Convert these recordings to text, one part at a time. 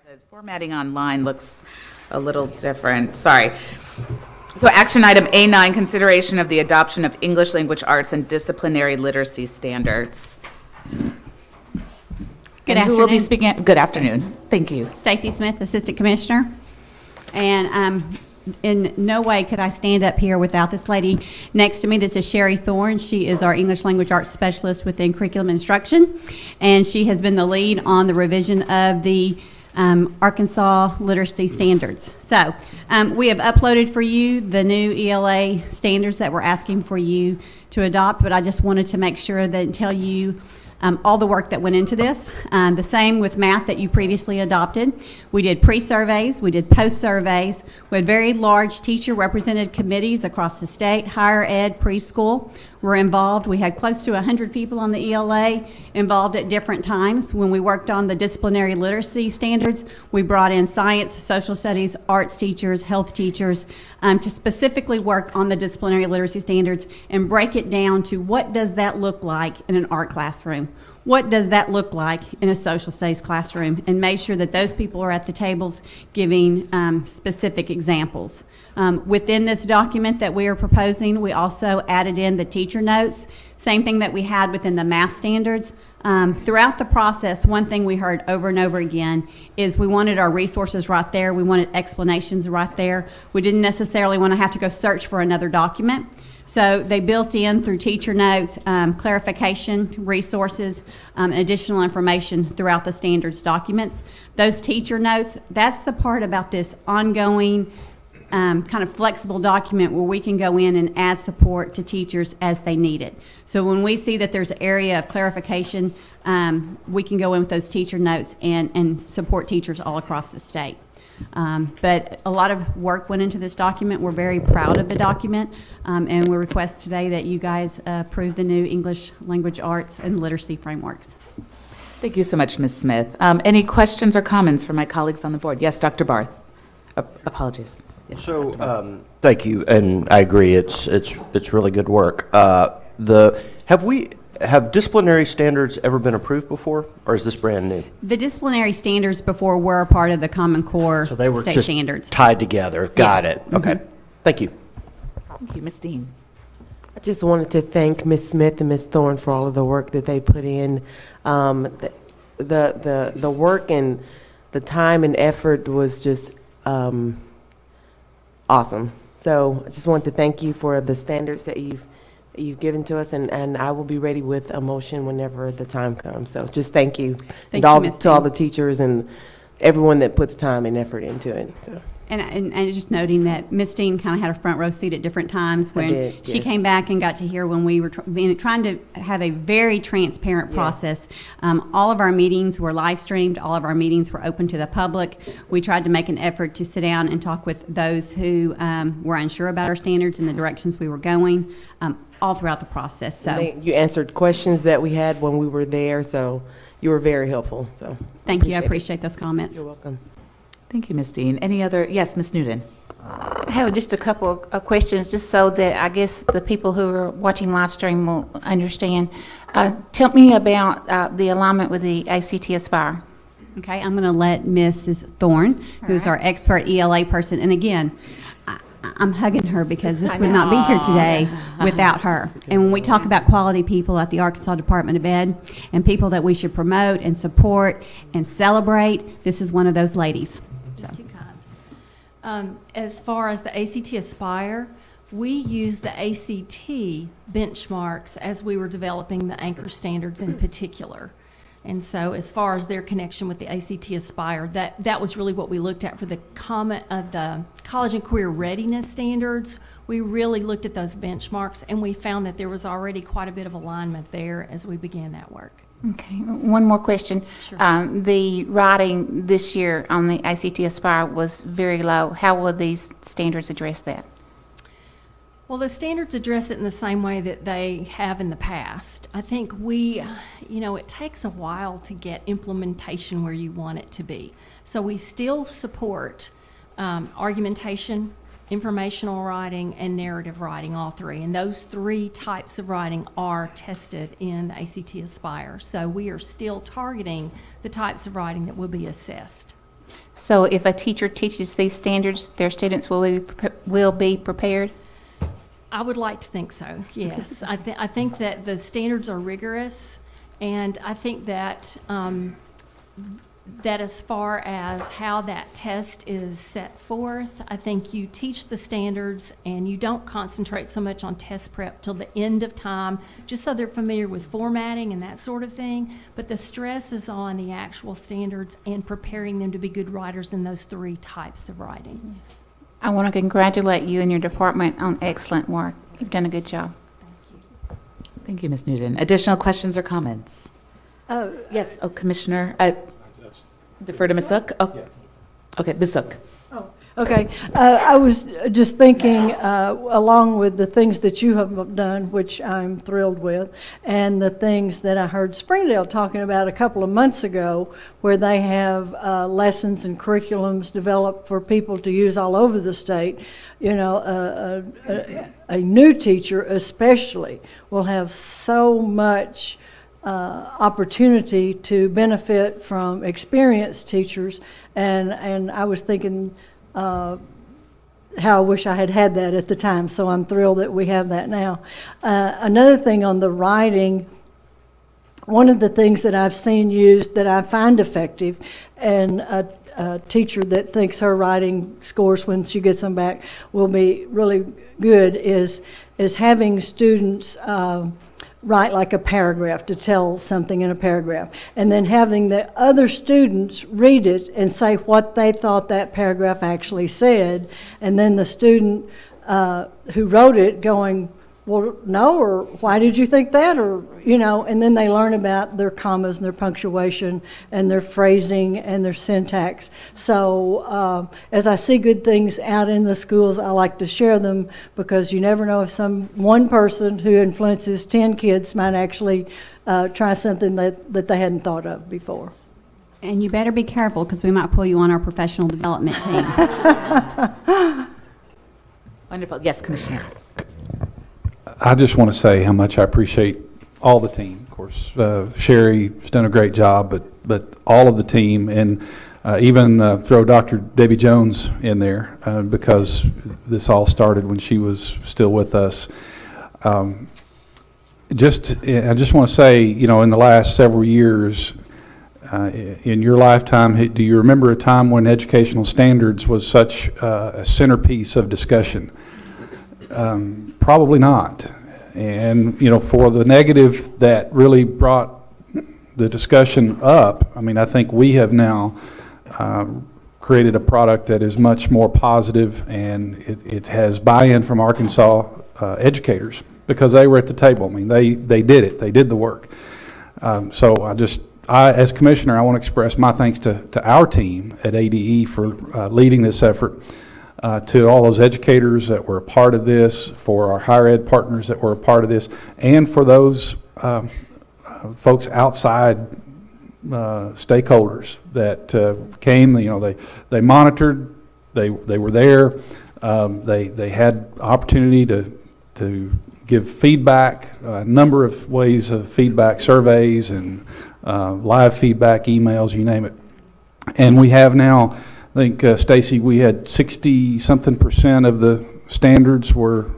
The formatting online looks a little different. Sorry. So action item A9, consideration of the adoption of English language arts and disciplinary literacy standards. Good And who will be afternoon. speaking? Good afternoon. Thank you. Stacy Smith, Assistant Commissioner. And in no way could I stand up here without this lady next to me. This is Sherry Thorne. She is our English Language Arts Specialist within Curriculum Instruction, and she has been the lead on the revision of the Arkansas literacy standards. So we have uploaded for you the new ELA standards that we're asking for you to adopt, but I just wanted to make sure that and tell you all the work that went into this. The same with math that you previously adopted. We did pre-surveys, we did post-surveys. We had very large teacher-represented committees across the state, higher ed, preschool were involved. We had close to 100 people on the ELA involved at different times. When we worked on the disciplinary literacy standards, we brought in science, social studies, arts teachers, health teachers to specifically work on the disciplinary literacy standards and break it down to what does that look like in an art classroom? What does that look like in a social studies classroom? And make sure that those people are at the tables giving specific examples. Within this document that we are proposing, we also added in the teacher notes, same thing that we had within the math standards. Throughout the process, one thing we heard over and over again is we wanted our resources right there. We wanted explanations right there. We didn't necessarily want to have to go search for another document. So they built in through teacher notes, clarification, resources, and additional information throughout the standards documents. Those teacher notes, that's the part about this ongoing kind of flexible document where we can go in and add support to teachers as they need it. So when we see that there's an area of clarification, we can go in with those teacher notes and support teachers all across the state. But a lot of work went into this document. We're very proud of the document, and we request today that you guys approve the new English language arts and literacy frameworks. Thank you so much, Ms. Smith. Any questions or comments from my colleagues on the board? Yes, Dr. Barth. Apologies. Yes, So, Dr. Barth. thank you, and I agree, it's really good work. Have disciplinary standards ever been approved before, or is this brand new? The disciplinary standards before were a part of the Common Core So they were state just standards. tied together. Got Yes. it. Okay. Thank you. Thank you, Ms. Dean. I just wanted to thank Ms. Smith and Ms. Thorne for all of the work that they put in. The work and the time and effort was just awesome. So I just wanted to thank you for the standards that you've given to us, and I will be ready with a motion whenever the time comes. So just thank you. Thank and you, Ms. to all Dean. the teachers and everyone that put the time and effort into it. So. And just noting that Ms. Dean kind of had a front row seat at different times when did, she yes. came back and got to hear when we were trying to have a very transparent process. All of our meetings were live streamed. All of our meetings were open to the public. We tried to make an effort to sit down and talk with those who were unsure about our standards and the directions we were going all throughout the process. So You answered questions that we had when we were there, so you were very helpful. So thank you. I it. appreciate those comments. You're welcome. Thank you, Ms. Dean. Any other? Yes, Ms. Newton. I have just a couple of questions, just so that I guess the people who are watching live stream will understand. Tell me about the alignment with the ACT Aspire. Okay, I'm going to let Mrs. Thorne, who's right. our expert ELA person, and again, I'm hugging her because this would not be here today without her. And when we talk about quality people at the Arkansas Department of Ed and people that we should promote and support and celebrate, this is one of those ladies. So. Too kind. As far as the ACT Aspire, we use the ACT benchmarks as we were developing the anchor standards in particular. And so as far as their connection with the ACT Aspire, that was really what we looked at for the the college and career readiness standards. We really looked at those benchmarks, and we found that there was already quite a bit of alignment there as we began that work. Okay, one more question. Sure. The writing this year on the ACT Aspire was very low. How will these standards address that? Well, the standards address it in the same way that they have in the past. I think it takes a while to get implementation where you want it to be. So we still support argumentation, informational writing, and narrative writing, all three. And those three types of writing are tested in the ACT Aspire. So we are still targeting the types of writing that will be assessed. So if a teacher teaches these standards, their students will be prepared? I would like to think so, yes. I think that the standards are rigorous, and I think that, that as far as how that test is set forth, I think you teach the standards and you don't concentrate so much on test prep till the end of time, just so they're familiar with formatting and that sort of thing. But the stress is on the actual standards and preparing them to be good writers in those 3 types of writing. I want to congratulate you and your department on excellent work. You've done a good job. Thank you, Ms. Newton. Additional questions or comments? Yes, Commissioner, defer to Ms. Zook? Oh, okay, Ms. Zook. Okay, I was just thinking, along with the things that you have done, which I'm thrilled with, and the things that I heard Springdale talking about a couple of months ago, where they have lessons and curriculums developed for people to use all over the state. You know, a new teacher especially will have so much opportunity to benefit from experienced teachers, and I was thinking how I wish I had had that at the time, so I'm thrilled that we have that now. Another thing on the writing, one of the things that I've seen used that I find effective, and a teacher that thinks her writing scores when she gets them back will be really good, is having students write like a paragraph, to tell something in a paragraph, and then having the other students read it and say what they thought that paragraph actually said, and then the student who wrote it going, well, no, or why did you think that, or, you know, and then they learn about their commas and their punctuation and their phrasing and their syntax. So as I see good things out in the schools, I like to share them, because you never know if one person who influences 10 kids might actually try something that they hadn't thought of before. And you better be careful, because we might pull you on our professional development team. Wonderful. Yes, Commissioner. I just want to say how much I appreciate all the team. Of course, Sherry's done a great job, but all of the team, and even throw Dr. Debbie Jones in there, because this all started when she was still with us. I just want to say, you know, in the last several years, in your lifetime, do you remember a time when educational standards was such a centerpiece of discussion? Probably not. And, you know, for the negative that really brought the discussion up, I mean, I think we have now created a product that is much more positive, and it has buy-in from Arkansas educators, because they were at the table. I mean, they did it. They did the work. So as commissioner, I want to express my thanks to our team at ADE for leading this effort. To all those educators that were a part of this, for our higher ed partners that were a part of this, and for those folks outside stakeholders that came. You know, they monitored, they were there, they had opportunity to give feedback, a number of ways of feedback, surveys and live feedback, emails, you name it. And we have now, I think, Stacy, we had 60-something% of the standards were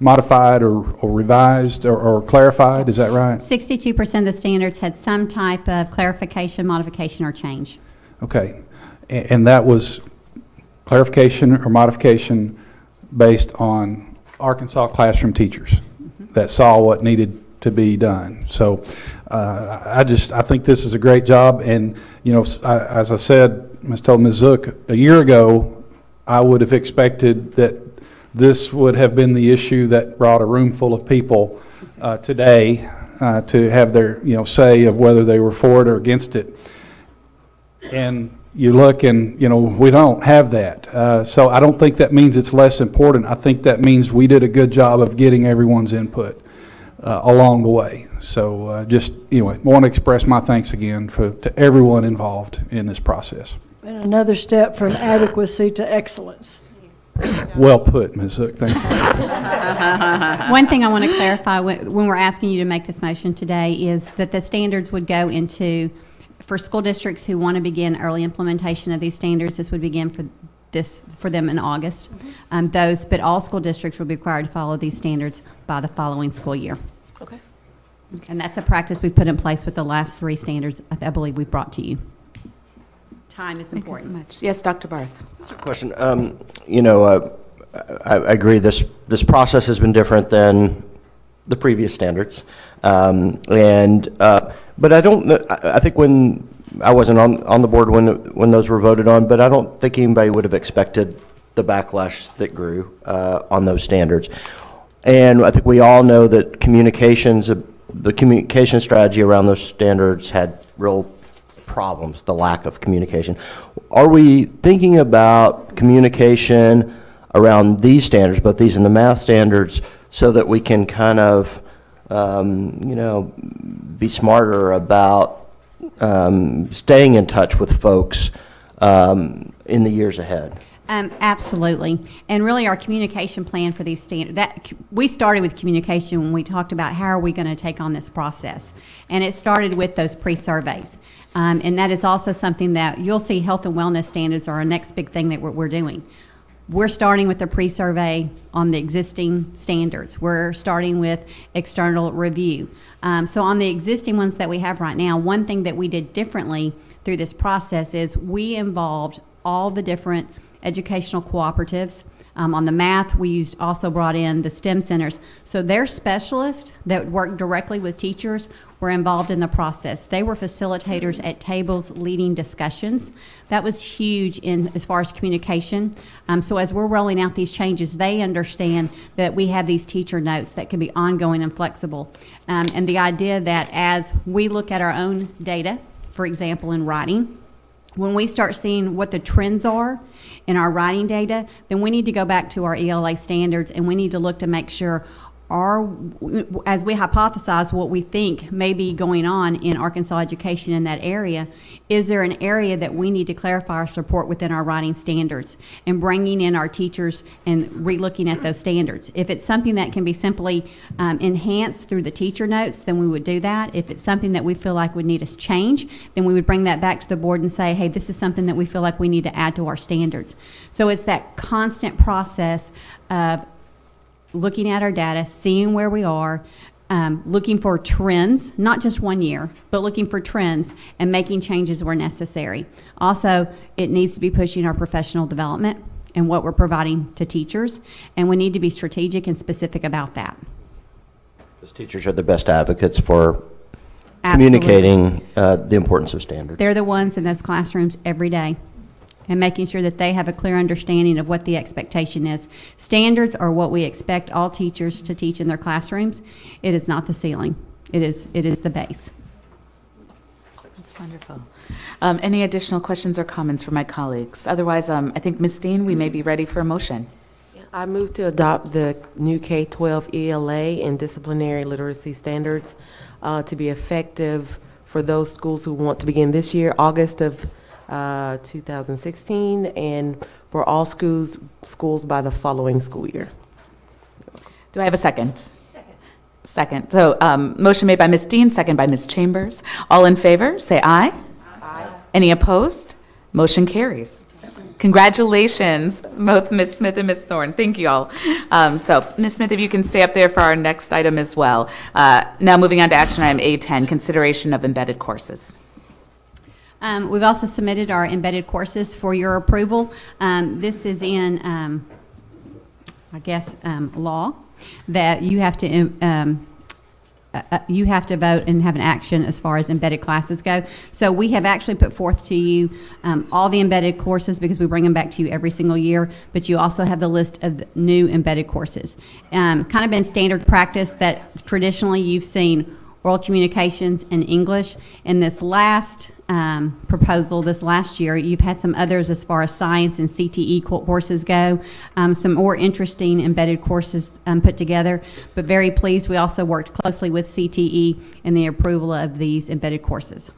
modified or revised or clarified. Is that right? 62% of the standards had some type of clarification, modification, or change. Okay. And that was clarification or modification based on Arkansas classroom teachers that saw what needed to be done. So I think this is a great job. And, you know, as I said, I told Ms. Zook, a year ago, I would have expected that this would have been the issue that brought a room full of people today to have their, you know, say of whether they were for it or against it. And you look and, you know, we don't have that. So I don't think that means it's less important. I think that means we did a good job of getting everyone's input along the way. So just, anyway, I want to express my thanks again to everyone involved in this process. And another step from adequacy to excellence. Well put, Ms. Zook. Thank you. One thing I want to clarify when we're asking you to make this motion today is that the standards would go into For school districts who want to begin early implementation of these standards, this would begin for them in August. But all school districts will be required to follow these standards by the following school year. Okay. And that's a practice we've put in place with the last 3 standards I believe we've brought to you. Time is Thank you so important. much. Yes, Dr. Barth. Question. I agree, this process has been different than the previous standards. But I don't, I think when, I wasn't on the board when those were voted on, but I don't think anybody would have expected the backlash that grew on those standards. And I think we all know that the communication strategy around those standards had real problems, the lack of communication. Are we thinking about communication around these standards, both these and the math standards, so that we can kind of, be smarter about staying in touch with folks in the years ahead? Absolutely. And really our communication plan for these standards, we started with communication when we talked about how are we going to take on this process. And it started with those pre-surveys. And that is also something that you'll see health and wellness standards are our next big thing that we're doing. We're starting with the pre-survey on the existing standards. We're starting with external review. So on the existing ones that we have right now, one thing that we did differently through this process is we involved all the different educational cooperatives. On the math, we also brought in the STEM centers. So their specialists that work directly with teachers were involved in the process. They were facilitators at tables leading discussions. That was huge as far as communication. So as we're rolling out these changes, they understand that we have these teacher notes that can be ongoing and flexible. And the idea that as we look at our own data, for example, in writing, when we start seeing what the trends are in our writing data, then we need to go back to our ELA standards and we need to look to make sure as we hypothesize what we think may be going on in Arkansas education in that area, is there an area that we need to clarify our support within our writing standards and bringing in our teachers and relooking at those standards? If it's something that can be simply enhanced through the teacher notes, then we would do that. If it's something that we feel like would need a change, then we would bring that back to the board and say, hey, this is something that we feel like we need to add to our standards. So it's that constant process of looking at our data, seeing where we are, looking for trends, not just 1 year, but looking for trends and making changes where necessary. Also, it needs to be pushing our professional development and what we're providing to teachers, and we need to be strategic and specific about that. Because teachers are the best advocates for Absolutely. communicating the importance of standards. They're the ones in those classrooms every day and making sure that they have a clear understanding of what the expectation is. Standards are what we expect all teachers to teach in their classrooms. It is not the ceiling. It is the base. That's wonderful. Any additional questions or comments from my colleagues? Otherwise, I think, Ms. Dean, we may be ready for a motion. I move to adopt the new K-12 ELA and disciplinary literacy standards to be effective for those schools who want to begin this year, August of 2016, and for all schools by the following school year. Do I have a second? Second. So motion made by Ms. Dean, second by Ms. Chambers. All in favor, say aye. Aye. Any opposed? Motion carries. Congratulations, both Ms. Smith and Ms. Thorne. Thank you all. So, Ms. Smith, if you can stay up there for our next item as well. Now moving on to action item A10, consideration of embedded courses. We've also submitted our embedded courses for your approval. This is in, law, that you have to vote and have an action as far as embedded classes go. So we have actually put forth to you all the embedded courses because we bring them back to you every single year, but you also have the list of new embedded courses. Kind of been standard practice that traditionally you've seen oral communications and English. In this last proposal this last year, you've had some others as far as science and CTE courses go, some more interesting embedded courses put together, but very pleased. We also worked closely with CTE in the approval of these embedded courses.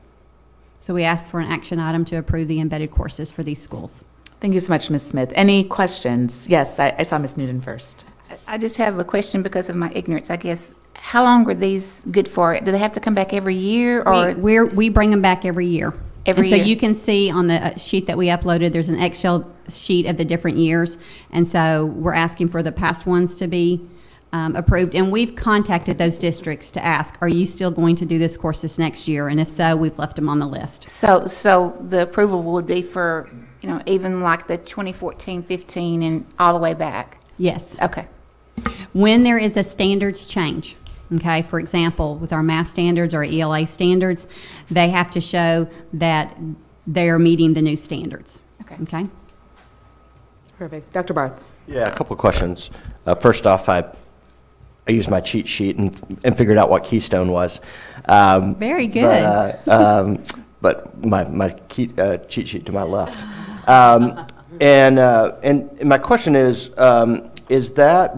So we asked for an action item to approve the embedded courses for these schools. Thank you so much, Ms. Smith. Any questions? Yes, I saw Ms. Newton first. I just have a question because of my ignorance, I guess. how long are these good for? Do they have to come back every year, or? We bring them back every year. Every and year. So you can see on the sheet that we uploaded, there's an Excel sheet of the different years. And so we're asking for the past ones to be approved. And we've contacted those districts to ask, are you still going to do this course this next year? And if so, we've left them on the list. So the approval would be for, even like the 2014, 15, and all the way back? Yes. Okay. When there is a standards change, okay, for example, with our math standards or ELA standards, they have to show that they're meeting the new standards. Okay. Okay? Perfect. Dr. Barth? Yeah, a couple of questions. First off, I used my cheat sheet and figured out what Keystone was. Very good. But my cheat sheet to my left. And my question is that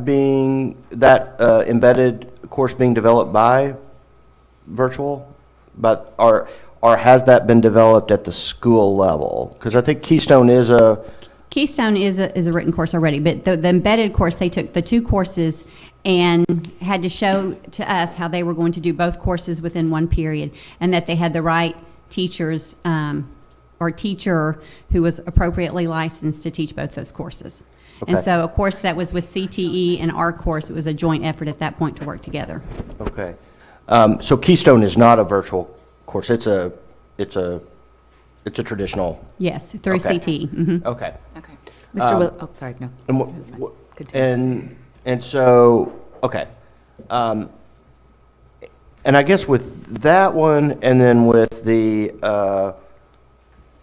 embedded course being developed by virtual, or has that been developed at the school level? Because I think Keystone is a written course already, but the embedded course, they took the two courses and had to show to us how they were going to do both courses within one period, and that they had the right teachers or teacher who was appropriately licensed to teach both those courses. Okay. And so a course that was with CTE and our course, it was a joint effort at that point to work together. Okay. So Keystone is not a virtual course. It's a traditional. Yes, through Okay. CTE. Mhm. Okay. Okay. Mr. Oh, sorry, no. And That's fine. Continue. and so, okay. And I guess with that one, and then with the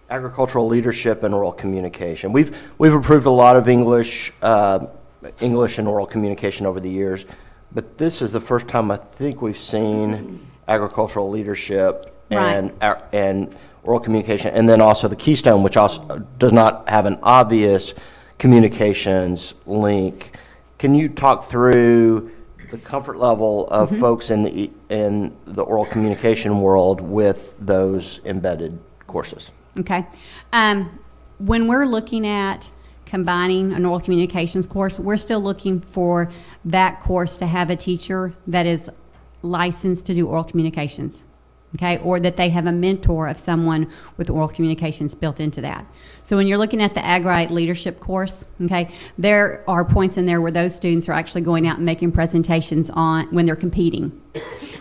agricultural leadership and oral communication, we've approved a lot of English and oral communication over the years, but this is the first time I think we've seen agricultural leadership and oral communication, and then also the Keystone, which also does not have an obvious communications link. Can you talk through the comfort level of folks in the oral communication world with those embedded courses? Okay. When we're looking at combining an oral communications course, we're still looking for that course to have a teacher that is licensed to do oral communications, okay, or that they have a mentor of someone with oral communications built into that. So when you're looking at the Ag-Right leadership course, okay, there are points in there where those students are actually going out and making presentations on when they're competing.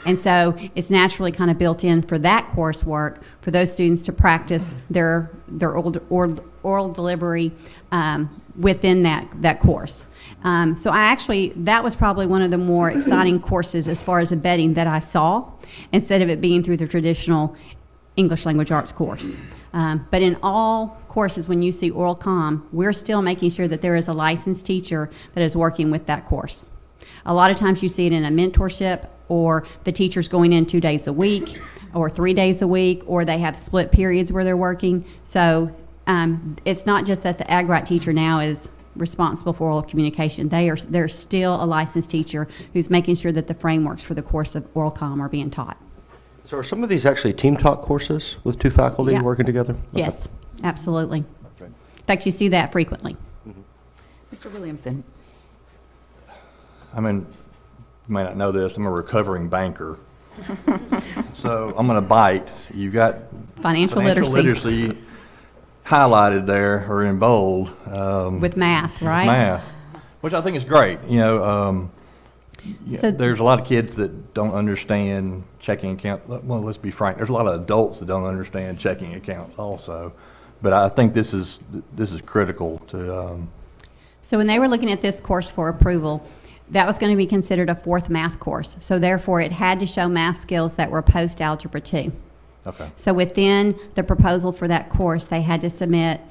And so it's naturally kind of built in for that coursework for those students to practice their oral delivery within that course. So that was probably one of the more exciting courses as far as embedding that I saw, instead of it being through the traditional English language arts course. But in all courses, when you see oral comm, we're still making sure that there is a licensed teacher that is working with that course. A lot of times you see it in a mentorship, or the teacher's going in 2 days a week or 3 days a week, or they have split periods where they're working. So it's not just that the Ag-Right teacher now is responsible for oral communication. They're still a licensed teacher who's making sure that the frameworks for the course of oral comm are being taught. So are some of these actually team talk courses with two faculty Yeah. working together? Okay. Yes, absolutely. In fact, you see that frequently. Mr. Williamson? I mean, you may not know this, I'm a recovering banker. So I'm going to bite. You've got Financial literacy highlighted there or in bold. with math, right? Math, which I think is great. So- There's a lot of kids that don't understand checking account. Well, let's be frank. There's a lot of adults that don't understand checking accounts also. But I think this is critical to. So when they were looking at this course for approval, that was going to be considered a fourth math course. So therefore, it had to show math skills that were post-Algebra 2. Okay. So within the proposal for that course, they had to submit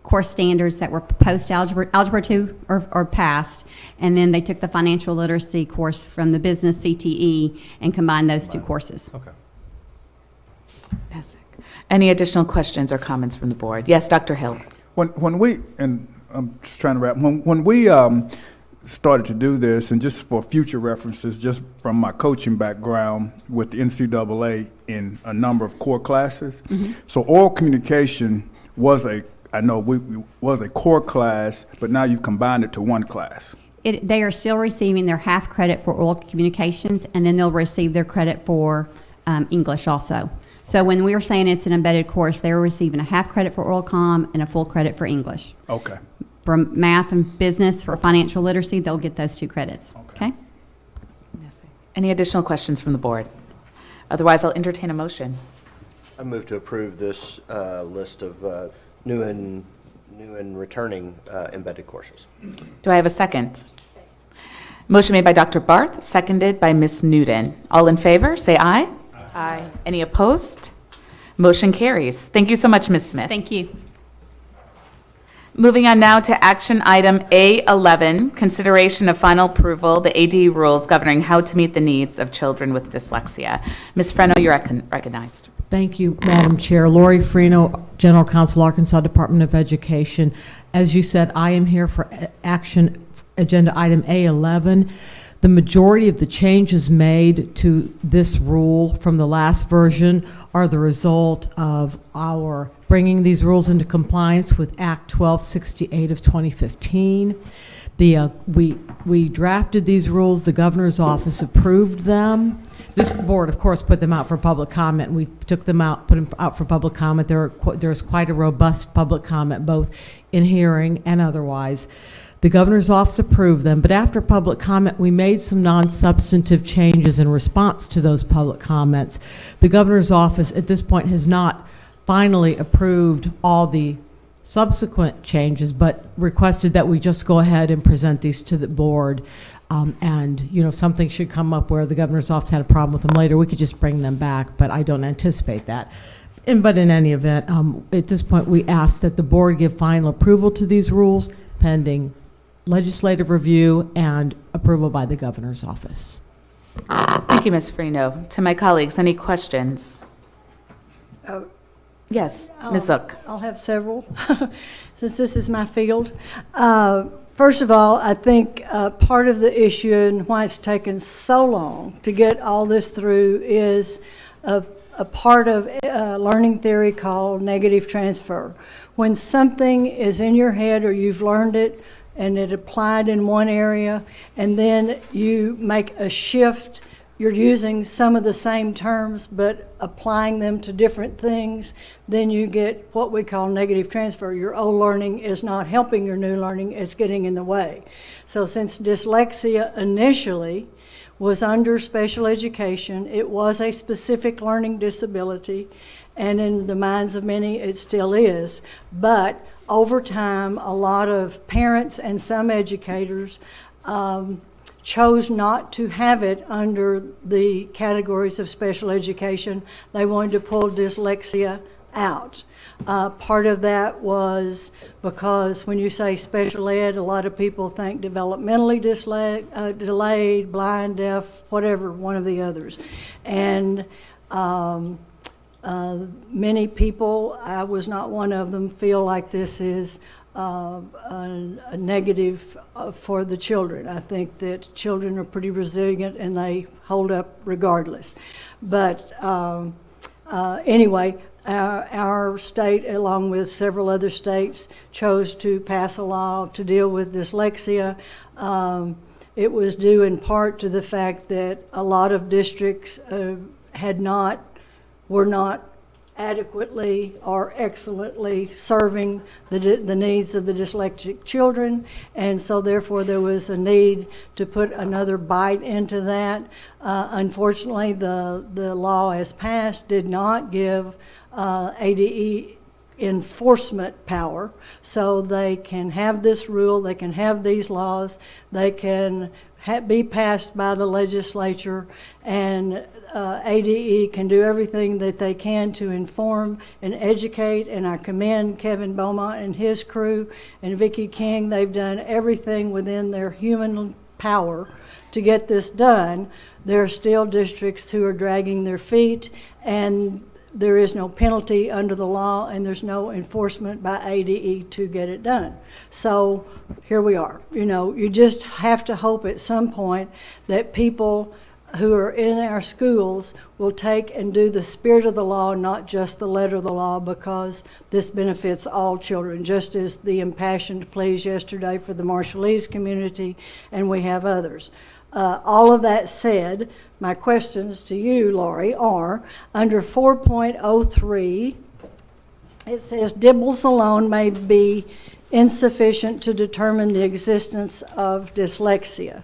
course standards that were post-Algebra 2 or past, and then they took the financial literacy course from the business CTE and combined those two courses. Okay. Fantastic. Any additional questions or comments from the board? Yes, Dr. Hill? When we, and I'm just trying to wrap, when we started to do this, and just for future references, just from my coaching background with the NCAA in a number of core classes, so oral communication was was a core class, but now you've combined it to one class. They are still receiving their half credit for oral communications, and then they'll receive their credit for English also. So when we were saying it's an embedded course, they're receiving a half credit for oral comm and a full credit for English. Okay. For math and business, for financial literacy, they'll get those 2 credits. Okay? Any additional questions from the board? Otherwise, I'll entertain a motion. I move to approve this list of new and returning embedded courses. Do I have a second? Motion made by Dr. Barth, seconded by Ms. Newton. All in favor, say aye. Aye. Any opposed? Motion carries. Thank you so much, Ms. Smith. Thank you. Moving on now to action item A11, consideration of final approval, the AD rules governing how to meet the needs of children with dyslexia. Ms. Freno, you're recognized. Thank you, Madam Chair. Lori Freno, General Counsel, Arkansas Department of Education. As you said, I am here for action agenda item A11. The majority of the changes made to this rule from the last version are the result of our bringing these rules into compliance with Act 1268 of 2015. We drafted these rules, the governor's office approved them. This board, of course, put them out for public comment. We took them out, put them out for public comment. There's quite a robust public comment, both in hearing and otherwise. The governor's office approved them, but after public comment, we made some non-substantive changes in response to those public comments. The governor's office at this point has not finally approved all the subsequent changes, but requested that we just go ahead and present these to the board. And, if something should come up where the governor's office had a problem with them later, we could just bring them back, but I don't anticipate that. But in any event, at this point, we ask that the board give final approval to these rules pending legislative review and approval by the governor's office. Thank you, Ms. Freno. To my colleagues, any questions? Yes, Ms. Zook. I'll have several, since this is my field. First of all, I think part of the issue and why it's taken so long to get all this through is a part of learning theory called negative transfer. When something is in your head or you've learned it and it applied in one area, and then you make a shift, you're using some of the same terms but applying them to different things, then you get what we call negative transfer. Your old learning is not helping your new learning, it's getting in the way. So since dyslexia initially was under special education, it was a specific learning disability, and in the minds of many it still is. But over time, a lot of parents and some educators chose not to have it under the categories of special education. They wanted to pull dyslexia out. Part of that was because when you say special ed, a lot of people think developmentally delayed, blind, deaf, whatever, one of the others. And many people, I was not one of them, feel like this is a negative for the children. I think that children are pretty resilient and they hold up regardless. But anyway, our state, along with several other states, chose to pass a law to deal with dyslexia. It was due in part to the fact that a lot of districts were not adequately or excellently serving the needs of the dyslexic children, and so therefore there was a need to put another bite into that. Unfortunately, the law as passed did not give ADE enforcement power, so they can have this rule, they can have these laws, they can be passed by the legislature, and ADE can do everything that they can to inform and educate, and I commend Kevin Beaumont and his crew and Vicki King. They've done everything within their human power to get this done. There are still districts who are dragging their feet, and there is no penalty under the law, and there's no enforcement by ADE to get it done. So here we are. You just have to hope at some point that people who are in our schools will take and do the spirit of the law, not just the letter of the law, because this benefits all children, just as the impassioned pleas yesterday for the Marshallese community, and we have others. All of that said, my questions to you, Laurie, are under 4.03, it says dibbles alone may be insufficient to determine the existence of dyslexia.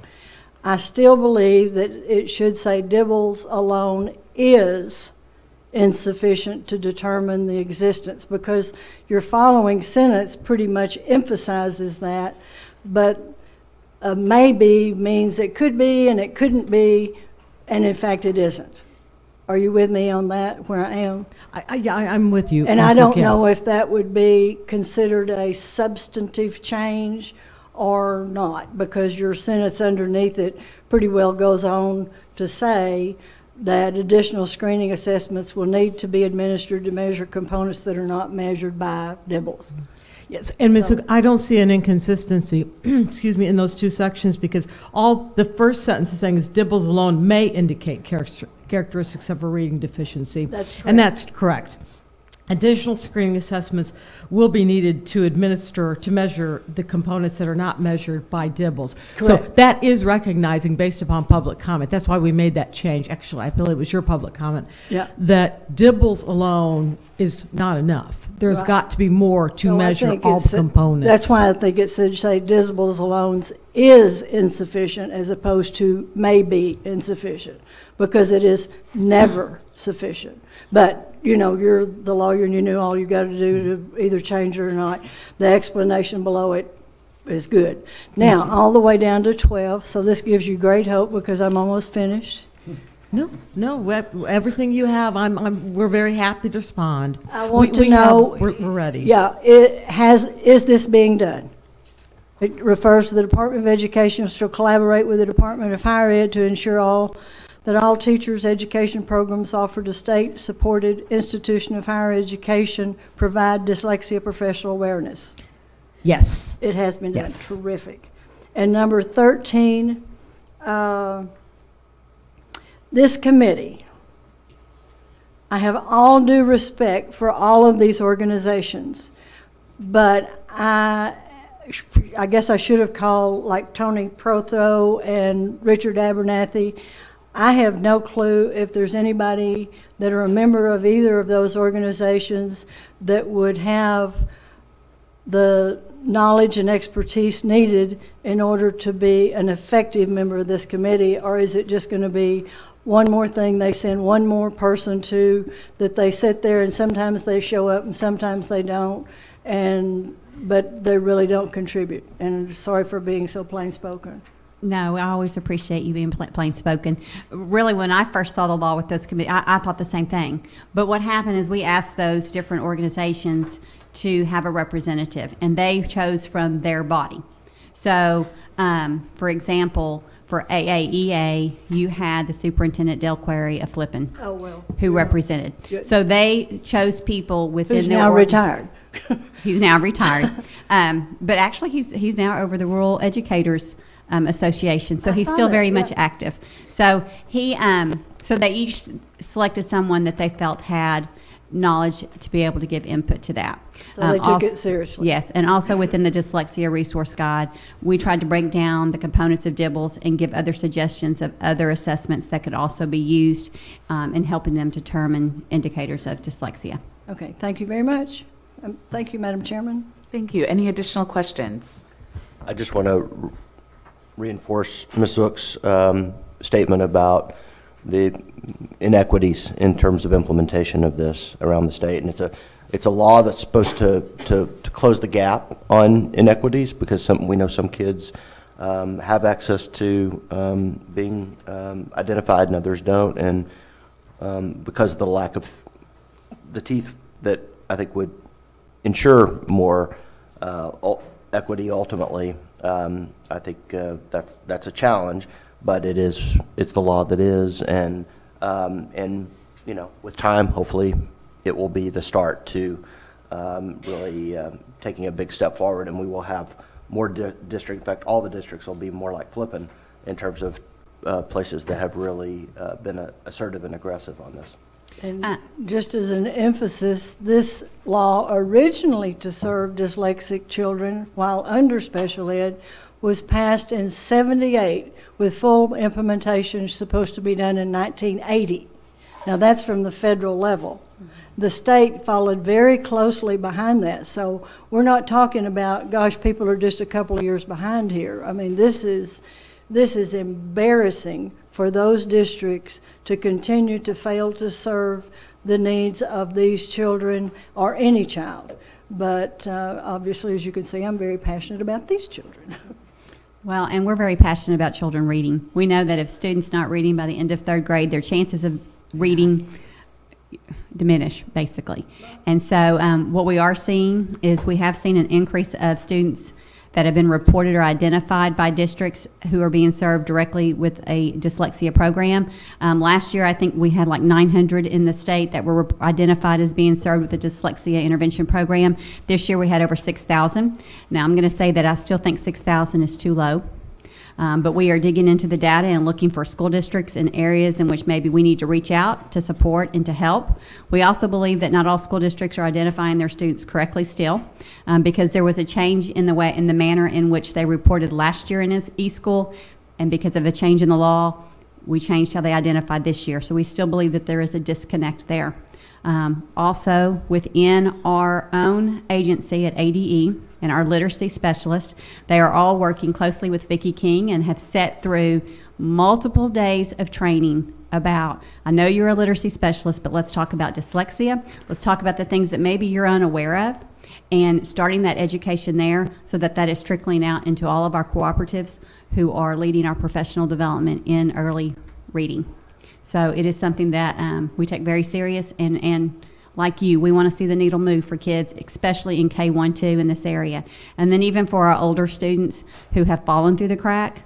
I still believe that it should say dibbles alone is insufficient to determine the existence, because your following sentence pretty much emphasizes that, but maybe means it could be and it couldn't be, and in fact it isn't. Are you with me on that, where I am? I'm with you. And I Ms. don't Hook, know yes. if that would be considered a substantive change or not, because your sentence underneath it pretty well goes on to say that additional screening assessments will need to be administered to measure components that are not measured by dibbles. Yes, and Ms. Hook, I don't see an inconsistency, excuse me, in those two sections, because all the first sentence is saying is dibbles alone may indicate characteristics of a reading deficiency. That's correct. And that's correct. Additional screening assessments will be needed to measure the components that are not measured by dibbles. So Correct. that is recognizing based upon public comment. That's why we made that change. Actually, I believe it was your public comment. Yeah. That dibbles alone is not enough. There's Right. got to be more to So I measure think all it's- the components. That's why I think it should say dibbles alone is insufficient as opposed to may be insufficient, because it is never sufficient. But, you know, you're the lawyer and you knew all you got to do to either change it or not. The explanation below it is good. Now, all the way down to 12, so this gives you great hope because I'm almost finished. No, everything you have, we're very happy to respond. I want to We have- know. We're ready. Yeah, is this being done? It refers to the Department of Education shall collaborate with the Department of Higher Ed to ensure that all teachers' education programs offered a state-supported institution of higher education provide dyslexia professional awareness. Yes. It has been done. Yes. Terrific. And number 13, this committee, I have all due respect for all of these organizations, but I guess I should have called like Tony Prothro and Richard Abernathy. I have no clue if there's anybody that are a member of either of those organizations that would have the knowledge and expertise needed in order to be an effective member of this committee, or is it just going to be one more thing they send one more person to, that they sit there and sometimes they show up and sometimes they don't, but they really don't contribute? And I'm sorry for being so plain spoken. No, I always appreciate you being plain spoken. Really, when I first saw the law with those committees, I thought the same thing. But what happened is we asked those different organizations to have a representative, and they chose from their body. So, for example, for AAEA, you had the Superintendent Delquery of Flippin, Oh, well. who represented. Good. So they chose people within Who's their now retired. He's now retired, but actually he's now over the Rural Educators Association, so I he's saw still that, very yeah. much active. So so they each selected someone that they felt had knowledge to be able to give input to that. So they took it seriously. Yes, and also within the Dyslexia Resource Guide, we tried to break down the components of DIBELS and give other suggestions of other assessments that could also be used in helping them determine indicators of dyslexia. Okay, thank you very much. Thank you, Madam Chairman. Thank you. Any additional questions? I just want to reinforce Ms. Zook's statement about the inequities in terms of implementation of this around the state. And it's a law that's supposed to close the gap on inequities, because we know some kids have access to being identified and others don't. And because of the lack of the teeth that I think would ensure more equity ultimately, I think that's a challenge, but it's the law that is, and you know, with time, hopefully, it will be the start to really taking a big step forward, and we will have more district. In fact, all the districts will be more like Flippin in terms of places that have really been assertive and aggressive on this. And just as an emphasis, this law originally to serve dyslexic children while under special ed was passed in '78 with full implementation supposed to be done in 1980. Now that's from the federal level. The state followed very closely behind that. So we're not talking about, gosh, people are just a couple of years behind here. I mean, this is embarrassing for those districts to continue to fail to serve the needs of these children or any child. But obviously, as you can see, I'm very passionate about these children. Well, and we're very passionate about children reading. We know that if students not reading by the end of third grade, their chances of reading diminish, basically. And so what we are seeing is we have seen an increase of students that have been reported or identified by districts who are being served directly with a dyslexia program. Last year, I think we had like 900 in the state that were identified as being served with a dyslexia intervention program. This year, we had over 6,000. Now, I'm going to say that I still think 6,000 is too low. But we are digging into the data and looking for school districts in areas in which maybe we need to reach out to support and to help. We also believe that not all school districts are identifying their students correctly still, because there was a change in the manner in which they reported last year in eSchool, and because of a change in the law, we changed how they identified this year. So we still believe that there is a disconnect there. Also, within our own agency at ADE and our literacy specialist, they are all working closely with Vicki King and have set through multiple days of training about, I know you're a literacy specialist, but let's talk about dyslexia. Let's talk about the things that maybe you're unaware of, and starting that education there so that that is trickling out into all of our cooperatives who are leading our professional development in early reading. So it is something that we take very serious, and like you, we want to see the needle move for kids, especially in K-1-2 in this area. And then even for our older students who have fallen through the crack,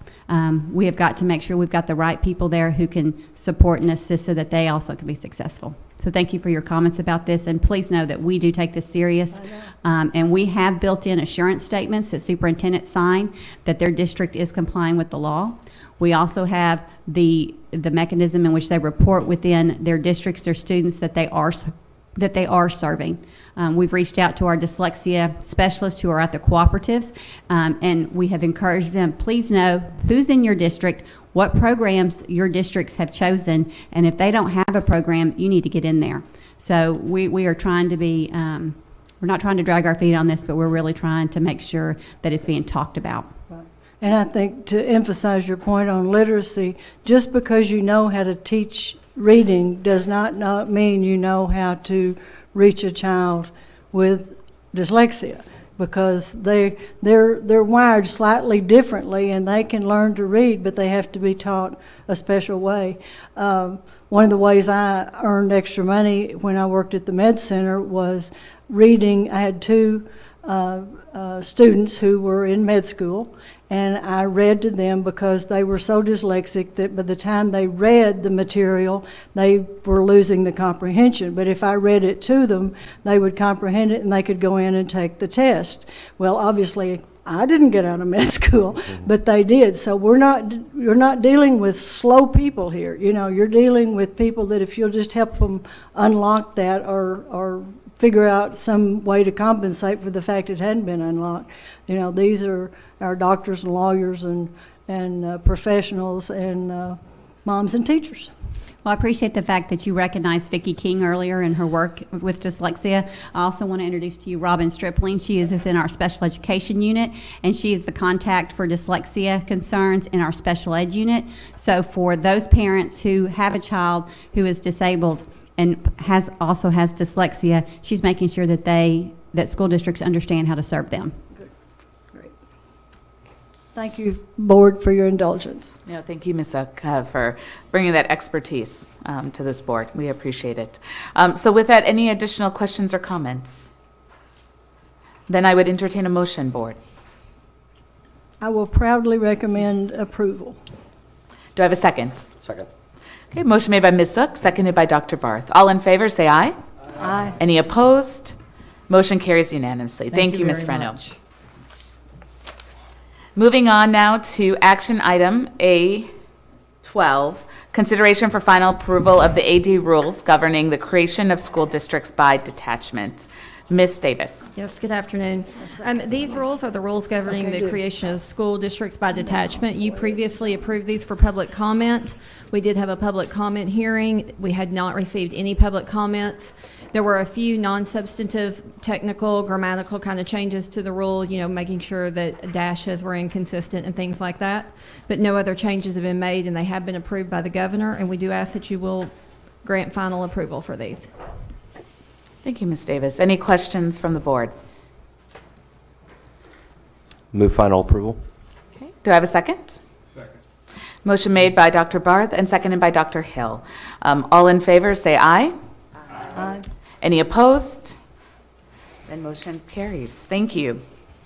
we have got to make sure we've got the right people there who can support and assist so that they also can be successful. So thank you for your comments about this, and please know that we do take this serious. And we have built-in assurance statements that superintendents sign that their district is complying with the law. We also have the mechanism in which they report within their districts, their students that they are serving. We've reached out to our dyslexia specialists who are at the cooperatives, and we have encouraged them, please know who's in your district, what programs your districts have chosen, and if they don't have a program, you need to get in there. So we are trying to be, we're not trying to drag our feet on this, but we're really trying to make sure that it's being talked about. And I think to emphasize your point on literacy, just because you know how to teach reading does not mean you know how to reach a child with dyslexia, because they're wired slightly differently, and they can learn to read, but they have to be taught a special way. One of the ways I earned extra money when I worked at the Med Center was reading. I had two students who were in med school, and I read to them because they were so dyslexic that by the time they read the material, they were losing the comprehension. But if I read it to them, they would comprehend it and they could go in and take the test. Well, obviously, I didn't get out of med school, but they did. So you're not dealing with slow people here. You know, you're dealing with people that if you'll just help them unlock that or figure out some way to compensate for the fact it hadn't been unlocked. You know, these are our doctors and lawyers and professionals and moms and teachers. Well, I appreciate the fact that you recognized Vicki King earlier in her work with dyslexia. I also want to introduce to you Robin Stripling. She is within our special education unit, and she is the contact for dyslexia concerns in our special ed unit. So for those parents who have a child who is disabled and also has dyslexia, she's making sure that school districts understand how to serve them. Thank you, Board, for your indulgence. No, thank you, Ms. Zook, for bringing that expertise to this board. We appreciate it. So with that, any additional questions or comments? Then I would entertain a motion, Board. I will proudly recommend approval. Do I have a second? Second. Okay, motion made by Ms. Zook, seconded by Dr. Barth. All in favor, say aye. Aye. Any opposed? Motion carries unanimously. Thank you, Ms. very Freno. much. Moving on now to action item A 12, consideration for final approval of the AD rules governing the creation of school districts by detachment. Ms. Davis. Yes, good afternoon. These rules are the rules governing the creation of school districts by detachment. You previously approved these for public comment. We did have a public comment hearing. We had not received any public comments. There were a few non-substantive, technical, grammatical kind of changes to the rule, making sure that dashes were inconsistent and things like that. But no other changes have been made, and they have been approved by the governor, and we do ask that you will grant final approval for these. Thank you, Ms. Davis. Any questions from the board? Move final approval. Okay. Do I have a second? Second. Motion made by Dr. Barth and seconded by Dr. Hill. All in favor, say aye. Aye. Any opposed? Then motion carries. Thank you.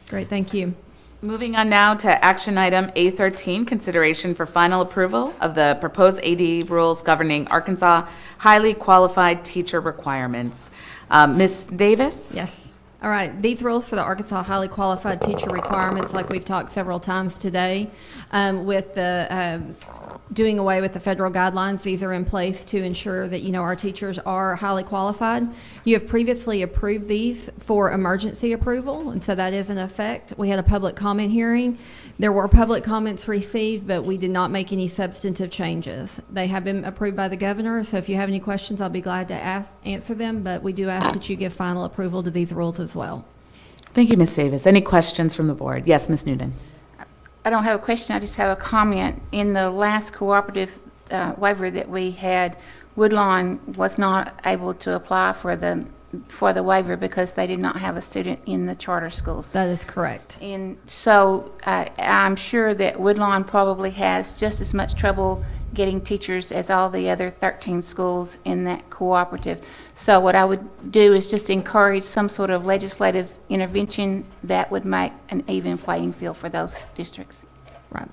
Great, thank you. Moving on now to action item A13, consideration for final approval of the proposed AD rules governing Arkansas highly qualified teacher requirements. Ms. Davis? Yes. All right, these rules for the Arkansas highly qualified teacher requirements, like we've talked several times today, with the doing away with the federal guidelines, these are in place to ensure that, our teachers are highly qualified. You have previously approved these for emergency approval, and so that is in effect. We had a public comment hearing. There were public comments received, but we did not make any substantive changes. They have been approved by the governor, so if you have any questions, I'll be glad to answer them, but we do ask that you give final approval to these rules as well. Thank you, Ms. Davis. Any questions from the board? Yes, Ms. Newton. I don't have a question, I just have a comment. In the last cooperative waiver that we had, Woodlawn was not able to apply for the waiver because they did not have a student in the charter schools. That is correct. And so I'm sure that Woodlawn probably has just as much trouble getting teachers as all the other 13 schools in that cooperative. So what I would do is just encourage some sort of legislative intervention that would make an even playing field for those districts. Right.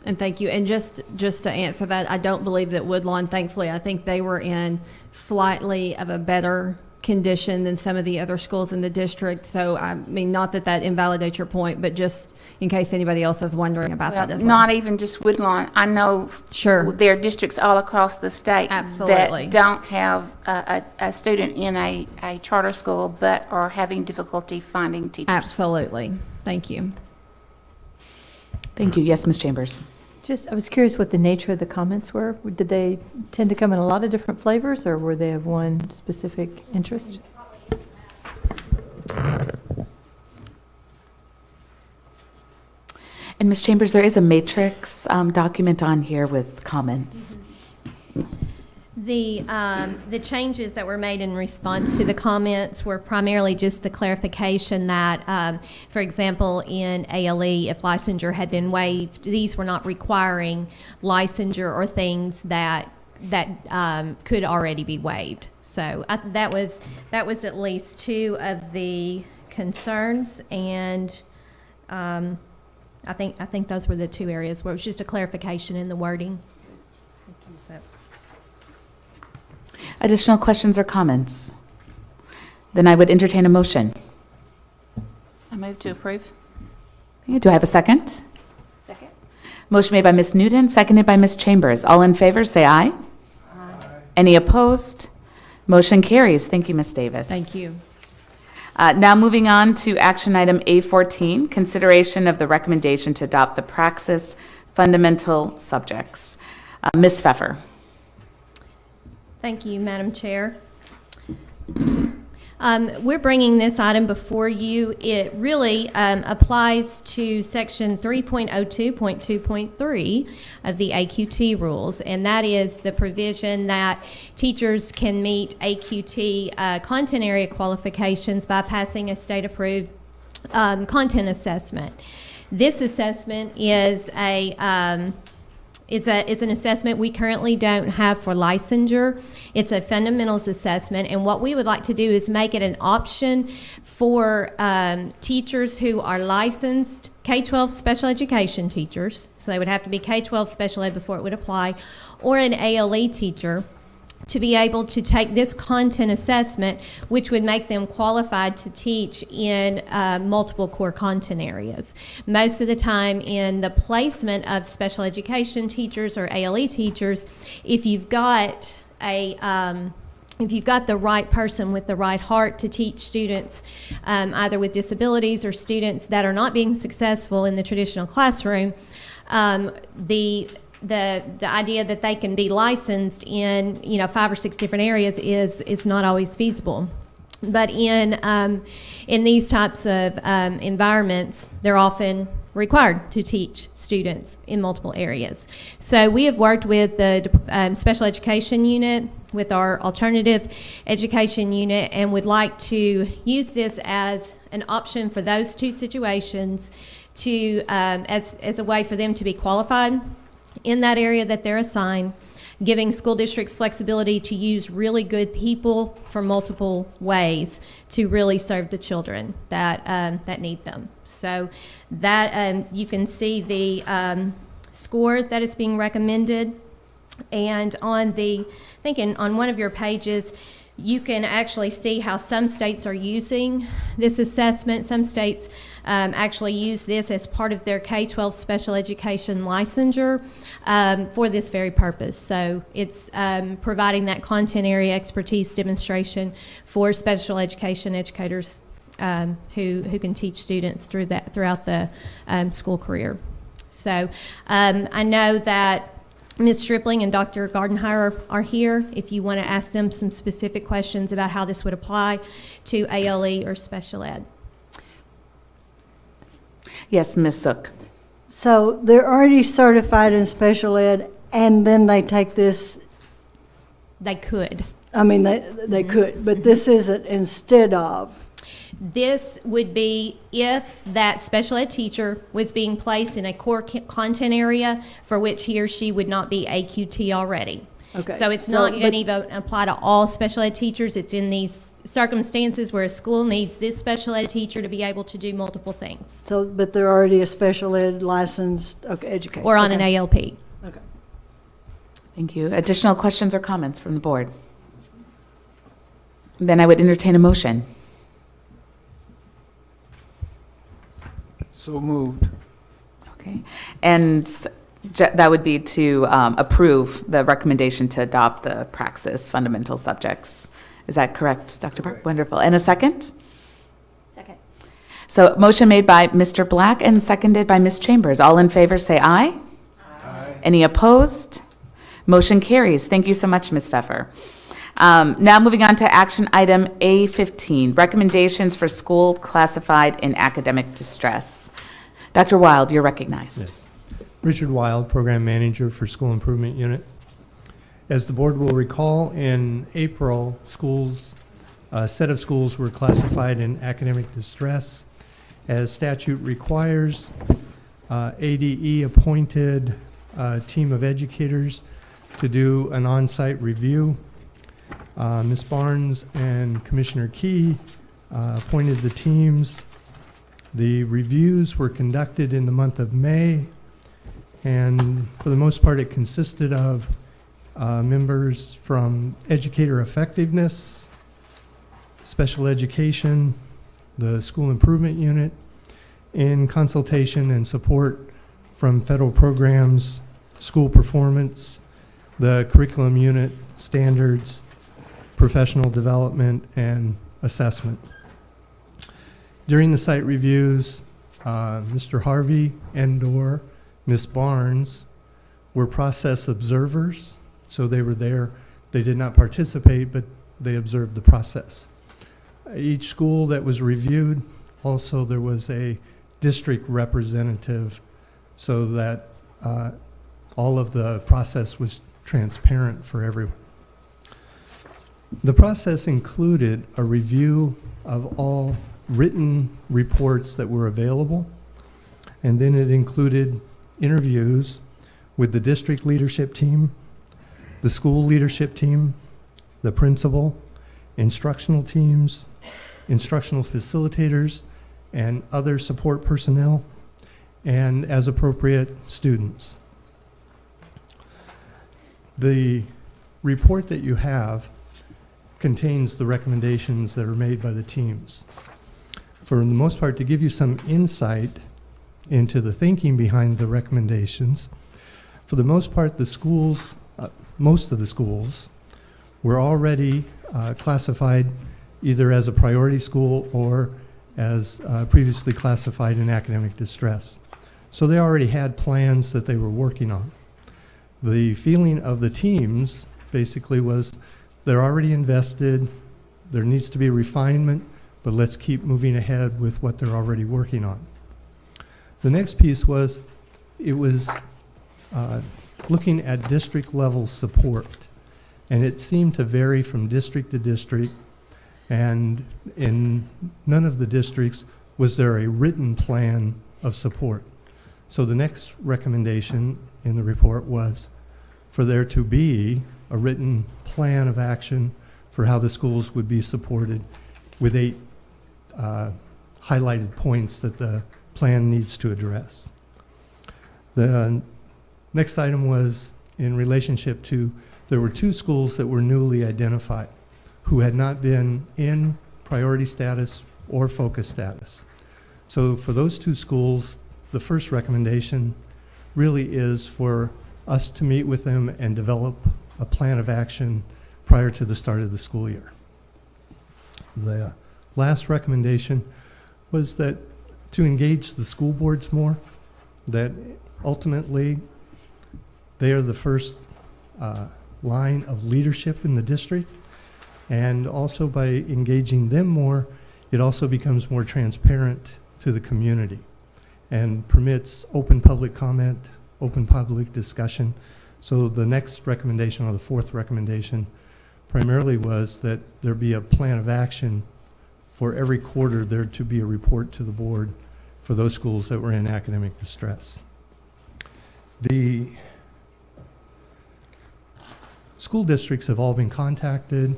And thank you. And just to answer that, I don't believe that Woodlawn, thankfully, I think they were in slightly of a better condition than some of the other schools in the district. So, I mean, not that that invalidates your point, but just in case anybody else is wondering about that as well. Not even just Woodlawn. I know Sure. there are districts all across the state Absolutely. that don't have a student in a charter school but are having difficulty finding teachers. Absolutely. Thank you. Thank you. Yes, Ms. Chambers. I was curious what the nature of the comments were. Did they tend to come in a lot of different flavors, or were they of one specific interest? And Ms. Chambers, there is a matrix document on here with comments. The changes that were made in response to the comments were primarily just the clarification that, for example, in ALE, if licensure had been waived, these were not requiring licensure or things that could already be waived. So that was at least two of the concerns, and I think those were the two areas where it was just a clarification in the wording. So. Additional questions or comments? Then I would entertain a motion. I move to approve. Do I have a second? Second. Motion made by Ms. Newton, seconded by Ms. Chambers. All in favor, say aye. Aye. Any opposed? Motion carries. Thank you, Ms. Davis. Thank you. Now moving on to action item A14, consideration of the recommendation to adopt the Praxis Fundamental Subjects. Ms. Pfeffer. Thank you, Madam Chair. We're bringing this item before you. It really applies to Section 3.02.2.3 of the AQT rules, and that is the provision that teachers can meet AQT content area qualifications by passing a state-approved content assessment. This assessment is it's an assessment we currently don't have for licensure. It's a fundamentals assessment, and what we would like to do is make it an option for teachers who are licensed K-12 special education teachers, so they would have to be K-12 special ed before it would apply, or an ALE teacher to be able to take this content assessment, which would make them qualified to teach in multiple core content areas. Most of the time in the placement of special education teachers or ALE teachers, if you've got the right person with the right heart to teach students either with disabilities or students that are not being successful in the traditional classroom, the idea that they can be licensed in 5 or 6 different areas is not always feasible. But in these types of environments, they're often required to teach students in multiple areas. So we have worked with the special education unit, with our alternative education unit, and would like to use this as an option for those 2 situations to as a way for them to be qualified in that area that they're assigned, giving school districts flexibility to use really good people for multiple ways to really serve the children that need them. So that you can see the score that is being recommended, and on on one of your pages, you can actually see how some states are using this assessment. Some states actually use this as part of their K-12 special education licensure for this very purpose. So it's providing that content area expertise demonstration for special education educators who can teach students throughout the school career. So I know that Ms. Stripling and Dr. Gardenhire are here if you want to ask them some specific questions about how this would apply to ALE or special ed. Yes, Ms. Sook. So they're already certified in special ed, and then they take this, They could. I mean, they could, but this isn't instead of. This would be if that special ed teacher was being placed in a core content area for which he or she would not be AQT already. Okay. So it's not going to even apply to all special ed teachers. It's in these circumstances where a school needs this special ed teacher to be able to do multiple things. So, but they're already a special ed licensed educator. Or on Okay. an ALP. Okay. Thank you. Additional questions or comments from the board? Then I would entertain a motion. So moved. Okay. And that would be to approve the recommendation to adopt the Praxis fundamental subjects. Is that correct, Dr. Park? Wonderful. And a second? Second. So motion made by Mr. Black and seconded by Ms. Chambers. All in favor, say aye. Aye. Any opposed? Motion carries. Thank you so much, Ms. Pfeffer. Now moving on to action item A15, recommendations for school classified in academic distress. Dr. Wild, you're recognized. Yes. Richard Wild, Program Manager for School Improvement Unit. As the board will recall, in April, a set of schools were classified in academic distress. As statute requires, ADE appointed a team of educators to do an on-site review. Ms. Barnes and Commissioner Key appointed the teams. The reviews were conducted in the month of May, and for the most part it consisted of members from educator effectiveness, special education, the school improvement unit, in consultation and support from federal programs, school performance, the curriculum unit, standards, professional development, and assessment. During the site reviews, Mr. Harvey and/or Ms. Barnes were process observers, so they were there. They did not participate, but they observed the process. Each school that was reviewed, also there was a district representative so that all of the process was transparent for everyone. The process included a review of all written reports that were available, and then it included interviews with the district leadership team, the school leadership team, the principal, instructional teams, instructional facilitators, and other support personnel, and as appropriate, students. The report that you have contains the recommendations that are made by the teams. For the most part, to give you some insight into the thinking behind the recommendations, for the most part, the schools, most of the schools, were already classified either as a priority school or as previously classified in academic distress. So they already had plans that they were working on. The feeling of the teams basically was they're already invested, there needs to be refinement, but let's keep moving ahead with what they're already working on. The next piece was, it was looking at district level support, and it seemed to vary from district to district, and in none of the districts was there a written plan of support. So the next recommendation in the report was for there to be a written plan of action for how the schools would be supported with 8 highlighted points that the plan needs to address. The next item was in relationship to, there were 2 schools that were newly identified who had not been in priority status or focus status. So for those 2 schools, the first recommendation really is for us to meet with them and develop a plan of action prior to the start of the school year. The last recommendation was that to engage the school boards more, that ultimately they are the first line of leadership in the district, and also by engaging them more, it also becomes more transparent to the community and permits open public comment, open public discussion. So the next recommendation, or the 4th recommendation, primarily was that there be a plan of action for every quarter, there to be a report to the board for those schools that were in academic distress. The school districts have all been contacted,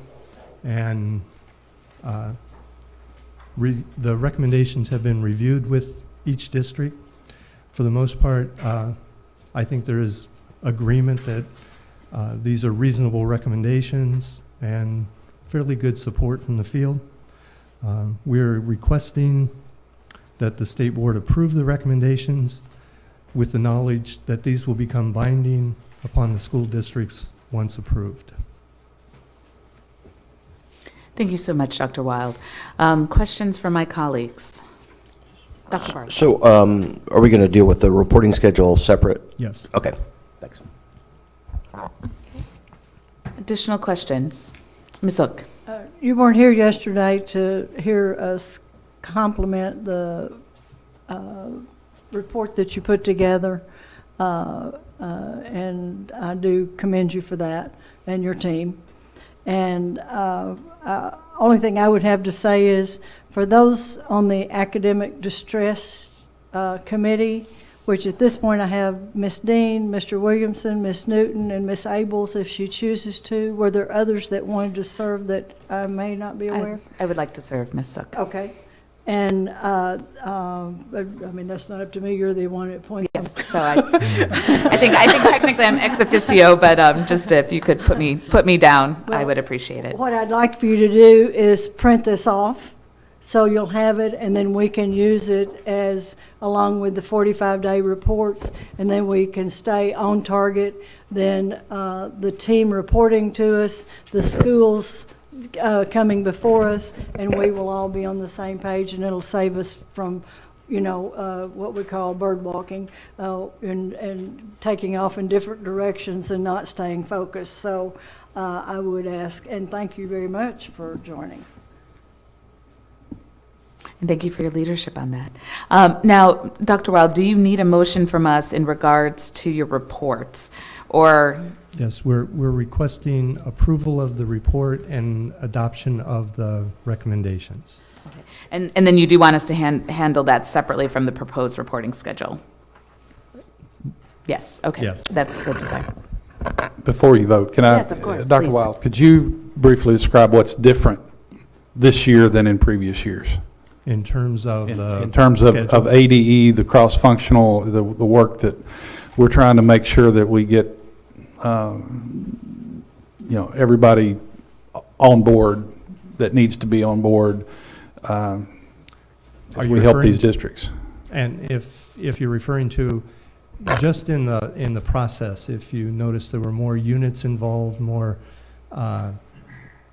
and the recommendations have been reviewed with each district. For the most part, I think there is agreement that these are reasonable recommendations and fairly good support from the field. We're requesting that the state board approve the recommendations with the knowledge that these will become binding upon the school districts once approved. Thank you so much, Dr. Wild. Questions from my colleagues? Dr. Barlow. So are we going to deal with the reporting schedule separate? Yes. Okay, thanks. Additional questions? Ms. Zook. You weren't here yesterday to hear us compliment the report that you put together, and I do commend you for that and your team. And only thing I would have to say is, for those on the academic distress committee, which at this point I have Ms. Dean, Mr. Williamson, Ms. Newton, and Ms. Abels, if she chooses to. Were there others that wanted to serve that I may not be aware? I would like to serve, Ms. Zook. Okay. And, I mean, that's not up to me, you're the one that appointed them. Yes, so I think technically I'm ex officio, but just if you could put me down, I would appreciate it. What I'd like for you to do is print this off, so you'll have it, and then we can use it as, along with the 45-day reports, and then we can stay on target. Then the team reporting to us, the schools coming before us, and we will all be on the same page, and it'll save us from, what we call bird walking, and taking off in different directions and not staying focused. So I would ask, and thank you very much for joining. And thank you for your leadership on that. Now, Dr. Wild, do you need a motion from us in regards to your reports? Or Yes, we're requesting approval of the report and adoption of the recommendations. okay. And then you do want us to handle that separately from the proposed reporting schedule? Yes, okay. Yes. That's the desire. Before you vote, can I? Yes, of course, Dr. please. Wild, could you briefly describe what's different this year than in previous years? In terms of In terms of schedule? ADE, the cross-functional, the work that we're trying to make sure that we get, everybody on board that needs to be on board as you we help referring these to- districts. And if you're referring to just in the process, if you notice there were more units involved, more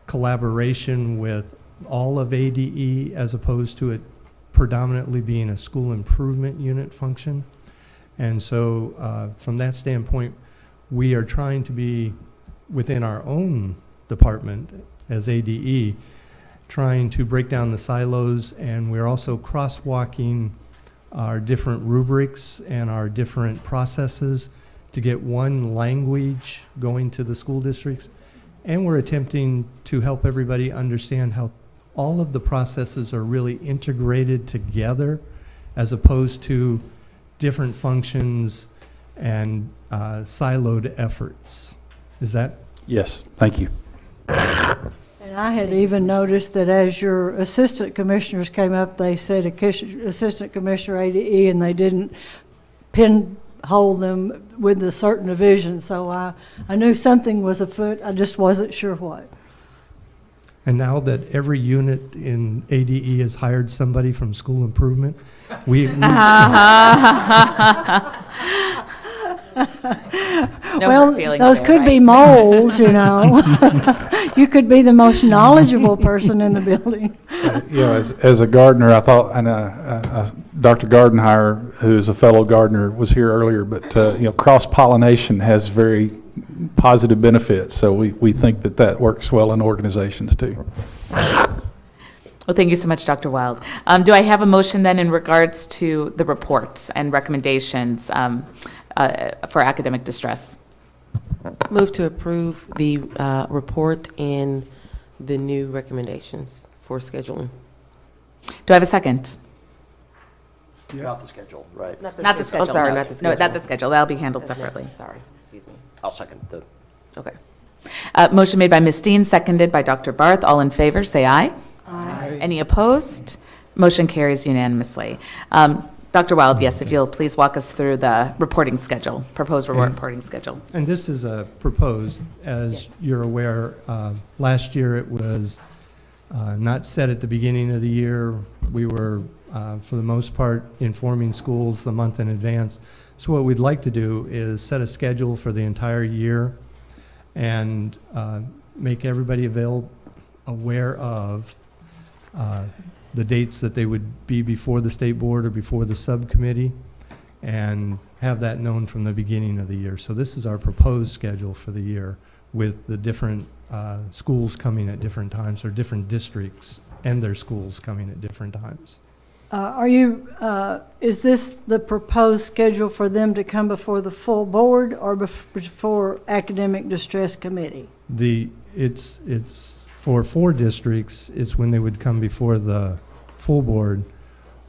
collaboration with all of ADE as opposed to it predominantly being a school improvement unit function. And so from that standpoint, we are trying to be within our own department as ADE, trying to break down the silos, and we're also crosswalking our different rubrics and our different processes to get one language going to the school districts. And we're attempting to help everybody understand how all of the processes are really integrated together as opposed to different functions and siloed efforts. Is that? Yes, thank you. And I had even noticed that as your assistant commissioners came up, they said Assistant Commissioner ADE, and they didn't pinhole them with a certain division. So I knew something was afoot. I just wasn't sure what. And now that every unit in ADE has hired somebody from school improvement, we No well, hard feelings those there, could be right? moles, you know. You could be the most knowledgeable person in the building. As a gardener, I thought, and Dr. Gardenhire, who is a fellow gardener, was here earlier, but cross-pollination has very positive benefits, so we think that works well in organizations too. Well, thank you so much, Dr. Wild. Do I have a motion then in regards to the reports and recommendations for academic distress? Move to approve the report and the new recommendations for scheduling. Do I have a second? Not the schedule, right? Not the schedule. I'm sorry, no. not the schedule. No, not the schedule. That'll be handled That's separately. next. Sorry, excuse me. I'll second the. Okay. Motion made by Ms. Dean, seconded by Dr. Barth. All in favor, say aye. Aye. Any opposed? Motion carries unanimously. Dr. Wild, yes, if you'll please walk us through the reporting schedule, proposed reporting schedule. And this is proposed, as you're aware, last year it was not set at the beginning of the year. We were, for the most part, informing schools the month in advance. So what we'd like to do is set a schedule for the entire year and make everybody aware of the dates that they would be before the state board or before the subcommittee, and have that known from the beginning of the year. So this is our proposed schedule for the year, with the different schools coming at different times, or different districts and their schools coming at different times. Is this the proposed schedule for them to come before the full board or before academic distress committee? It's for 4 districts, it's when they would come before the full board.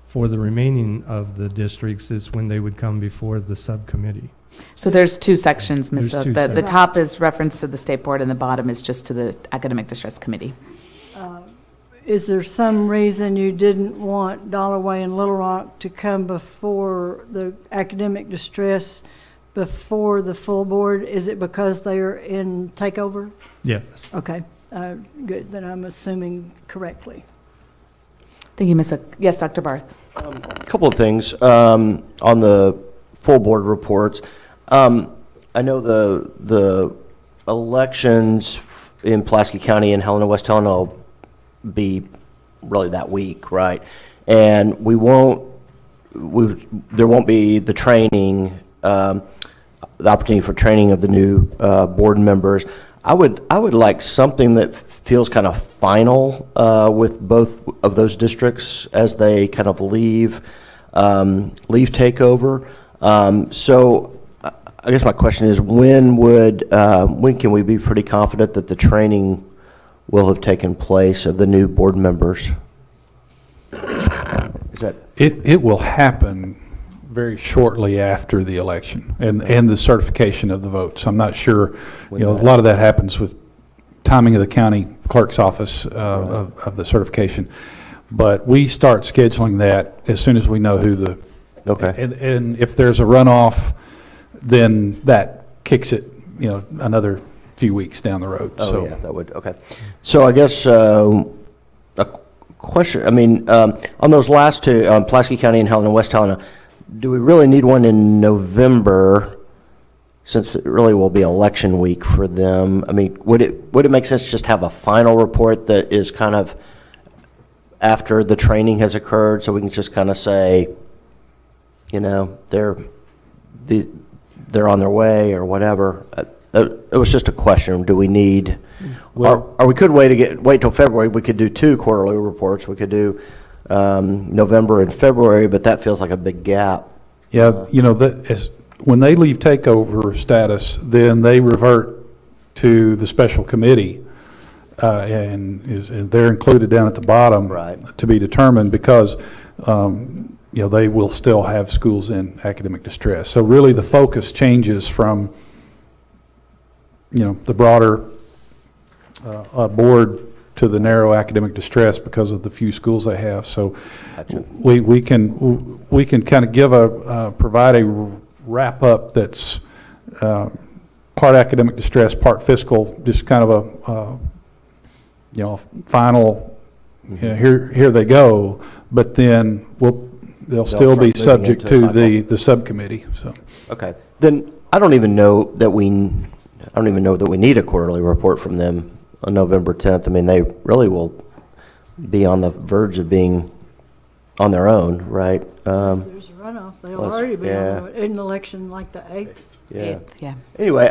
For the remaining of the districts, it's when they would come before the subcommittee. So there's 2 sections, Ms. There's two The sections. top is reference to the state board, and the bottom is just to the academic distress committee. Is there some reason you didn't want Dollarway and Little Rock to come before the academic distress before the full board? Is it because they are in takeover? Yes. Okay, good, then I'm assuming correctly. Thank you, Ms. Yes, Dr. Barth. A couple of things on the full board reports. I know the elections in Pulaski County and Helena, West Helena will be really that week, right? And there won't be the training, the opportunity for training of the new board members. I would like something that feels kind of final with both of those districts as they kind of leave takeover. So I guess my question is, when can we be pretty confident that the training will have taken place of the new board members? Is that It will happen very shortly after the election and the certification of the votes. I'm not sure, a lot of that happens with timing of the county clerk's office of the certification. But we start scheduling that as soon as we know who the, okay? and if there's a runoff, then that kicks it, another few weeks down the road. Oh, So yeah, that would, okay. So I guess, a question, I mean, on those last two, Pulaski County and Helena, West Helena, do we really need one in November, since it really will be election week for them? I mean, would it make sense to just have a final report that is kind of after the training has occurred, so we can just kind of say, you know, they're on their way or whatever? It was just a question. Do we need, or we could wait till February. We could do 2 quarterly reports. We could do November and February, but that feels like a big gap. yeah, you know, when they leave takeover status, then they revert to the special committee, and they're included down at the bottom. Right. To be determined, because, you know, they will still have schools in academic distress. So really, the focus changes from, you know, the broader board to the narrow academic distress because of the few schools they have. So Gotcha. we can kind of provide a wrap up that's part academic distress, part fiscal, just kind of a you know, final, you know, here they go, but then they'll still be start moving subject into a to the subcommittee. So Okay. Then I don't even know that we need a quarterly report from them on November 10th. I mean, they really will be on the verge of being on their own, right? There's a runoff. They'll let's- already be yeah. on an election like the 8th. Yeah. Yeah. Anyway,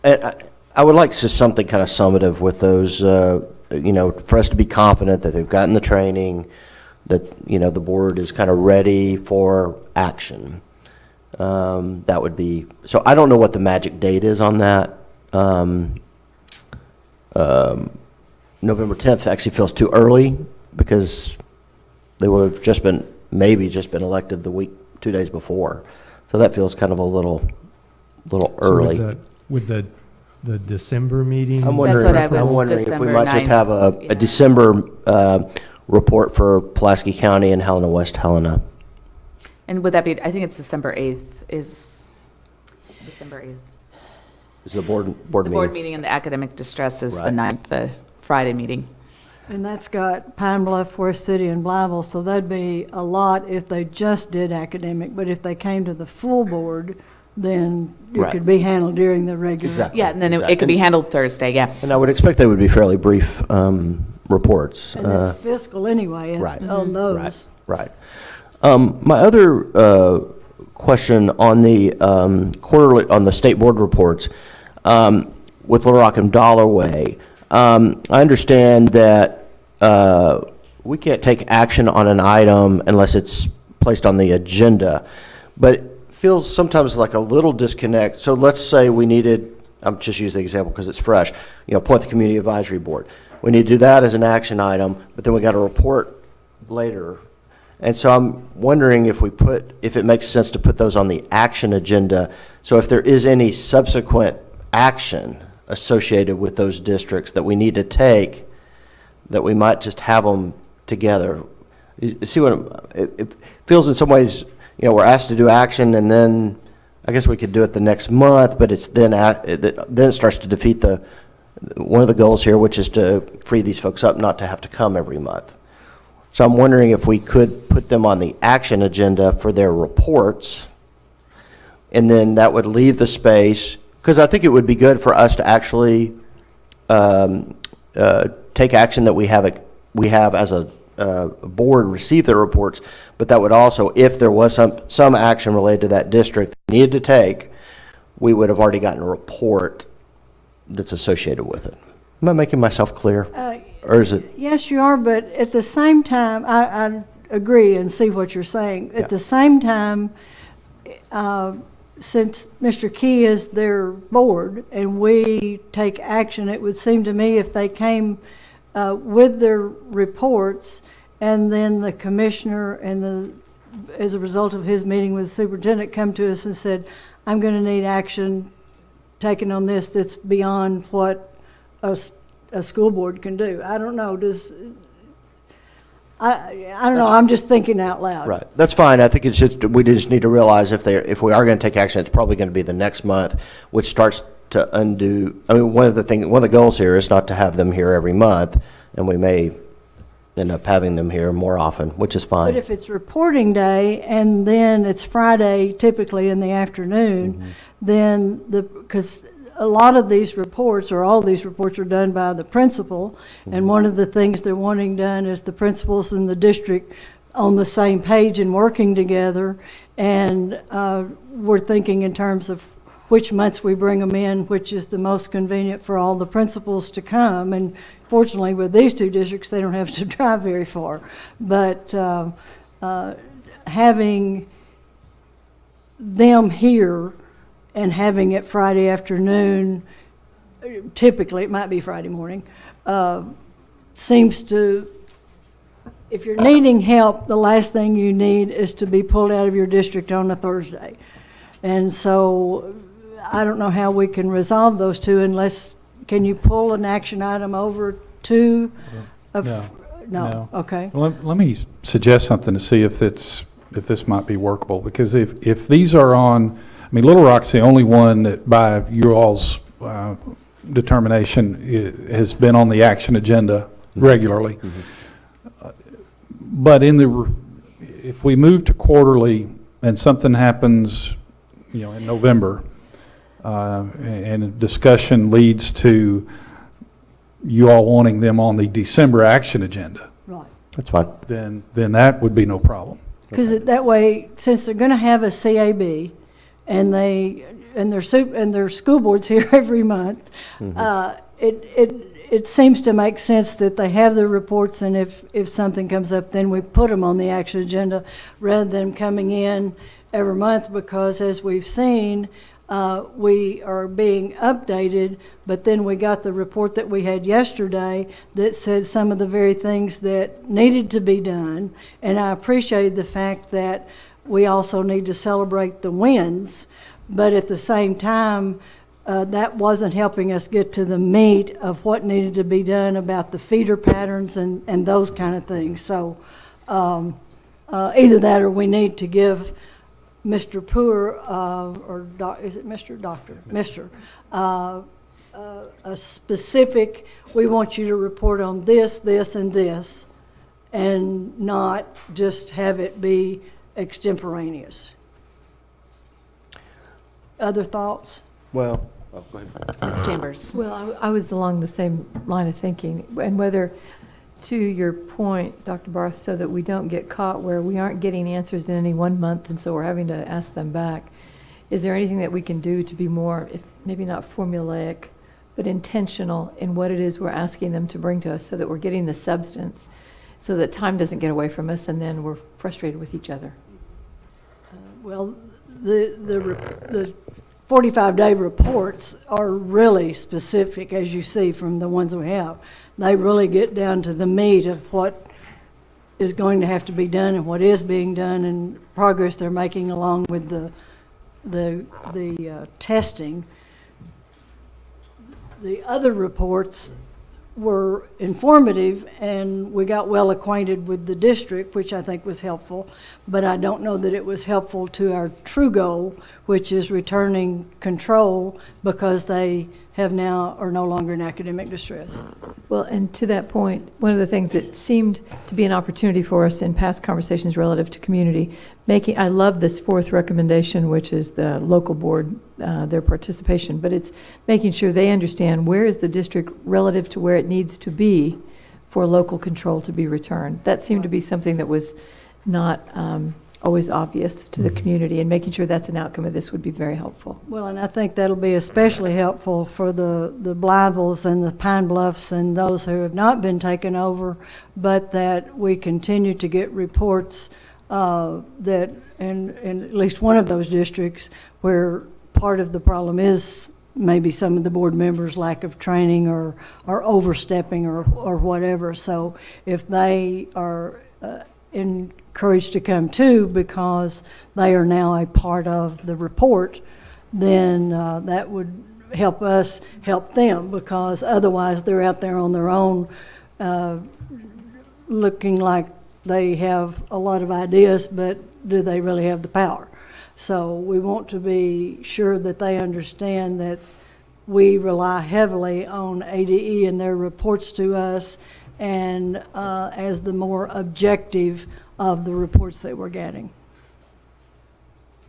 I would like just something kind of summative with those, you know, for us to be confident that they've gotten the training, that, you know, the board is kind of ready for action. That would be, so I don't know what the magic date is on that. November 10th actually feels too early because they would have just been elected the week, 2 days before. So that feels kind of a little early. So with the December meeting? I'm That's wondering, what I was, I'm wondering if we December might just 9th. have a Yeah. December report for Pulaski County and Helena, West Helena. And would that be, I think it's December 8th is December 8th. Is the board The meeting? board meeting and the academic distress is the Right. 9th, the Friday meeting. And that's got Pine Bluff, Forest City, and Blytheville, so that'd be a lot if they just did academic. But if they came to the full board, then it Right. could be handled during the regular. Exactly. Yeah, and then it could be handled Thursday, yeah. And I would expect they would be fairly brief reports. And it's fiscal anyway right. on those. Right. My other question on the quarterly, on the state board reports, with Little Rock and Dollarway, I understand that we can't take action on an item unless it's placed on the agenda, but it feels sometimes like a little disconnect. So let's say we needed, I'm just using the example because it's fresh, you know, appoint the community advisory board. We need to do that as an action item, but then we got a report later. And so I'm wondering if it makes sense to put those on the action agenda. So if there is any subsequent action associated with those districts that we need to take, that we might just have them together. You see what it feels in some ways, you know, we're asked to do action and then I guess we could do it the next month, but it's then it starts to defeat one of the goals here, which is to free these folks up not to have to come every month. So I'm wondering if we could put them on the action agenda for their reports, and then that would leave the space, because I think it would be good for us to actually take action that we have as a board receive their reports, but that would also, if there was some action related to that district that needed to take, we would have already gotten a report that's associated with it. Am I making myself clear? Or is it? Yes, you are, but at the same time, I agree and see what you're saying. Yeah. At the same time, since Mr. Key is their board and we take action, it would seem to me if they came with their reports and then the commissioner as a result of his meeting with the superintendent, come to us and said, I'm going to need action taken on this that's beyond what a school board can do. I don't know. I don't know. I'm just thinking out loud. Right. That's fine. I think it's just, we just need to realize if we are going to take action, it's probably going to be the next month, which starts to undo, I mean, one of the goals here is not to have them here every month, and we may end up having them here more often, which is But fine. if it's reporting day and then it's Friday typically in the afternoon, then because a lot of these reports, or all these reports, are done by the principal, and one of the things they're wanting done is the principals and the district on the same page and working together, and we're thinking in terms of which months we bring them in, which is the most convenient for all the principals to come. And fortunately, with these two districts, they don't have to drive very far. But having them here and having it Friday afternoon, typically, it might be Friday morning, seems to, if you're needing help, the last thing you need is to be pulled out of your district on a Thursday. And so I don't know how we can resolve those two unless, can you pull an action item over to? No, okay. Well, let me suggest something to see if this might be workable, because if these are on, I mean, Little Rock's the only one that by you all's determination has been on the action agenda regularly. But if we move to quarterly and something happens, in November, and a discussion leads to you all wanting them on the December action agenda, Right. That's fine. then that would be no problem. Because that way, since they're going to have a CAB, and their school board's here every month, it seems to make sense that they have their reports, and if something comes up, then we put them on the action agenda rather than coming in every month, because as we've seen, we are being updated, but then we got the report that we had yesterday that said some of the very things that needed to be done. And I appreciated the fact that we also need to celebrate the wins, but at the same time, that wasn't helping us get to the meat of what needed to be done about the feeder patterns and those kind of things. So either that, or we need to give Mr. Poor, is it Mr. Doctor? Mr. A specific, we want you to report on this, this, and this, and not just have it be extemporaneous. Other thoughts? Well, go ahead. Ms. Chambers. Well, I was along the same line of thinking, and whether, to your point, Dr. Barth, so that we don't get caught where we aren't getting answers in any one month, and so we're having to ask them back, is there anything that we can do to be more, if maybe not formulaic, but intentional in what it is we're asking them to bring to us, so that we're getting the substance, so that time doesn't get away from us, and then we're frustrated with each other? Well, the 45-day reports are really specific, as you see from the ones we have. They really get down to the meat of what is going to have to be done and what is being done and progress they're making along with the testing. The other reports were informative, and we got well acquainted with the district, which I think was helpful, but I don't know that it was helpful to our true goal, which is returning control, because they have now, are no longer in academic distress. Well, and to that point, one of the things that seemed to be an opportunity for us in past conversations relative to community, I love this fourth recommendation, which is the local board, their participation, but it's making sure they understand where is the district relative to where it needs to be for local control to be returned. That seemed to be something that was not always obvious to the community, and making sure that's an outcome of this would be very helpful. Well, and I think that'll be especially helpful for the Blythells and the Pine Bluffs and those who have not been taken over, but that we continue to get reports that in at least one of those districts where part of the problem is maybe some of the board members' lack of training or overstepping or whatever. So if they are encouraged to come too because they are now a part of the report, then that would help us help them, because otherwise they're out there on their own looking like they have a lot of ideas, but do they really have the power? So we want to be sure that they understand that we rely heavily on ADE and their reports to us, and as the more objective of the reports that we're getting.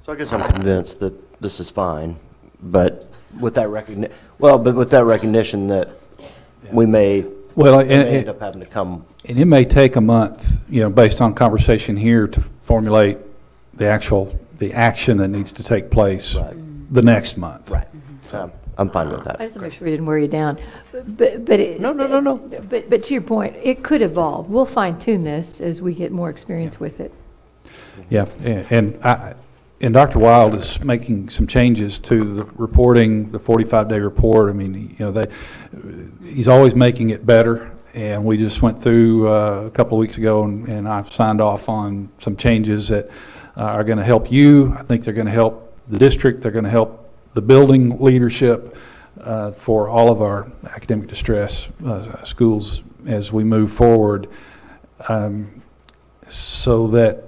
So I guess I'm convinced that this is fine, but with that recognition that we may end up having to come. And it may take a month, based on conversation here, to formulate the action that needs to take place the next month. Right. I'm fine with that. I just want to make sure we didn't wear you down. But No. But to your point, it could evolve. We'll fine tune this as we get more experience with it. Yeah, and Dr. Wild is making some changes to the reporting, the 45-day report. I mean, he's always making it better. And we just went through a couple of weeks ago, and I've signed off on some changes that are going to help you. I think they're going to help the district. They're going to help the building leadership for all of our academic distress schools as we move forward, so that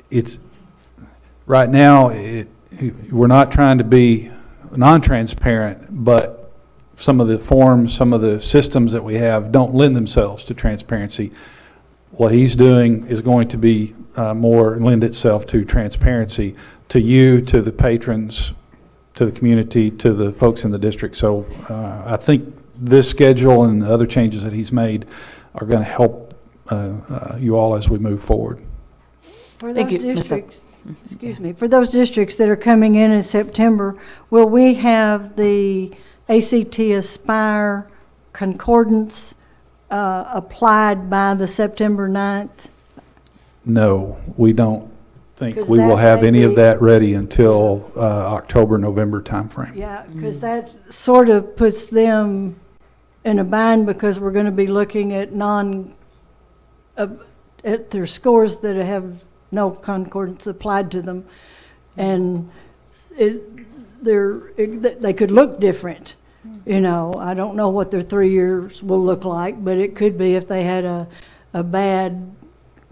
it's right now. We're not trying to be non-transparent, but some of the forms, some of the systems that we have don't lend themselves to transparency. What he's doing is going to be more lend itself to transparency, to you, to the patrons, to the community, to the folks in the district. So I think this schedule and the other changes that he's made are going to help you all as we move forward. For Thank those you, Ms. districts, excuse me, for those districts that are coming in September, will we have the ACT Aspire concordance applied by the September 9th? No, we don't think 'Cause we will that have may any of be- that ready until October, November timeframe. Yeah, because that sort of puts them in a bind, because we're going to be looking at at their scores that have no concordance applied to them, and they could look different. I don't know what their 3 years will look like, but it could be if they had a bad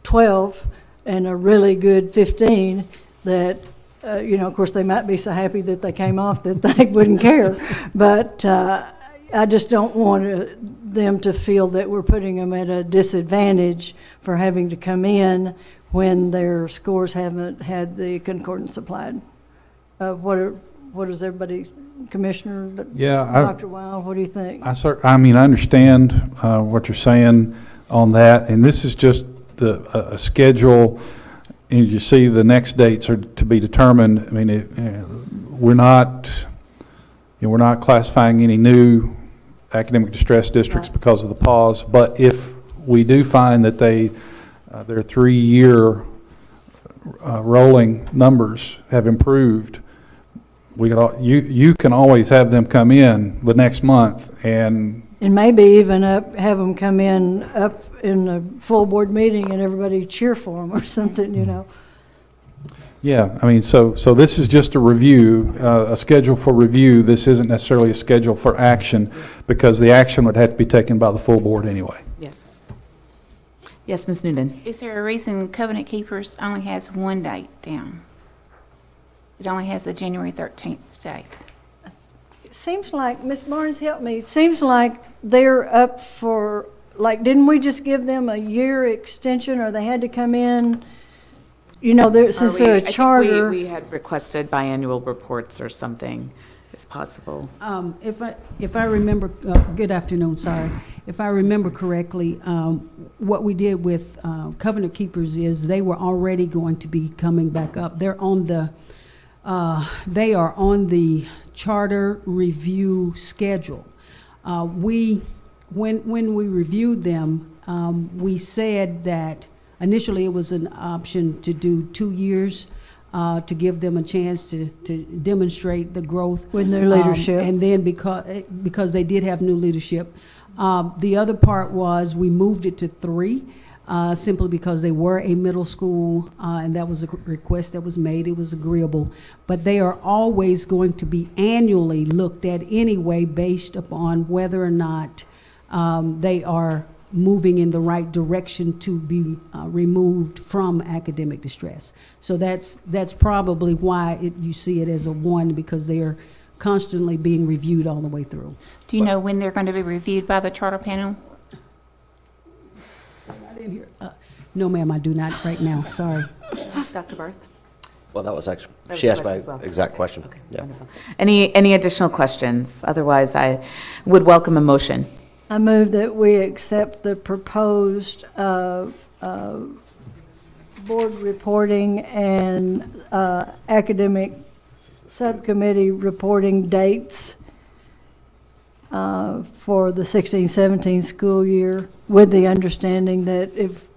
12 and a really good 15, that, of course, they might be so happy that they came off that they wouldn't care. But I just don't want them to feel that we're putting them at a disadvantage for having to come in when their scores haven't had the concordance applied. What is everybody, Commissioner? Yeah, Dr. Wild, what do you think? I understand what you're saying on that, and this is just a schedule. And you see, the next dates are to be determined. I mean, we're not classifying any new academic distress districts because of the pause. But if we do find that their 3-year rolling numbers have improved, you can always have them come in the next month and maybe even have them come in up in a full board meeting and everybody cheer for them or something, Yeah, I mean, so this is just a review, a schedule for review. This isn't necessarily a schedule for action, because the action would have to be taken by the full board anyway. Yes. Yes, Ms. Noonan. Is there a reason Covenant Keepers only has one date down? It only has the January 13th date. It seems like, Ms. Barnes, help me, it seems like they're up for, didn't we just give them a year extension, or they had to come in, since they're a charter? I think we had requested biannual reports or something, is possible. If I remember, good afternoon, sorry. If I remember correctly, what we did with Covenant Keepers is they were already going to be coming back up. They are on the charter review schedule. When we reviewed them, we said that initially it was an option to do 2 years, to give them a chance to demonstrate the growth with their leadership. And then because they did have new leadership. The other part was we moved it to 3, simply because they were a middle school, and that was a request that was made. It was agreeable. But they are always going to be annually looked at anyway, based upon whether or not they are moving in the right direction to be removed from academic distress. So that's probably why you see it as a 1, because they are constantly being reviewed all the way through. Do you know when they're going to be reviewed by the charter panel? I didn't hear. No, ma'am, I do not right now. Sorry. Dr. Barth? Well, that was actually, That was she the asked my question as well. exact question. Okay, Yeah. wonderful. Any additional questions? Otherwise, I would welcome a motion. I move that we accept the proposed board reporting and academic subcommittee reporting dates for the 16-17 school year, with the understanding that if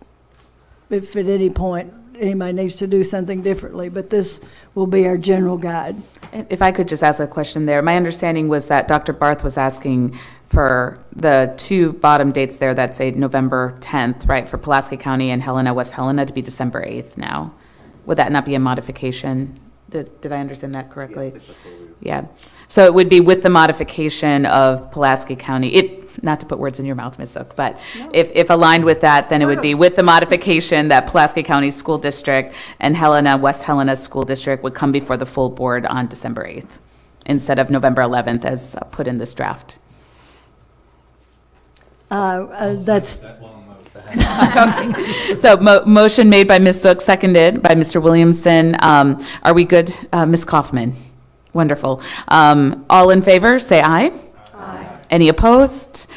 at any point anybody needs to do something differently, but this will be our general guide. If I could just ask a question there. My understanding was that Dr. Barth was asking for the 2 bottom dates there that say November 10th, right, for Pulaski County and Helena, West Helena, to be December 8th now. Would that not be a modification? Did I understand that correctly? Yeah. So it would be with the modification of Pulaski County. Not to put words in your mouth, Ms. Zook, but if aligned with that, then it would be with the modification that Pulaski County School District and Helena, West Helena School District would come before the full board on December 8th instead of November 11th as put in this draft. That's Okay. So motion made by Ms. Zook, seconded by Mr. Williamson. Are we good? Ms. Kaufman? Wonderful. All in favor, say aye. Aye. Any opposed?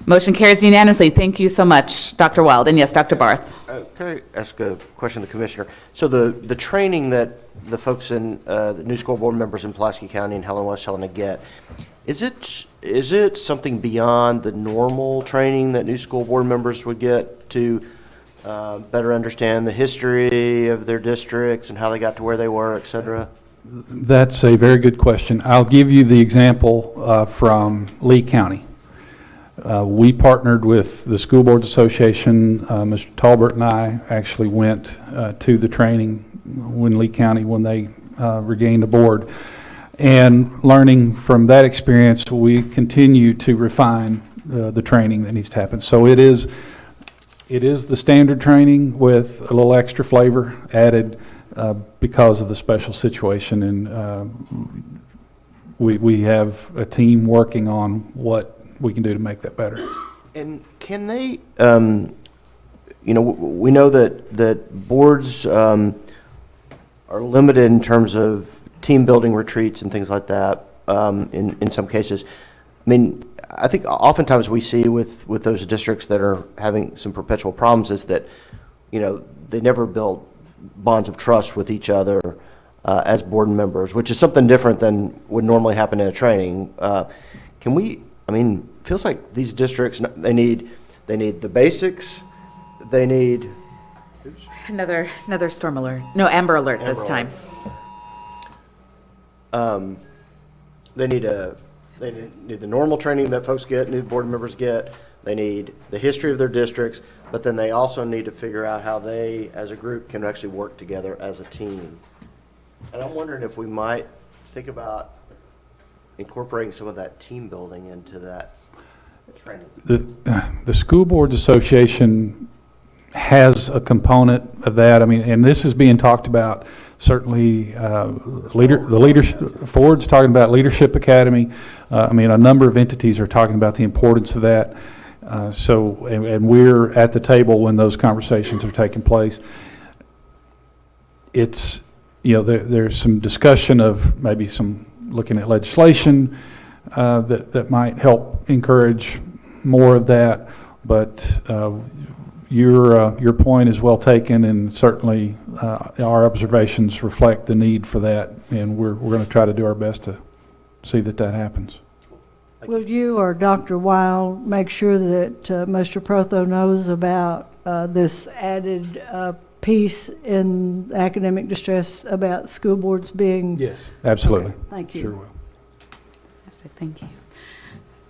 Motion carries unanimously. Thank you so much, Dr. Wild. And yes, Dr. Barth. Can I ask a question of the commissioner? So the training that the folks in the new school board members in Pulaski County and Helena, West Helena get, is it something beyond the normal training that new school board members would get to better understand the history of their districts and how they got to where they were, et cetera? That's a very good question. I'll give you the example from Lee County. We partnered with the School Boards Association. Mr. Talbert and I actually went to the training when Lee County, when they regained a board. And learning from that experience, we continue to refine the training that needs to happen. So it is the standard training with a little extra flavor added because of the special situation. And we have a team working on what we can do to make that better. And can they, we know that boards are limited in terms of team building retreats and things like that in some cases. I mean, I think oftentimes we see with those districts that are having some perpetual problems is that, they never build bonds of trust with each other as board members, which is something different than would normally happen in a training. Feels like these districts, they need the basics, they need... Another storm alert. No, Amber Alert this time. They need the normal training that folks get, new board members get. They need the history of their districts, but then they also need to figure out how they, as a group, can actually work together as a team. And I'm wondering if we might think about incorporating some of that team building into that training. The School Boards Association has a component of that. I mean, and this is being talked about. Certainly, Ford's talking about Leadership Academy. A number of entities are talking about the importance of that. And we're at the table when those conversations are taking place. It's, there's some discussion of maybe some looking at legislation that might help encourage more of that. But your point is well taken, and certainly our observations reflect the need for that, and we're going to try to do our best to see that happens. Will you or Dr. Weil make sure that Mr. Protho knows about this added piece in academic distress about school boards being... Yes, absolutely. Okay, thank you. Sure will. Thank you.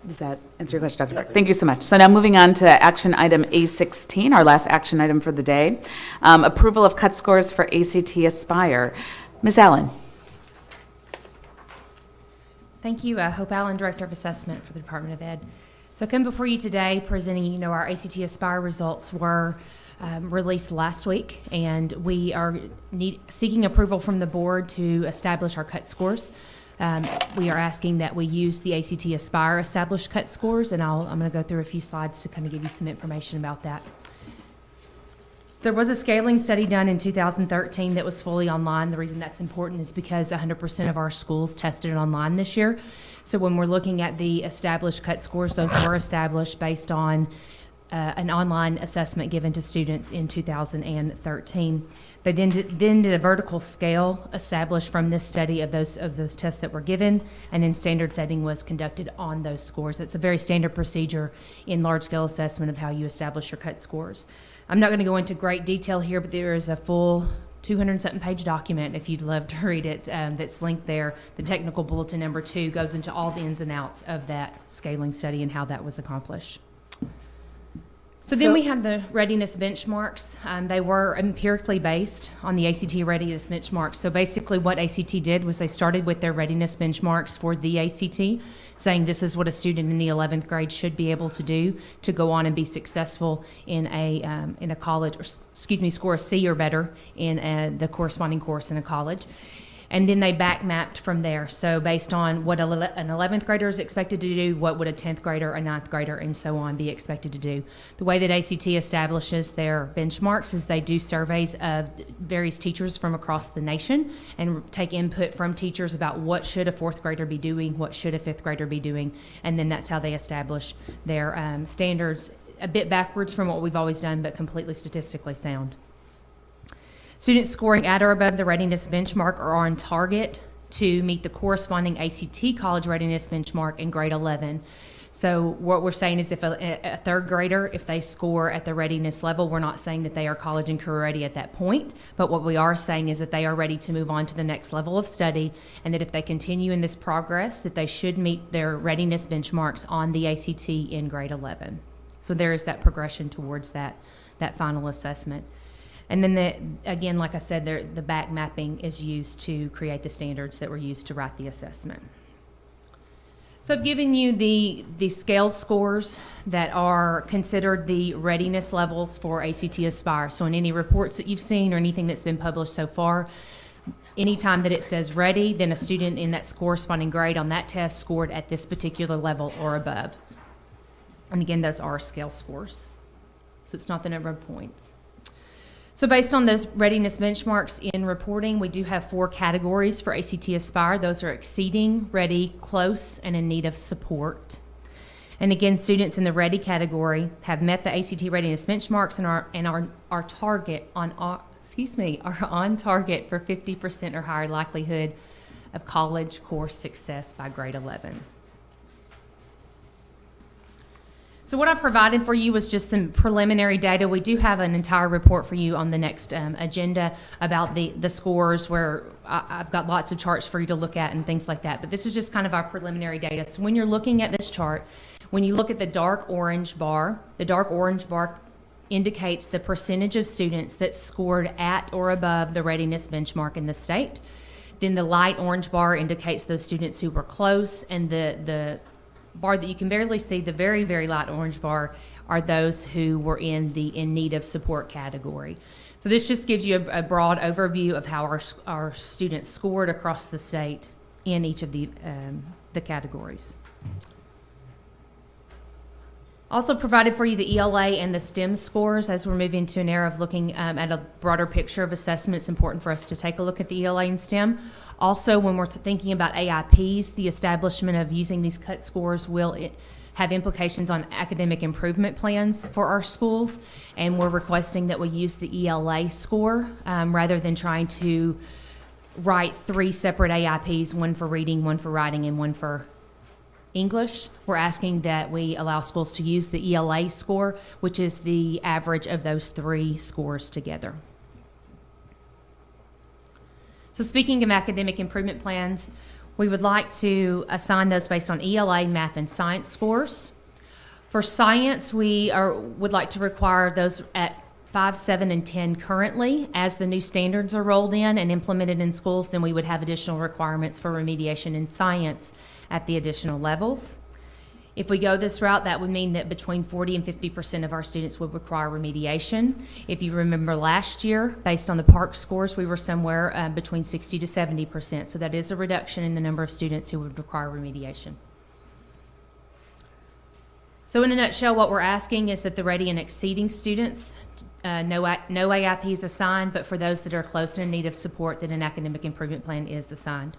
Does that answer your question, Dr. Barth? Thank you so much. So now moving on to action item A16, our last action item for the day. Approval of cut scores for ACT Aspire. Ms. Allen. Thank you. Hope Allen, Director of Assessment for the Department of Ed. So I come before you today presenting, our ACT Aspire results were released last week, and we are seeking approval from the board to establish our cut scores. We are asking that we use the ACT Aspire established cut scores, and I'm going to go through a few slides to kind of give you some information about that. There was a scaling study done in 2013 that was fully online. The reason that's important is because 100% of our schools tested it online this year. So when we're looking at the established cut scores, those were established based on an online assessment given to students in 2013. They then did a vertical scale established from this study of those tests that were given, and then standard setting was conducted on those scores. That's a very standard procedure in large-scale assessment of how you establish your cut scores. I'm not going to go into great detail here, but there is a full 200-something page document, if you'd love to read it, that's linked there. The technical bulletin number 2 goes into all the ins and outs of that scaling study and how that was accomplished. So then we have the readiness benchmarks. They were empirically based on the ACT readiness benchmarks. So basically what ACT did was they started with their readiness benchmarks for the ACT, saying this is what a student in the 11th grade should be able to do to go on and be successful in a college, or score a C or better in the corresponding course in a college. And then they back mapped from there. So based on what an 11th grader is expected to do, what would a 10th grader, a 9th grader, and so on be expected to do. The way that ACT establishes their benchmarks is they do surveys of various teachers from across the nation and take input from teachers about what should a 4th grader be doing, what should a 5th grader be doing, and then that's how they establish their standards, a bit backwards from what we've always done, but completely statistically sound. Students scoring at or above the readiness benchmark are on target to meet the corresponding ACT college readiness benchmark in grade 11. So what we're saying is if a 3rd grader, if they score at the readiness level, we're not saying that they are college and career ready at that point, but what we are saying is that they are ready to move on to the next level of study, and that if they continue in this progress, that they should meet their readiness benchmarks on the ACT in grade 11. So there is that progression towards that final assessment. And then, again, like I said, the back mapping is used to create the standards that were used to write the assessment. So I've given you the scale scores that are considered the readiness levels for ACT Aspire. So in any reports that you've seen or anything that's been published so far, anytime that it says ready, then a student in that corresponding grade on that test scored at this particular level or above. And again, those are scale scores. So it's not the number of points. So based on those readiness benchmarks in reporting, we do have 4 categories for ACT Aspire. Those are exceeding, ready, close, and in need of support. And again, students in the ready category have met the ACT readiness benchmarks and are on target for 50% or higher likelihood of college course success by grade 11. So what I provided for you was just some preliminary data. We do have an entire report for you on the next agenda about the scores, where I've got lots of charts for you to look at and things like that. But this is just kind of our preliminary data. So when you're looking at this chart, when you look at the dark orange bar indicates the percentage of students that scored at or above the readiness benchmark in the state. Then the light orange bar indicates those students who were close, and the bar that you can barely see, the very, very light orange bar, are those who were in the in need of support category. So this just gives you a broad overview of how our students scored across the state in each of the categories. Also provided for you the ELA and the STEM scores. As we're moving to an era of looking at a broader picture of assessment, it's important for us to take a look at the ELA and STEM. Also, when we're thinking about AIPs, the establishment of using these cut scores will have implications on academic improvement plans for our schools, and we're requesting that we use the ELA score rather than trying to write 3 separate AIPs, one for reading, one for writing, and one for English. We're asking that we allow schools to use the ELA score, which is the average of those 3 scores together. So speaking of academic improvement plans, we would like to assign those based on ELA, math, and science scores. For science, we would like to require those at 5, 7, and 10 currently. As the new standards are rolled in and implemented in schools, then we would have additional requirements for remediation in science at the additional levels. If we go this route, that would mean that between 40 and 50% of our students would require remediation. If you remember last year, based on the PARCC scores, we were somewhere between 60 to 70%. So that is a reduction in the number of students who would require remediation. So in a nutshell, what we're asking is that the ready and exceeding students, no AIP is assigned, but for those that are close and in need of support, that an academic improvement plan is assigned.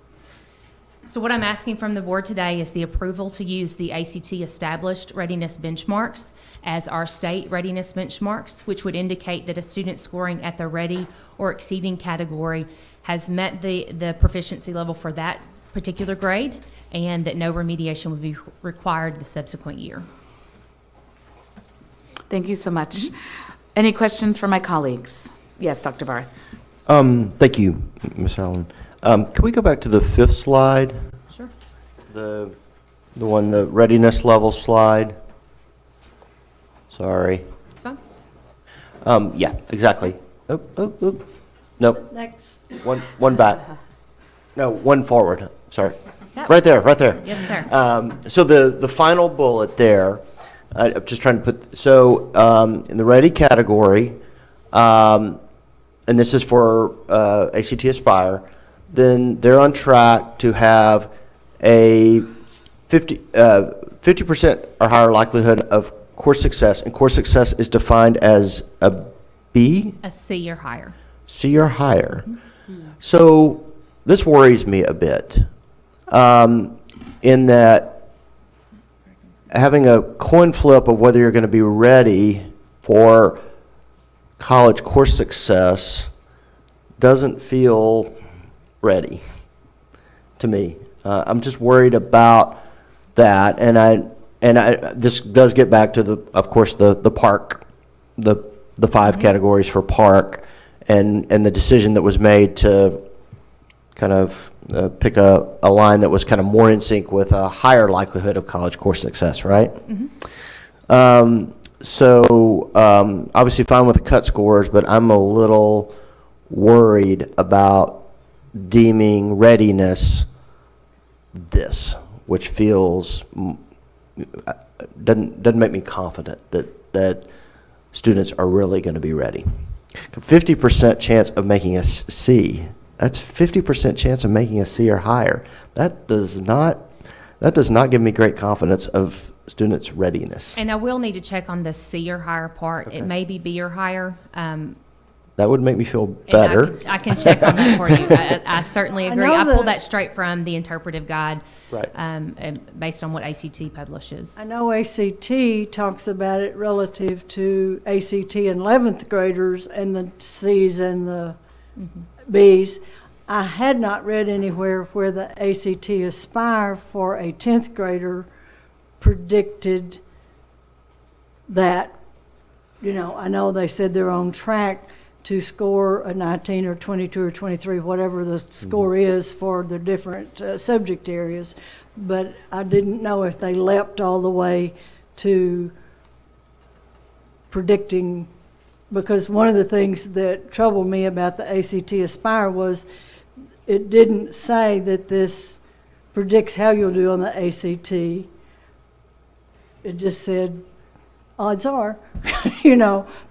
So what I'm asking from the board today is the approval to use the ACT established readiness benchmarks as our state readiness benchmarks, which would indicate that a student scoring at the ready or exceeding category has met the proficiency level for that particular grade, and that no remediation would be required the subsequent year. Thank you so much. Any questions from my colleagues? Yes, Dr. Barth. Thank you, Ms. Allen. Can we go back to the 5th slide? Sure. The one, the readiness level slide? Sorry. It's fine. Yeah, exactly. Nope. Next. One back. No, one forward. Sorry. Right there. Yes, sir. So the final bullet there, I'm just trying to put, so in the ready category, and this is for ACT Aspire, then they're on track to have a 50% or higher likelihood of course success, and course success is defined as a B? A C or higher. C or higher. So this worries me a bit, in that having a coin flip of whether you're going to be ready for college course success doesn't feel ready to me. I'm just worried about that, and I this does get back to of course the PARCC, the 5 categories for PARCC, and the decision that was made to kind of pick a line that was kind of more in sync with a higher likelihood of college course success, right? So obviously fine with the cut scores, but I'm a little worried about deeming readiness this, which feels doesn't make me confident that students are really going to be ready. 50% chance of making a C. That's 50% chance of making a C or higher. That does not give me great confidence of students' readiness. And I will need to check on the C or higher part. Okay. It may be B or higher. That would make me feel And better. I can check on that for you. I certainly agree. know I pulled that- that straight from the interpretive guide, Right. and based on what ACT publishes. I know ACT talks about it relative to ACT and 11th graders and the Cs and the Bs. I had not read anywhere where the ACT Aspire for a 10th grader predicted that, I know they said they're on track to score a 19 or 22 or 23, whatever the score is for the different subject areas. But I didn't know if they leapt all the way to predicting, because one of the things that troubled me about the ACT Aspire was it didn't say that this predicts how you'll do on the ACT. It just said, odds are,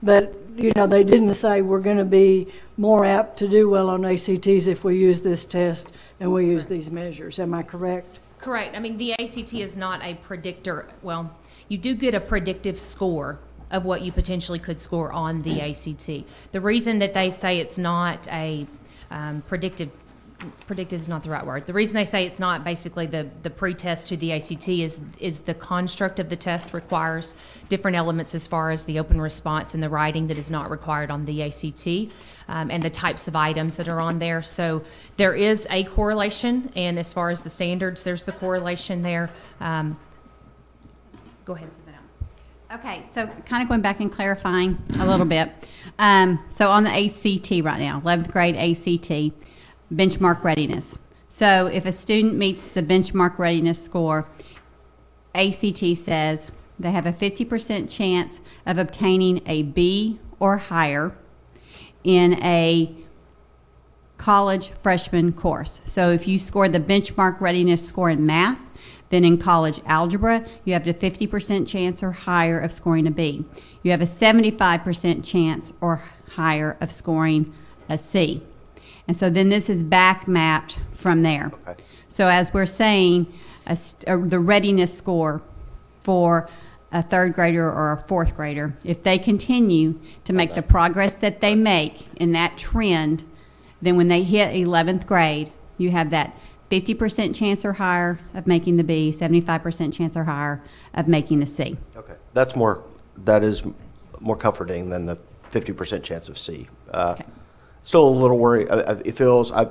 but they didn't say we're going to be more apt to do well on ACTs if we use this test and we use these measures. Am I correct? Correct. I mean, the ACT is not a predictor. Well, you do get a predictive score of what you potentially could score on the ACT. The reason that they say it's not a predictive is not the right word. The reason they say it's not basically the pre-test to the ACT is the construct of the test requires different elements as far as the open response and the writing that is not required on the ACT, and the types of items that are on there. So there is a correlation, and as far as the standards, there's the correlation there. Go ahead. Okay, so kind of going back and clarifying a little bit. So on the ACT right now, 11th grade ACT, benchmark readiness. So if a student meets the benchmark readiness score, ACT says they have a 50% chance of obtaining a B or higher in a college freshman course. So if you score the benchmark readiness score in math, Then in college algebra, you have a 50% chance or higher of scoring a B. You have a 75% chance or higher of scoring a C. And so then this is back mapped from there. Okay. So as we're saying, the readiness score for a third grader or a fourth grader, if they continue to make the progress that they make in that trend, then when they hit 11th grade, you have that 50% chance or higher of making the B, 75% chance or higher of making the C. Okay. That is more comforting than the 50% chance of C. Still a little worried. It feels, I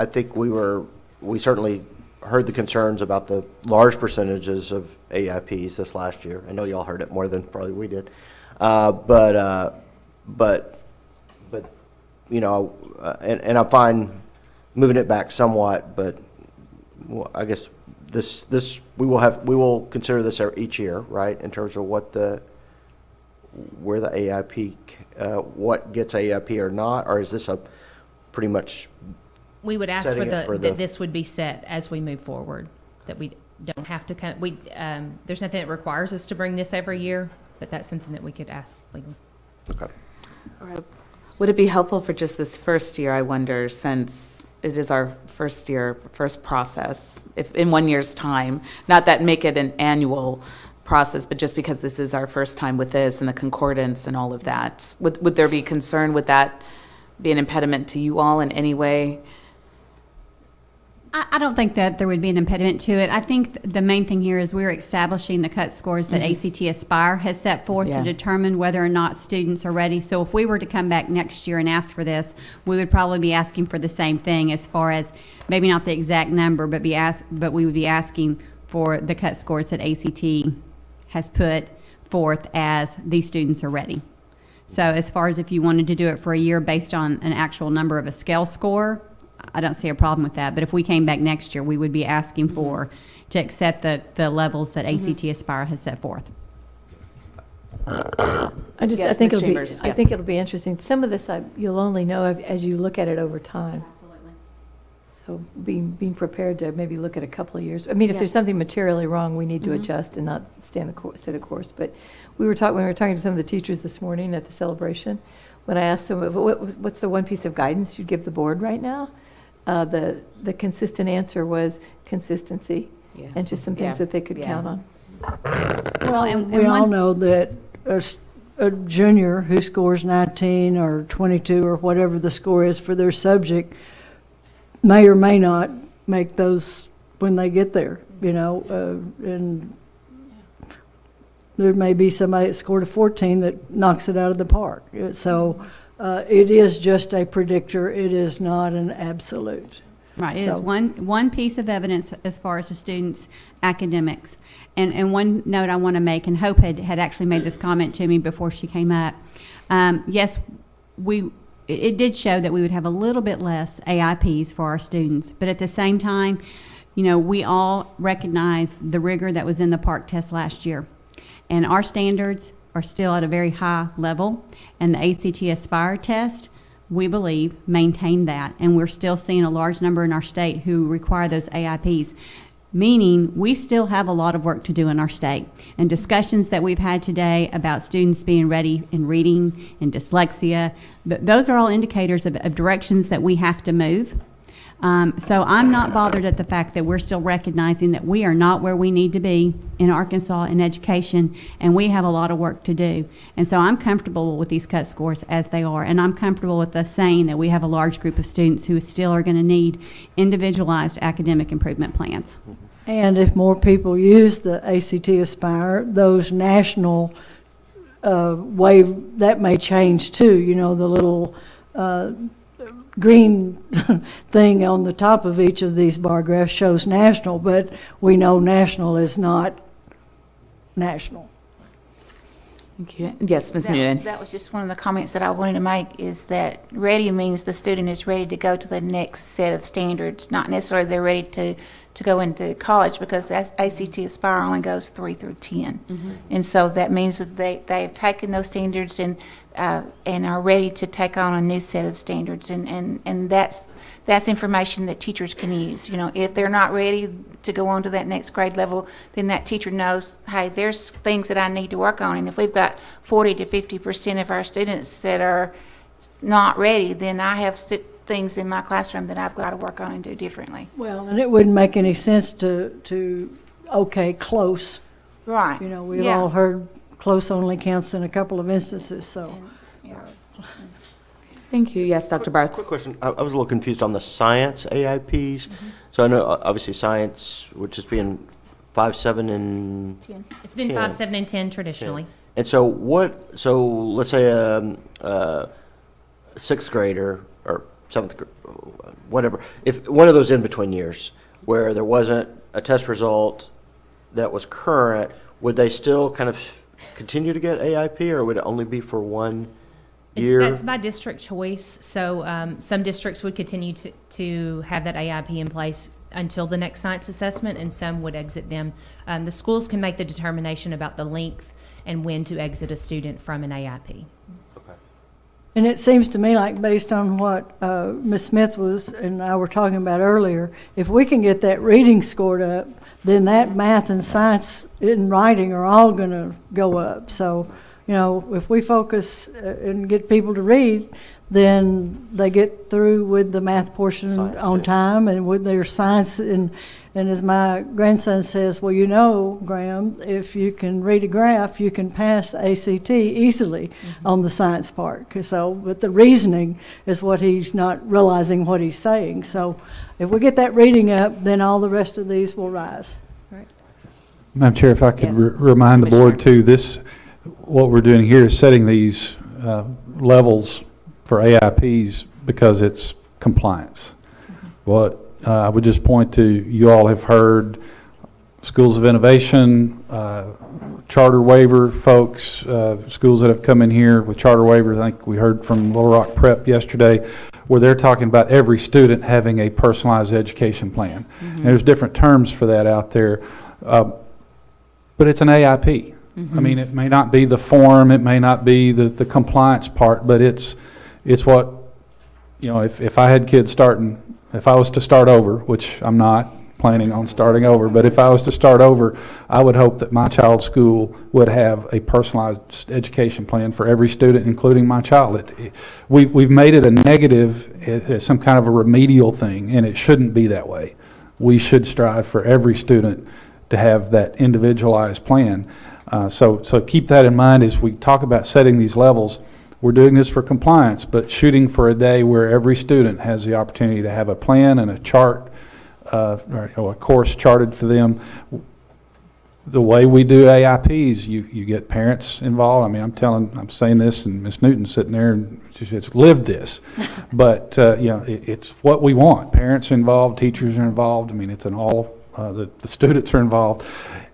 think we certainly heard the concerns about the large percentages of AIPs this last year. I know y'all heard it more than probably we did. But and I'm fine moving it back somewhat, but I guess this we will consider this each year, right? In terms of where the AIP, what gets AIP or not, or is this a pretty much? We would ask setting it for that this would be set as we move forward, that we don't have to there's nothing that requires us to bring this every year, but that's something that we could ask legally. Okay. All right. Would it be helpful for just this first year, I wonder, since it is our first process, if in 1 year's time, not that make it an annual process, but just because this is our first time with this and the concordance and all of that, would there be concern? Would that be an impediment to you all in any way? I don't think that there would be an impediment to it. I think the main thing here is we're establishing the cut scores that ACT Aspire has set forth to determine whether or not students are ready. So if we were to come back next year and ask for this, we would probably be asking for the same thing, as far as maybe not the exact number, but we would be asking for the cut scores that ACT has put forth as these students are ready. So as far as if you wanted to do it for a year based on an actual number of a scale score, I don't see a problem with that. But if we came back next year, we would be asking to accept the levels that ACT Aspire has set forth. I Yes, think Ms. it'll be, Chambers, I yes. think it'll be interesting. Some of this you'll only know as you look at it over time. Absolutely. So being prepared to maybe look at a couple of years. I mean, if there's something materially wrong, we need to adjust and not stay the course. But when we were talking to some of the teachers this morning at the celebration, when I asked them, what's the one piece of guidance you'd give the board right now? The consistent answer was consistency, and just some things that they could count on. Well, and We all know that a junior who scores 19 or 22 or whatever the score is for their subject may or may not make those when they get there, and there may be somebody that scored a 14 that knocks it out of the park. So it is just a predictor. It is not an absolute. Right, it is one piece of evidence as far as the students' academics. And one note I want to make, and Hope had actually made this comment to me before she came up. Yes, it did show that we would have a little bit less AIPs for our students, but at the same time, we all recognize the rigor that was in the PARCC test last year. And our standards are still at a very high level, and the ACT Aspire test, we believe, maintained that, and we're still seeing a large number in our state who require those AIPs, meaning we still have a lot of work to do in our state. And discussions that we've had today about students being ready in reading and dyslexia, those are all indicators of directions that we have to move. So I'm not bothered at the fact that we're still recognizing that we are not where we need to be in Arkansas in education, and we have a lot of work to do. And so I'm comfortable with these cut scores as they are, and I'm comfortable with us saying that we have a large group of students who still are going to need individualized academic improvement plans. And if more people use the ACT Aspire, those national wave, that may change too. The little green thing on the top of each of these bar graphs shows national, but we know national is not national. Thank you. Yes, Ms. Noonan. That was just one of the comments that I wanted to make, is that ready means the student is ready to go to the next set of standards, not necessarily they're ready to go into college, because the ACT Aspire only goes 3 through 10. And so that means that they have taken those standards and are ready to take on a new set of standards. And that's that's information that teachers can use. You know, if they're not ready to go on to that next grade level, then that teacher knows, hey, there's things that I need to work on. And if we've got 40 to 50% of our students that are not ready, then I have things in my classroom that I've got to work on and do differently. Well, and it wouldn't make any sense to okay, close. Right. You know, we've Yeah. all heard close only counts in a couple of instances, so. Thank you. Yes, Dr. Barth. Quick question. I was a little confused on the science AIPs. So I know, obviously, science would just be in 5, 7, and 10. It's been 10. 5, 7, and 10 traditionally. And so let's say a sixth grader or seventh, whatever, if one of those in-between years where there wasn't a test result that was current, would they still kind of continue to get AIP, or would it only be for one year? That's by district choice. So some districts would continue to have that AIP in place until the next science assessment, and some would exit them. The schools can make the determination about the length and when to exit a student from an AIP. And it seems to me like, based on what Ms. Smith and I were talking about earlier, if we can get that reading scored up, then that math and science and writing are all going to go up. So, you know, if we focus and get people to read, then they get through with the math portion on time and with their science. And as my grandson says, well, you know, Graham, if you can read a graph, you can pass the ACT easily on the science part. But the reasoning is what he's not realizing what he's saying. So if we get that reading up, then all the rest of these will rise. Madam Chair, if I could Yes. remind the board too, what we're doing here is setting these levels for AIPs because it's compliance. What I would just point to, you all have heard Schools of Innovation, charter waiver folks, schools that have come in here with charter waivers. I think we heard from Little Rock Prep yesterday, where they're talking about every student having a personalized education plan. And there's different terms for that out there, but it's an AIP. I mean, it may not be the form, it may not be the compliance part, but it's what, you know, if I had kids if I was to start over, which I'm not planning on starting over, but if I was to start over, I would hope that my child's school would have a personalized education plan for every student, including my child. We've made it a negative, as some kind of a remedial thing, and it shouldn't be that way. We should strive for every student to have that individualized plan. So keep that in mind as we talk about setting these levels. We're doing this for compliance, but shooting for a day where every student has the opportunity to have a plan and a chart, or a course charted for them. The way we do AIPs, you get parents involved. I mean, I'm saying this, and Ms. Newton's sitting there and she's lived this. But, you know, it's what we want. Parents are involved, teachers are involved. I mean, it's the students are involved.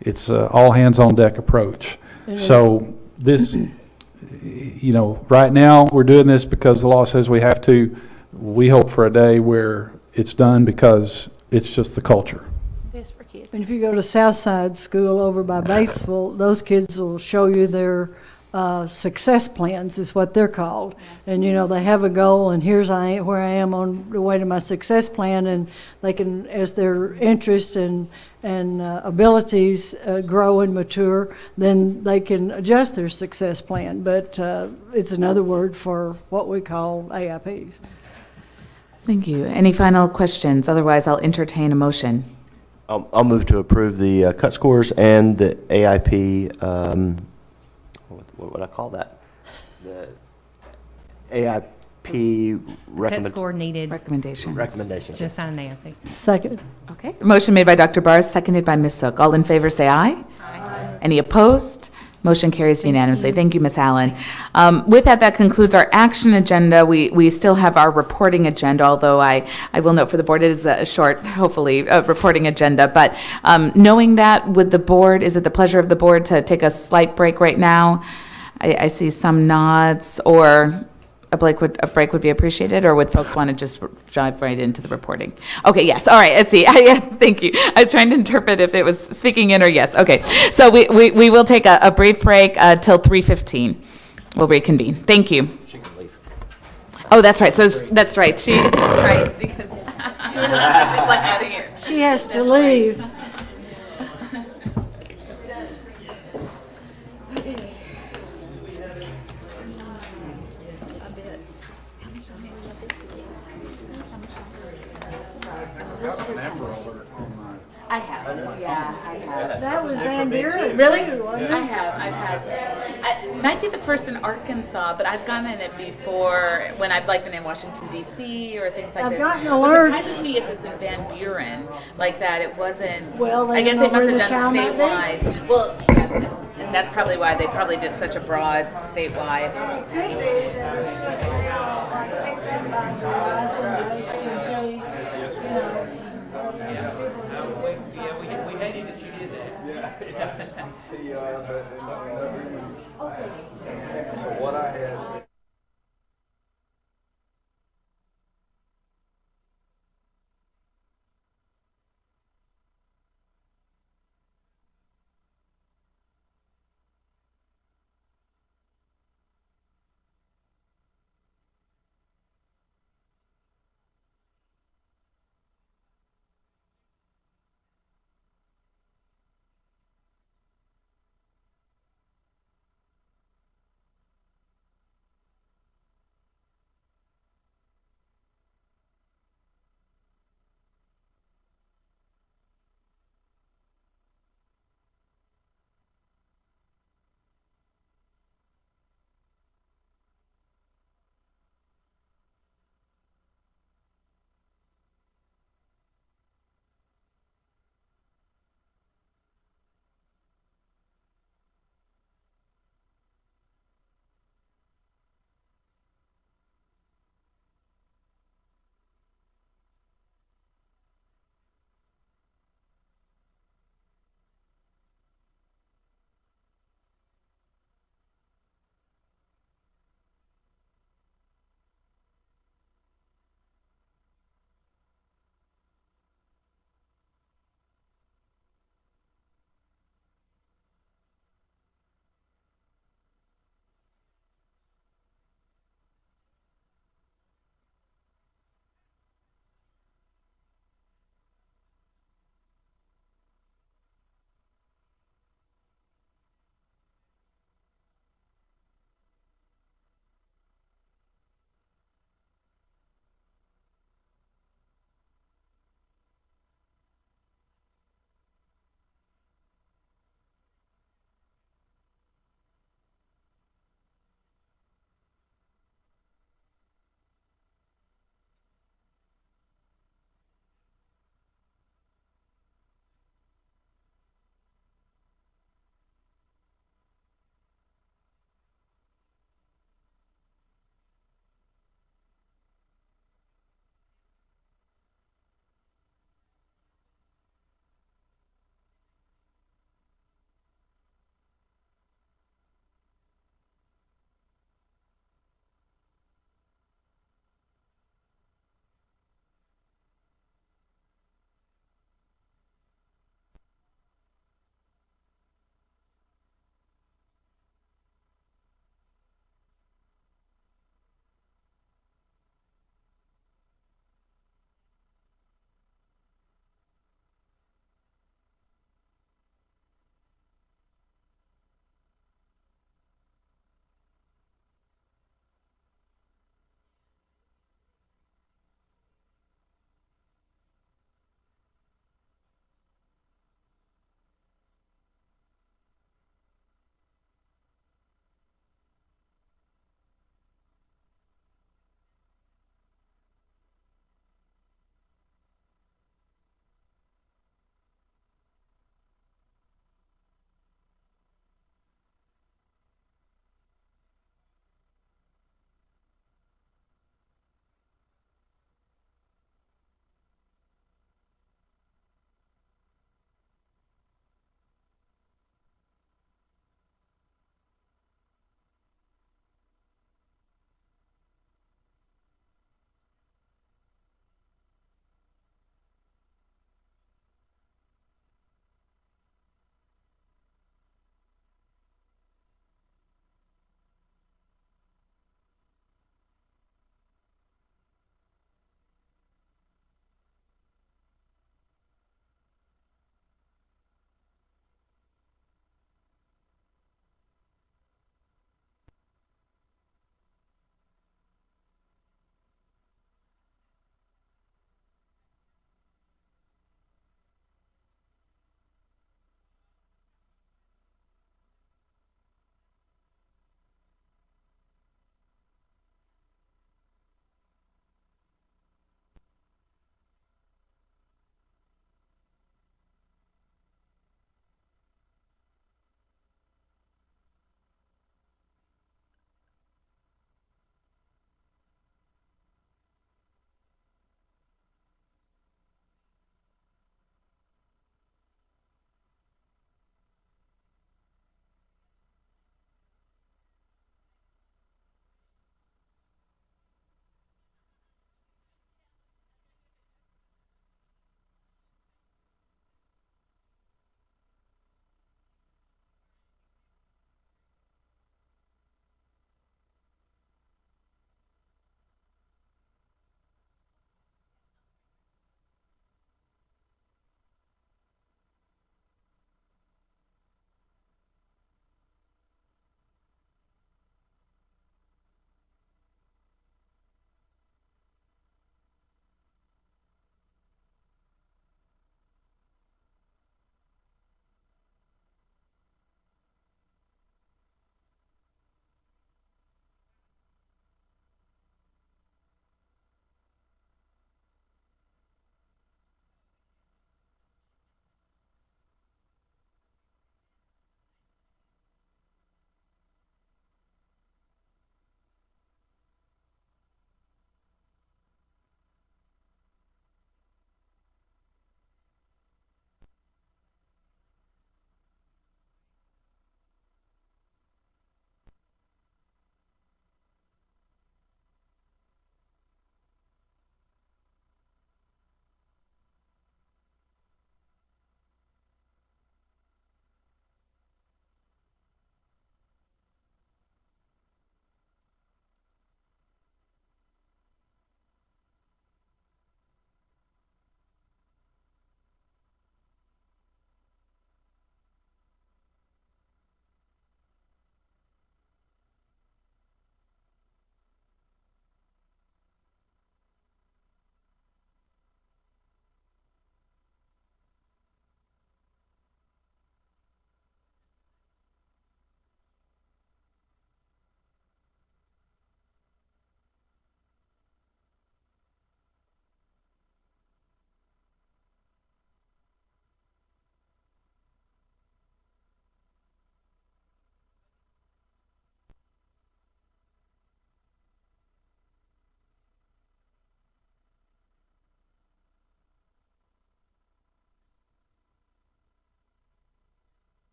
It's all hands on deck approach. So this, you know, right now we're doing this because the law says we have to. We hope for a day where it's done because it's just the culture. Best for kids. And if you go to Southside School over by Batesville, those kids will show you their success plans is what they're called. And, you know, they have a goal, and here's where I am on the way to my success plan, and they can, as their interests and abilities grow and mature, then they can adjust their success plan. But it's another word for what we call AIPs. Thank you. Any final questions? Otherwise, I'll entertain a motion. I'll move to approve the cut scores and the AIP, what would I call that? The AIP Cut score needed. Recommendations. To assign an AIP. Second. Okay. Motion made by Dr. Barrs, seconded by Ms. Zook. All in favor, say aye. Aye. Any opposed? Motion carries unanimously. Thank you, Ms. Allen. With that concludes our action agenda. We still have our reporting agenda, although I will note for the board, it is a short, hopefully, reporting agenda. But knowing that, is it the pleasure of the board to take a slight break right now? I see some nods, or a break would be appreciated, or would folks want to just dive right into the reporting? Okay, yes, all right, I see. Thank you. I was trying to interpret if it was speaking in or yes. Okay, so we will take a brief break till 3:15. We'll reconvene. Thank you. She can leave. Oh, that's right. So that's right. That's right, because Out of here. She has to leave. I have, yeah, I have. That was Van Buren. Really? Wasn't it? I have. I've had. It might be the first in Arkansas, but I've gone in it before when I've like been in Washington D.C. or things like I've this. gotten What alerts. surprises me is it's in Van Buren, like that. It wasn't. Well, they I guess didn't they know must where have the done child might be. statewide. Well, yeah, and that's probably why they probably did such a broad statewide. It could be that was just picked up by Verizon, AT&T, you know. We hated that you did that. So what I had.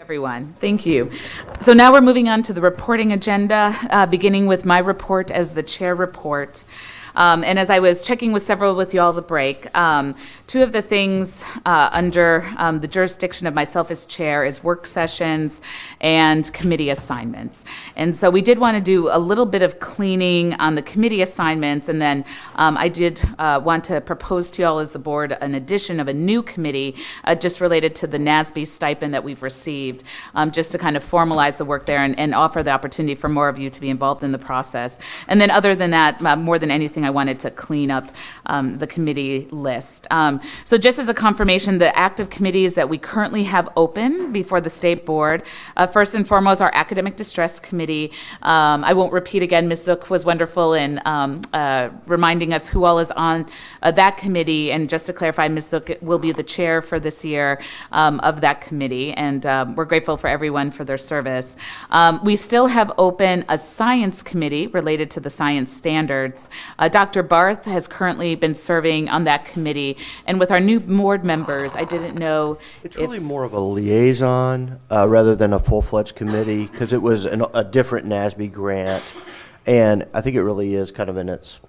Everyone, thank you. So now we're moving on to the reporting agenda, beginning with my report as the chair report. And as I was checking with several with you all the break, two of the things under the jurisdiction of myself as chair is work sessions and committee assignments. And so we did want to do a little bit of cleaning on the committee assignments, and then I did want to propose to you all as the board an addition of a new committee just related to the NASB stipend that we've received, just to kind of formalize the work there and offer the opportunity for more of you to be involved in the process. And then other than that, more than anything, I wanted to clean up the committee list. So just as a confirmation, the active committees that we currently have open before the state board, first and foremost, our academic distress committee. I won't repeat again, Ms. Zook was wonderful in reminding us who all is on that committee. And just to clarify, Ms. Zook will be the chair for this year of that committee. And we're grateful for everyone for their service. We still have open a science committee related to the science standards. Dr. Barth has currently been serving on that committee, and with our new board members, I didn't know It's really more of a liaison rather than a full-fledged committee, because it was a different NASB grant, and I think it really is kind of in its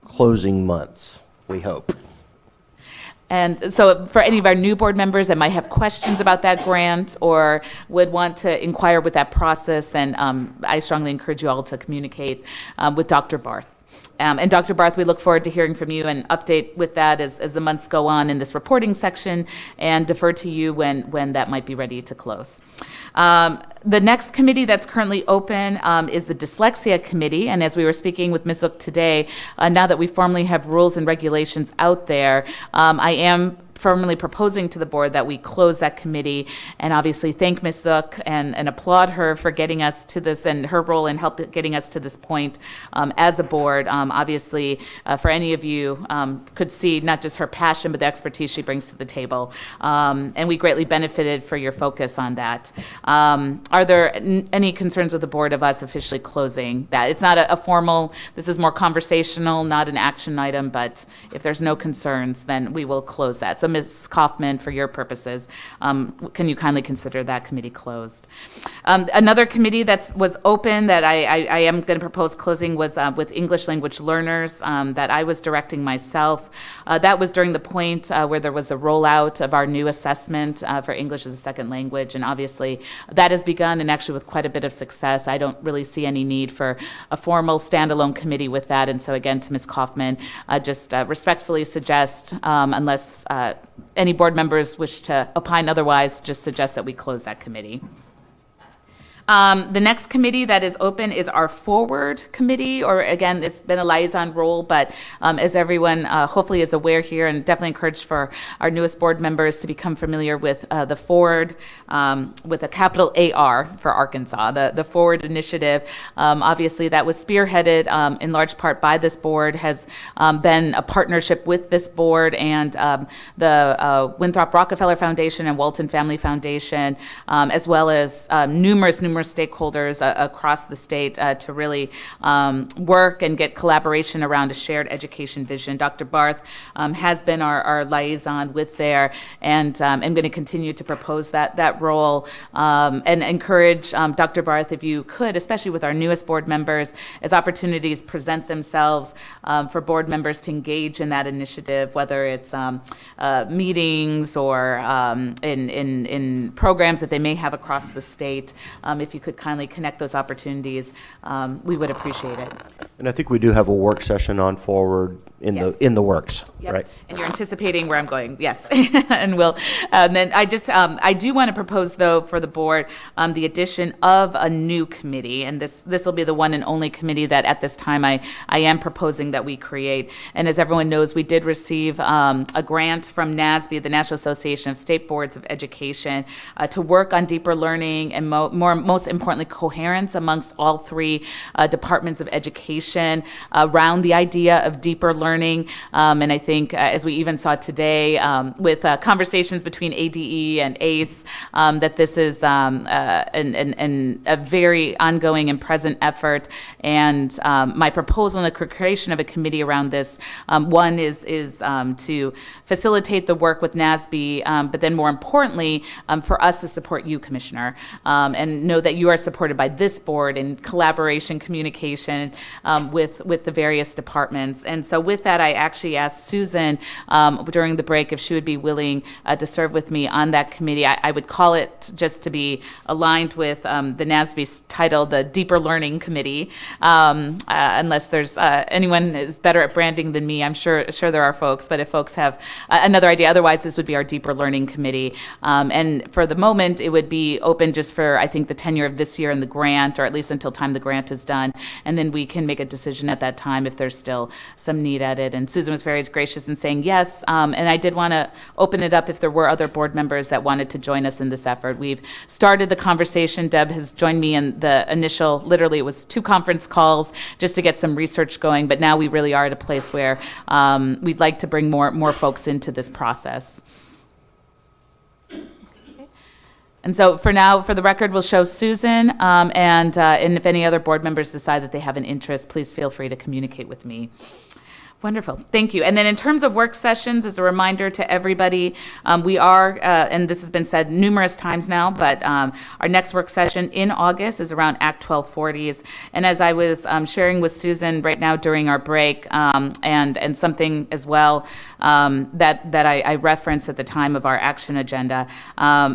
closing months, we hope. And so for any of our new board members that might have questions about that grant or would want to inquire with that process, then I strongly encourage you all to communicate with Dr. Barth. And Dr. Barth, we look forward to hearing from you and update with that as the months go on in this reporting section, and defer to you when that might be ready to close. The next committee that's currently open is the Dyslexia Committee, and as we were speaking with Ms. Zook today, now that we formally have rules and regulations out there, I am firmly proposing to the board that we close that committee, and obviously thank Ms. Zook and applaud her for getting us to this, and her role in getting us to this point as a board. Obviously, for any of you, could see not just her passion, but the expertise she brings to the table. And we greatly benefited for your focus on that. Are there any concerns with the board of us officially closing that? It's not a formal, this is more conversational, not an action item, but if there's no concerns, then we will close that. So Ms. Kaufman, for your purposes, can you kindly consider that committee closed? Another committee that was open that I am going to propose closing was with English language learners that I was directing myself. That was during the point where there was a rollout of our new assessment for English as a second language, and obviously that has begun, and actually with quite a bit of success. I don't really see any need for a formal standalone committee with that, and so again, to Ms. Kaufman, just respectfully suggest, unless any board members wish to opine otherwise, just suggest that we close that committee. The next committee that is open is our Forward Committee, or again, it's been a liaison role, but as everyone hopefully is aware here, and definitely encouraged for our newest board members to become familiar with the Forward, with a capital AR for Arkansas, the Forward Initiative. Obviously, that was spearheaded in large part by this board, has been a partnership with this board and the Winthrop Rockefeller Foundation and Walton Family Foundation, as well as numerous stakeholders across the state to really work and get collaboration around a shared education vision. Dr. Barth has been our liaison with there, and I'm going to continue to propose that role and encourage Dr. Barth, if you could, especially with our newest board members, as opportunities present themselves for board members to engage in that initiative, whether it's meetings or in programs that they may have across the state. If you could kindly connect those opportunities, we would appreciate it. And I think we do have a work session on Forward in the works, Yep. right? And you're anticipating where I'm going, yes. And then I do want to propose, though, for the board, the addition of a new committee, and this will be the one and only committee that at this time I am proposing that we create. And as everyone knows, we did receive a grant from NASB, the National Association of State Boards of Education, to work on deeper learning and most importantly, coherence amongst all three departments of education conversation around the idea of deeper learning. And I think, as we even saw today with conversations between ADE and ACE, that this is a very ongoing and present effort. And my proposal in the creation of a committee around this, one is to facilitate the work with NASB, but then more importantly, for us to support you, Commissioner, and know that you are supported by this board in collaboration, communication with the various departments. And so with that, I actually asked Susan during the break if she would be willing to serve with me on that committee. I would call it, just to be aligned with the NASB's title, the Deeper Learning Committee, unless there's anyone is better at branding than me. I'm sure there are folks, but if folks have another idea, otherwise this would be our Deeper Learning Committee. And for the moment, it would be open just for, I think, the tenure of this year and the grant, or at least until time the grant is done. And then we can make a decision at that time if there's still some need at it. And Susan was very gracious in saying yes. And I did want to open it up if there were other board members that wanted to join us in this effort. We've started the conversation. Deb has joined me in the initial, literally it was 2 conference calls just to get some research going. But now we really are at a place where we'd like to bring more folks into this process. And so for now, for the record, we'll show Susan, and if any other board members decide that they have an interest, please feel free to communicate with me. Wonderful. Thank you. And then in terms of work sessions, as a reminder to everybody, we are, and this has been said numerous times now, but our next work session in August is around Act 1240s. And as I was sharing with Susan right now during our break, and something as well that I referenced at the time of our action agenda,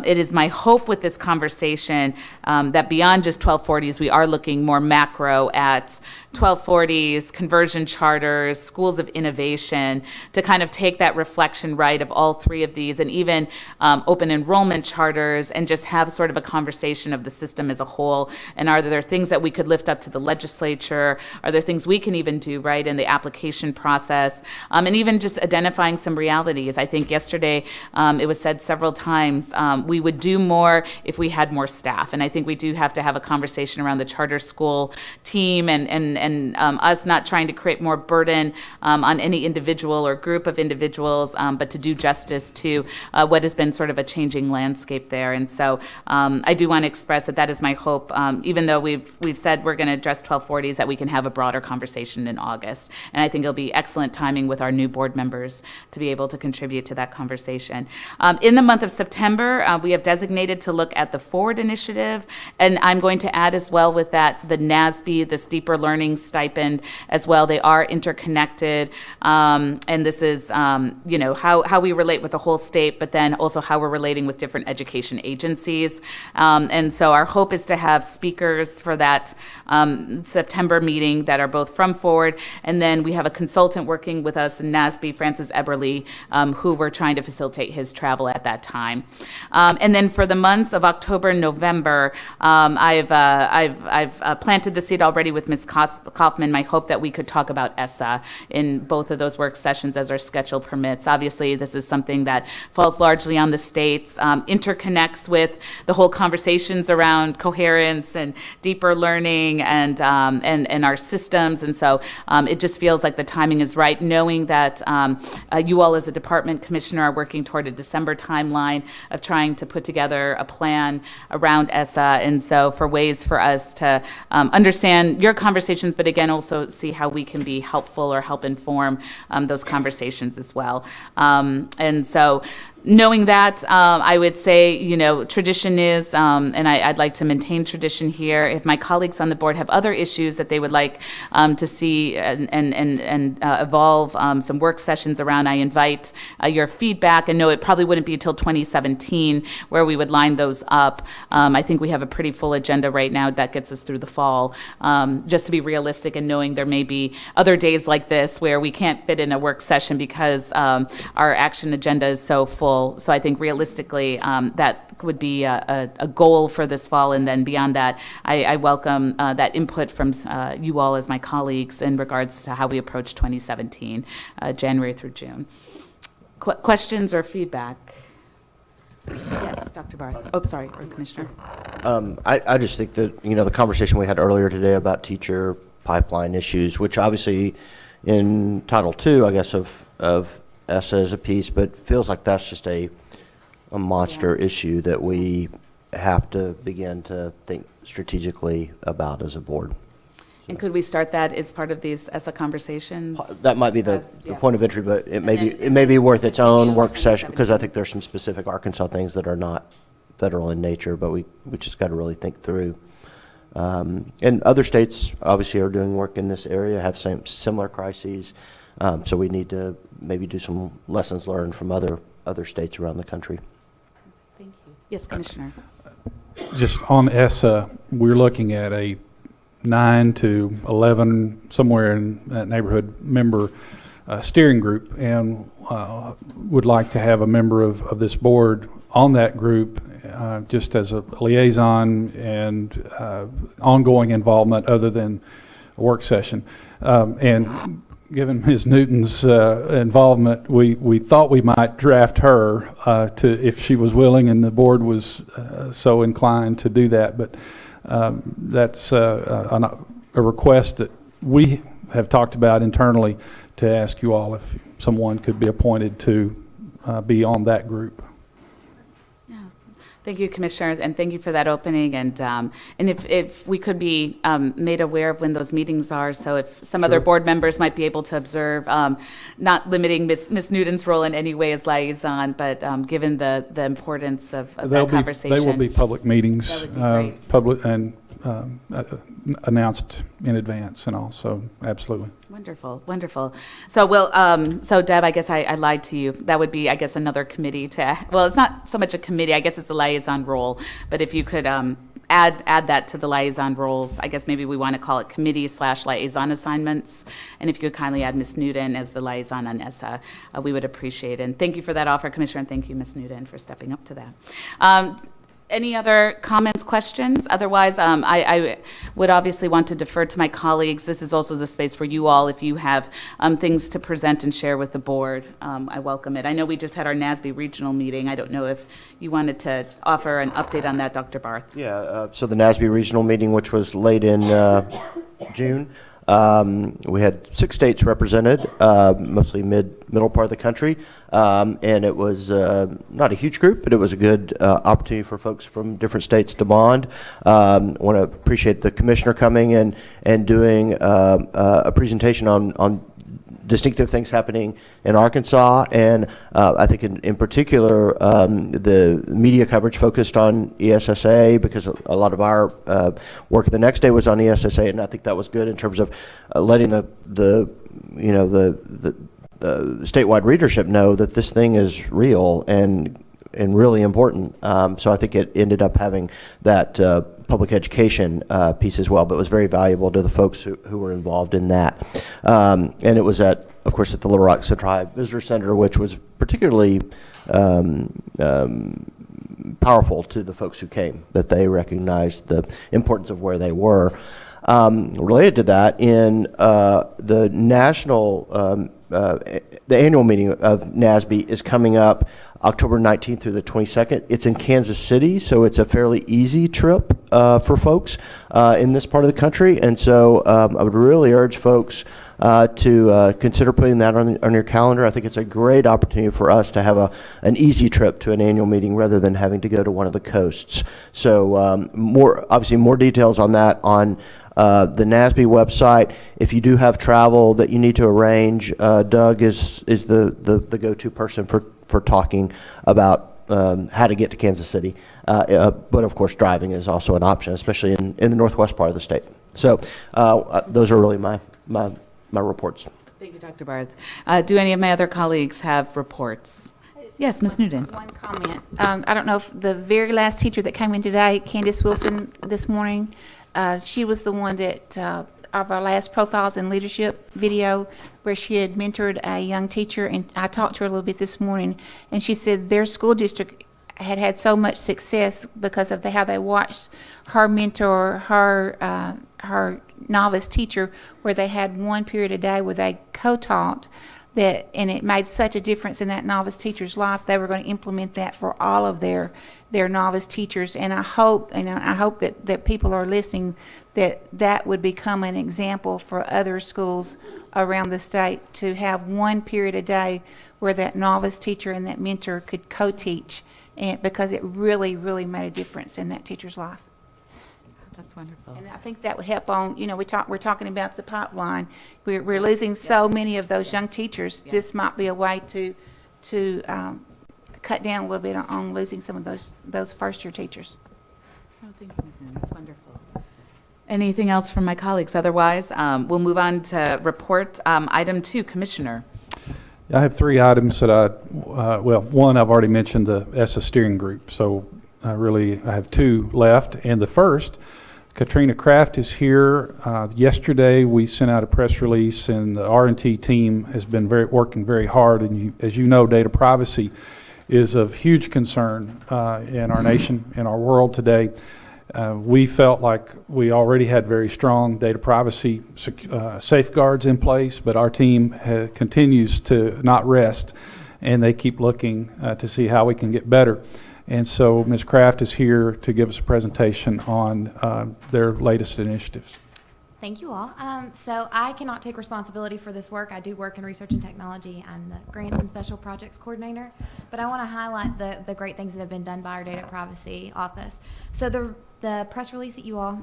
it is my hope with this conversation that beyond just 1240s, we are looking more macro at 1240s, conversion charters, schools of innovation, to kind of take that reflection, right, of all 3 of these, and even open enrollment charters, and just have sort of a conversation of the system as a whole. And are there things that we could lift up to the legislature? Are there things we can even do, right, in the application process? And even just identifying some realities. I think yesterday it was said several times, we would do more if we had more staff. And I think we do have to have a conversation around the charter school team, and us not trying to create more burden on any individual or group of individuals, but to do justice to what has been sort of a changing landscape there. And so I do want to express that is my hope, even though we've said we're going to address 1240s, that we can have a broader conversation in August. And I think it'll be excellent timing with our new board members to be able to contribute to that conversation. In the month of September, we have designated to look at the Forward Initiative, and I'm going to add as well with that the NASB, this Deeper Learning Stipend as well. They are interconnected, and this is how we relate with the whole state, but then also how we're relating with different education agencies. And so our hope is to have speakers for that September meeting that are both from Forward, and then we have a consultant working with us in NASB, Francis Eberly, who we're trying to facilitate his travel at that time. And then for the months of October and November, I've planted the seed already with Ms. Kaufman. My hope that we could talk about ESSA in both of those work sessions as our schedule permits. Obviously, this is something that falls largely on the states, interconnects with the whole conversations around coherence and deeper learning and our systems. And so it just feels like the timing is right, knowing that you all as a department commissioner are working toward a December timeline of trying to put together a plan around ESSA. And so for ways for us to understand your conversations, but again, also see how we can be helpful or help inform those conversations as well. And so knowing that, I would say, tradition is, and I'd like to maintain tradition here. If my colleagues on the board have other issues that they would like to see and evolve some work sessions around, I invite your feedback. And no, it probably wouldn't be until 2017 where we would line those up. I think we have a pretty full agenda right now that gets us through the fall. Just to be realistic and knowing there may be other days like this where we can't fit in a work session because our action agenda is so full. So I think realistically, that would be a goal for this fall. And then beyond that, I welcome that input from you all as my colleagues in regards to how we approach 2017, January through June. Questions or feedback? Yes, Dr. Barth. Oh, sorry, or Commissioner. I just think that, the conversation we had earlier today about teacher pipeline issues, which obviously in Title II, I guess, of ESSA is a piece, but feels like that's just a monster issue that we have to begin to think strategically about as a board. And could we start that as part of these ESSA conversations? That might be the point of entry, but it may be worth its own work session, because I think there's some specific Arkansas things that are not federal in nature, but we just got to really think through. And other states obviously are doing work in this area, have similar crises, so we need to maybe do some lessons learned from other states around the country. Thank you. Yes, Commissioner. Just on ESSA, we're looking at a 9 to 11, somewhere in that neighborhood, member steering group, and would like to have a member of this board on that group, just as a liaison and ongoing involvement other than a work session. And given Ms. Newton's involvement, we thought we might draft her if she was willing and the board was so inclined to do that. But that's a request that we have talked about internally, to ask you all if someone could be appointed to be on that group. Thank you, Commissioner, and thank you for that opening. And if we could be made aware of when those meetings are, so if some other board members might be able to observe, not limiting Ms. Newton's role in any way as liaison, but given the importance of that conversation. They will be public meetings, That would be great. public and announced in advance and all, so absolutely. Wonderful, wonderful. So so Deb, I guess I lied to you. That would be, I guess, another committee to, well, it's not so much a committee, I guess it's a liaison role, but if you could add that to the liaison roles, I guess maybe we want to call it committee/liaison assignments, and if you could kindly add Ms. Newton as the liaison on ESSA, we would appreciate it. And thank you for that offer, Commissioner, and thank you, Ms. Newton, for stepping up to that. Any other comments, questions? Otherwise, I would obviously want to defer to my colleagues. This is also the space where you all, if you have things to present and share with the board, I welcome it. I know we just had our NASB regional meeting. I don't know if you wanted to offer an update on that, Dr. Barth. Yeah, so the NASB regional meeting, which was late in June, we had 6 states represented, mostly middle part of the country, and it was not a huge group, but it was a good opportunity for folks from different states to bond. I want to appreciate the commissioner coming and doing a presentation on distinctive things happening in Arkansas, and I think in particular the media coverage focused on ESSA, because a lot of our work the next day was on ESSA, and I think that was good in terms of letting the statewide readership know that this thing is real and really important. So I think it ended up having that public education piece as well, but it was very valuable to the folks who were involved in that. And it was of course, at the Little Rock Central High Visitor Center, which was particularly powerful to the folks who came, that they recognized the importance of where they were. Related to that, in the national, the annual meeting of NASB is coming up October 19th through the 22nd. It's in Kansas City, so it's a fairly easy trip for folks in this part of the country. And so I would really urge folks to consider putting that on your calendar. I think it's a great opportunity for us to have an easy trip to an annual meeting rather than having to go to one of the coasts. So obviously more details on that on the NASB website. If you do have travel that you need to arrange, Doug is the go-to person for talking about how to get to Kansas City. But of course, driving is also an option, especially in the northwest part of the state. So those are really my reports. Thank you, Dr. Barth. Do any of my other colleagues have reports? Yes, Ms. Newton. One comment. I don't know if the very last teacher that came in today, Candace Wilson, this morning, she was the one that, of our last Profiles in Leadership video, where she had mentored a young teacher, and I talked to her a little bit this morning, and she said their school district had so much success because of how they watched her mentor, her novice teacher, where they had one period a day where they co-taught that, and it made such a difference in that novice teacher's life, they were going to implement that for all of their novice teachers. And I hope, that people are listening, that would become an example for other schools around the state, to have one period a day where that novice teacher and that mentor could co-teach, and because it really, really made a difference in that teacher's life. That's wonderful. And I think that would help on, we're talking about the pipeline. We're losing so many of those young teachers. This might be a way to cut down a little bit on losing some of those first-year teachers. Oh, thank you, Ms. Noon. That's wonderful. Anything else from my colleagues? Otherwise, we'll move on to report. Item 2, Commissioner. I have 3 items that one I've already mentioned, the ESSA steering group. So I have 2 left. And the first, Katrina Kraft is here. Yesterday, we sent out a press release, and the R&T team has been working very hard. And as you know, data privacy is of huge concern in our nation, in our world today. We felt like we already had very strong data privacy safeguards in place, but our team continues to not rest, and they keep looking to see how we can get better. And so Ms. Kraft is here to give us a presentation on their latest initiatives. Thank you all. So I cannot take responsibility for this work. I do work in research and technology. I'm the Grants and Special Projects Coordinator. But I want to highlight the great things that have been done by our Data Privacy Office. So the press release that you all,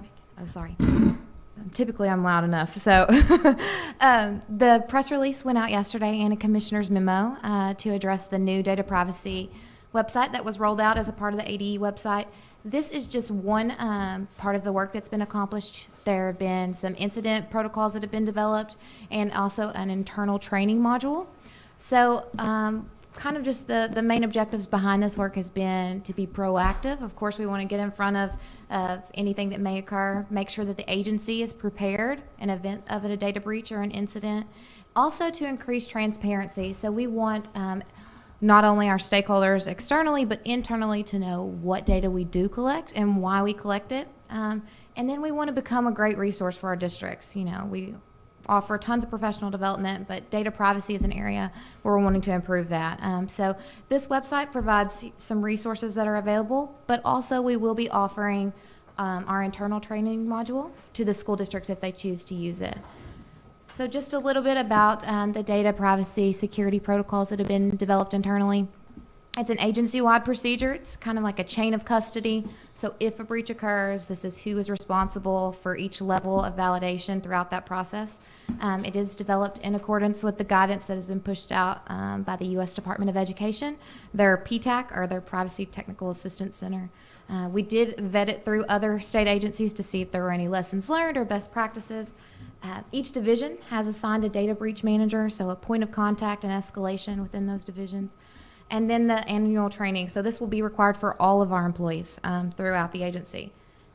typically I'm loud enough. So the press release went out yesterday, and a commissioner's memo to address the new data privacy website that was rolled out as a part of the ADE website. This is just one part of the work that's been accomplished. There have been some incident protocols that have been developed, and also an internal training module. So kind of just the main objectives behind this work has been to be proactive. Of course, we want to get in front of anything that may occur, make sure that the agency is prepared in event of a data breach or an incident. Also to increase transparency. So we want not only our stakeholders externally, but internally to know what data we do collect and why we collect it. And then we want to become a great resource for our districts. We offer tons of professional development, but data privacy is an area where we're wanting to improve that. So this website provides some resources that are available, but also we will be offering our internal training module to the school districts if they choose to use it. So just a little bit about the data privacy security protocols that have been developed internally. It's an agency-wide procedure. It's kind of like a chain of custody. So if a breach occurs, this is who is responsible for each level of validation throughout that process. It is developed in accordance with the guidance that has been pushed out by the U.S. Department of Education, their PTAC, or their Privacy Technical Assistance Center. We did vet it through other state agencies to see if there were any lessons learned or best practices. Each division has assigned a data breach manager, so a point of contact and escalation within those divisions. And then the annual training. So this will be required for all of our employees throughout the agency.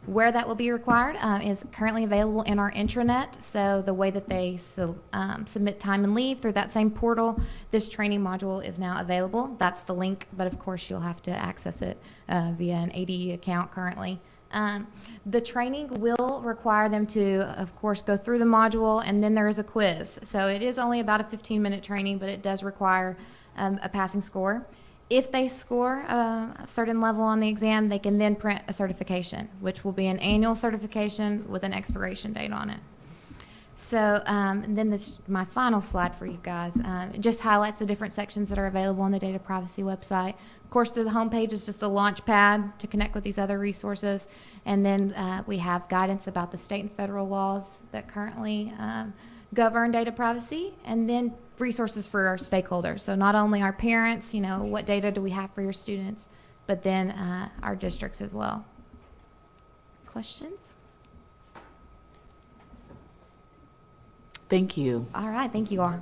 Where that will be required is currently available in our intranet. So the way that they submit time and leave through that same portal, this training module is now available. That's the link, but of course you'll have to access it via an ADE account currently. The training will require them to, of course, go through the module, and then there is a quiz. So it is only about a 15-minute training, but it does require a passing score. If they score a certain level on the exam, they can then print a certification, which will be an annual certification with an expiration date on it. So and then my final slide for you guys. It just highlights the different sections that are available on the data privacy website. Of course, the homepage is just a launch pad to connect with these other resources. And then we have guidance about the state and federal laws that currently govern data privacy, and then resources for our stakeholders. So not only our parents, what data do we have for your students, but then our districts as well. Questions? Thank you. All right, thank you all.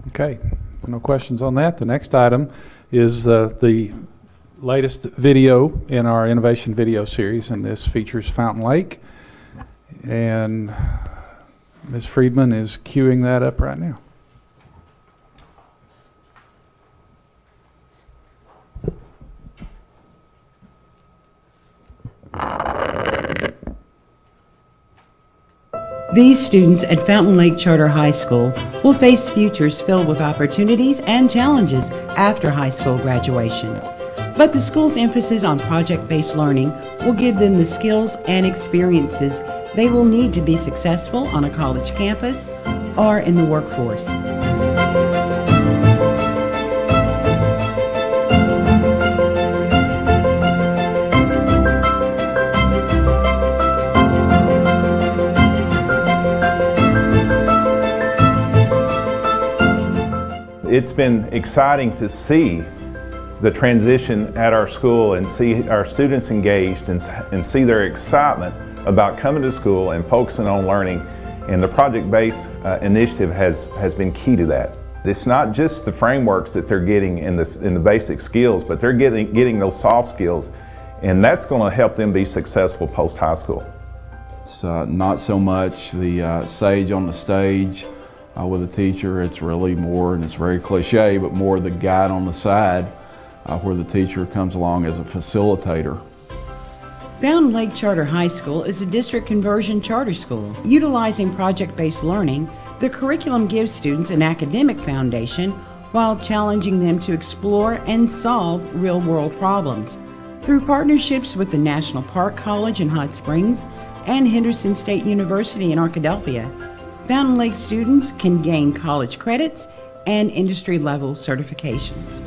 Okay, no questions on that. The next item is the latest video in our Innovation Video Series, and this features Fountain Lake. And Ms. Friedman is queuing that up right now. These students at Fountain Lake Charter High School will face futures filled with opportunities and challenges after high school graduation. But the school's emphasis on project-based learning will give them the skills and experiences they will need to be successful on a college campus or in the workforce. It's been exciting to see the transition at our school and see our students engaged and see their excitement about coming to school and focusing on learning. And the project-based initiative has been key to that. It's not just the frameworks that they're getting in the basic skills, but they're getting those soft skills, and that's going to help them be successful post-high school. It's not so much the sage on the stage with a teacher. It's really more, and it's very cliche, but more the guide on the side where the teacher comes along as a facilitator. Fountain Lake Charter High School is a district conversion charter school. Utilizing project-based learning, the curriculum gives students an academic foundation while challenging them to explore and solve real-world problems. Through partnerships with the National Park College in Hot Springs and Henderson State University in Arkadelphia, Fountain Lake students can gain college credits and industry-level certifications.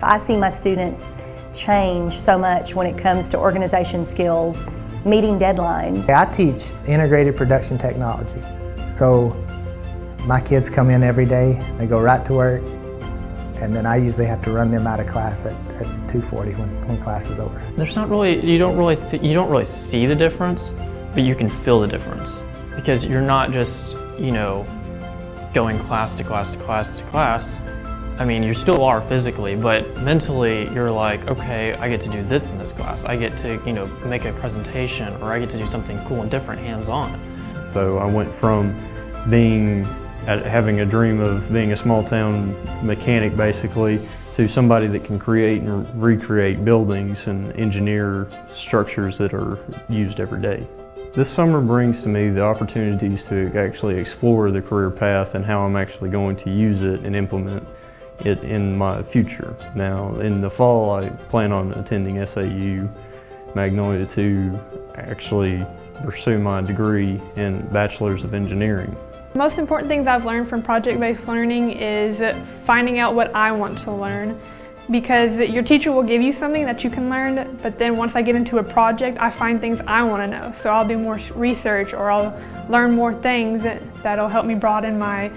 I see my students change so much when it comes to organization skills, meeting deadlines. I teach integrated production technology. So my kids come in every day, they go right to work, and then I usually have to run them out of class at 2:40 when class is over. There's not really, you don't really see the difference, but you can feel the difference. Because you're not just, going class to class to class to class. I mean, you still are physically, but mentally you're like, okay, I get to do this in this class. I get to, make a presentation, or I get to do something cool and different hands-on. So I went from having a dream of being a small town mechanic basically, to somebody that can create and recreate buildings and engineer structures that are used every day. This summer brings to me the opportunities to actually explore the career path and how I'm actually going to use it and implement it in my future. Now, in the fall, I plan on attending SAU Magnolia to actually pursue my degree in Bachelor's of Engineering. The most important things I've learned from project-based learning is finding out what I want to learn. Because your teacher will give you something that you can learn, but then once I get into a project, I find things I want to know. So I'll do more research, or I'll learn more things that'll help me broaden my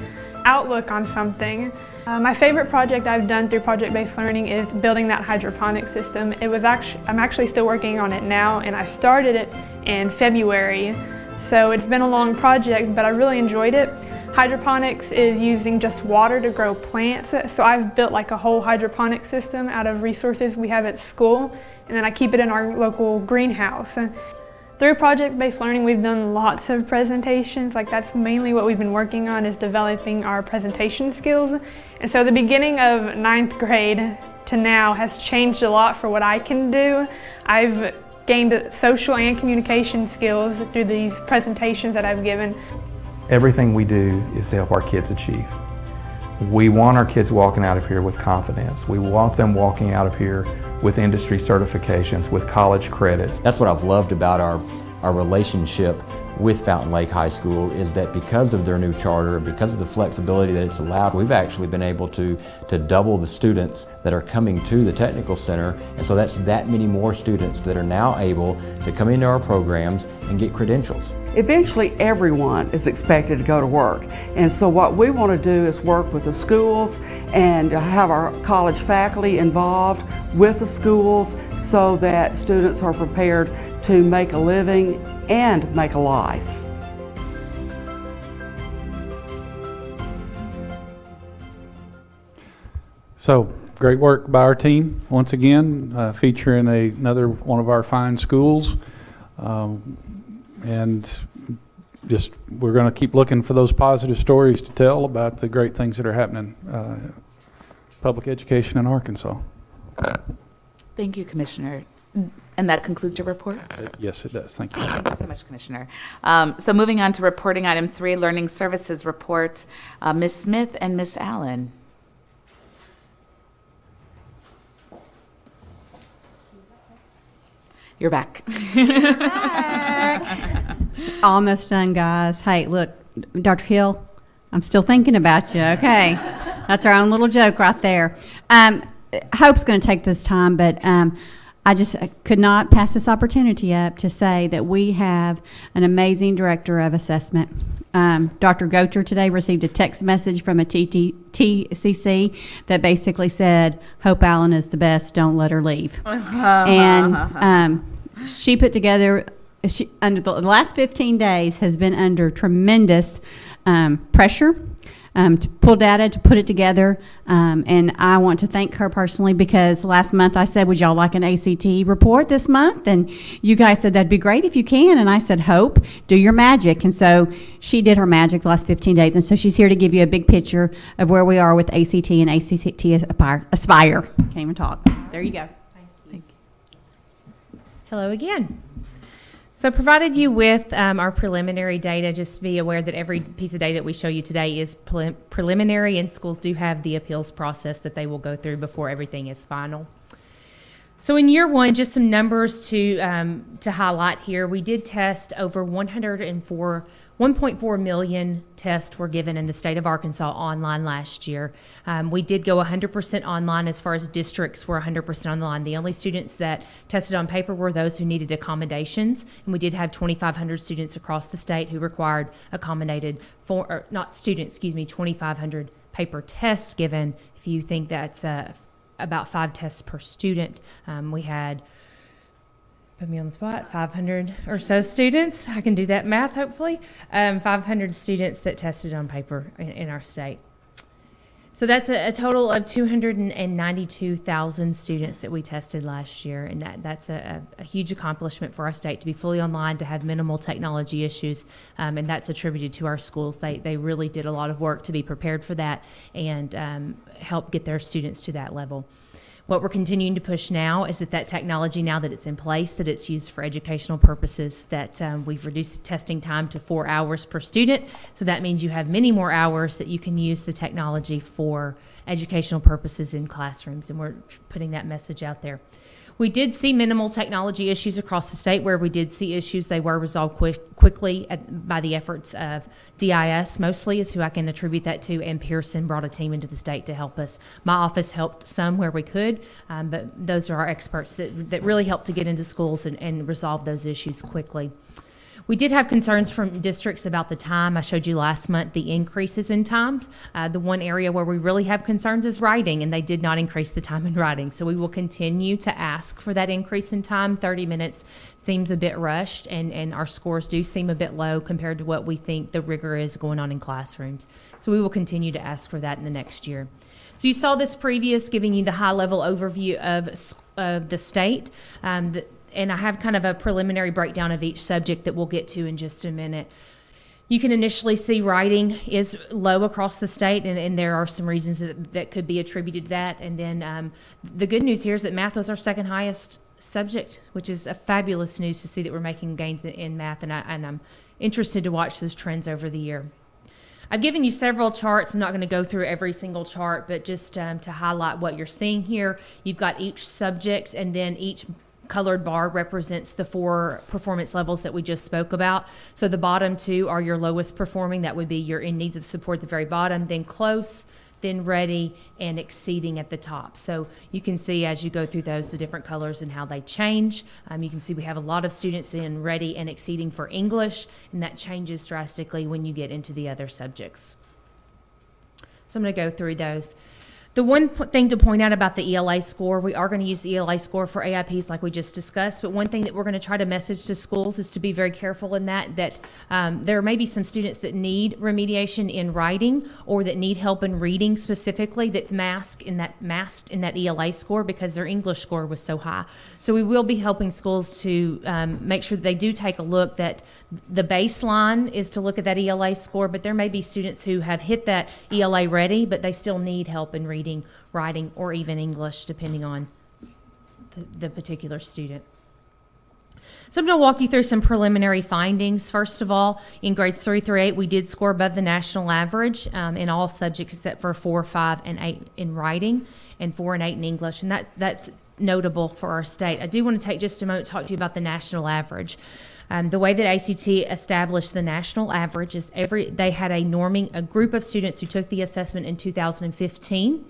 outlook on something. My favorite project I've done through project-based learning is building that hydroponic system. I'm actually still working on it now, and I started it in February. So it's been a long project, but I really enjoyed it. Hydroponics is using just water to grow plants, so I've built like a whole hydroponic system out of resources we have at school, and then I keep it in our local greenhouse. Through project-based learning, we've done lots of presentations. Like, that's mainly what we've been working on, is developing our presentation skills. And so the beginning of 9th grade to now has changed a lot for what I can do. I've gained social and communication skills through these presentations that I've given. Everything we do is to help our kids achieve. We want our kids walking out of here with confidence. We want them walking out of here with industry certifications, with college credits. That's what I've loved about our relationship with Fountain Lake High School, is that because of their new charter, because of the flexibility that it's allowed, we've actually been able to double the students that are coming to the Technical Center, and so that's that many more students that are now able to come into our programs and get credentials. Eventually everyone is expected to go to work, and so what we want to do is work with the schools and have our college faculty involved with the schools so that students are prepared to make a living and make a life. So, great work by our team, once again, featuring another one of our fine schools. And just, we're going to keep looking for those positive stories to tell about the great things that are happening public education in Arkansas. Thank you, Commissioner. And that concludes your report? Yes, it does. Thank you. Thank you so much, Commissioner. So moving on to reporting item 3, Learning Services Report. Ms. Smith and Ms. Allen. You're back. Almost done, guys. Hey, look, Dr. Hill, I'm still thinking about you. Okay. That's our own little joke right there. Hope's going to take this time, but I just could not pass this opportunity up to say that we have an amazing director of assessment. Dr. Gocher today received a text message from a TCC that basically said, Hope Allen is the best, don't let her leave. And she put together, under the last 15 days, has been under tremendous pressure to pull data, to put it together. And I want to thank her personally, because last month I said, would y'all like an ACT report this month? And you guys said, that'd be great if you can. And I said, Hope, do your magic. And so she did her magic the last 15 days. And so she's here to give you a big picture of where we are with ACT and ACT Aspire. Can't even talk. There you go. Thank you. Hello again. So provided you with our preliminary data. Just be aware that every piece of data that we show you today is preliminary, and schools do have the appeals process that they will go through before everything is final. So in year 1, just some numbers to highlight here. We did test over 1.4 million tests were given in the state of Arkansas online last year. We did go 100% online as far as districts were 100% online. The only students that tested on paper were those who needed accommodations, and we did have 2,500 students across the state who required 2,500 paper tests given. If you think that's about 5 tests per student, we had, put me on the spot, 500 or so students. I can do that math, hopefully. 500 students that tested on paper in our state. So that's a total of 292,000 students that we tested last year, and that's a huge accomplishment for our state to be fully online, to have minimal technology issues, and that's attributed to our schools. They really did a lot of work to be prepared for that and help get their students to that level. What we're continuing to push now is that technology, now that it's in place, that it's used for educational purposes, that we've reduced testing time to 4 hours per student. So that means you have many more hours that you can use the technology for educational purposes in classrooms, and we're putting that message out there. We did see minimal technology issues across the state. Where we did see issues, they were resolved quickly by the efforts of DIS, mostly is who I can attribute that to, and Pearson brought a team into the state to help us. My office helped some where we could, but those are our experts that really helped to get into schools and resolve those issues quickly. We did have concerns from districts about the time. I showed you last month the increases in times. The one area where we really have concerns is writing, and they did not increase the time in writing. So we will continue to ask for that increase in time. 30 minutes seems a bit rushed, and our scores do seem a bit low compared to what we think the rigor is going on in classrooms. So we will continue to ask for that in the next year. So you saw this previous giving you the high-level overview of the state. And I have kind of a preliminary breakdown of each subject that we'll get to in just a minute. You can initially see writing is low across the state, and there are some reasons that could be attributed to that. And then the good news here is that math was our second highest subject, which is a fabulous news to see that we're making gains in math, and I'm interested to watch those trends over the year. I've given you several charts. I'm not going to go through every single chart, but just to highlight what you're seeing here. You've got each subject, and then each colored bar represents the 4 performance levels that we just spoke about. So the bottom 2 are your lowest performing. That would be your in needs of support at the very bottom, then close, then ready, and exceeding at the top. So you can see as you go through those, the different colors and how they change. You can see we have a lot of students in ready and exceeding for English, and that changes drastically when you get into the other subjects. So I'm going to go through those. The one thing to point out about the ELA score, we are going to use the ELA score for AIPs like we just discussed, but one thing that we're going to try to message to schools is to be very careful in that there may be some students that need remediation in writing or that need help in reading specifically that's masked in that ELA score because their English score was so high. So we will be helping schools to make sure that they do take a look, that the baseline is to look at that ELA score, but there may be students who have hit that ELA ready, but they still need help in reading, writing, or even English, depending on the particular student. So I'm going to walk you through some preliminary findings. First of all, in grades 3 through 8, we did score above the national average in all subjects except for 4, 5, and 8 in writing, and 4 and 8 in English, and that's notable for our state. I do want to take just a moment to talk to you about the national average. The way that ACT established the national average is they had a group of students who took the assessment in 2015.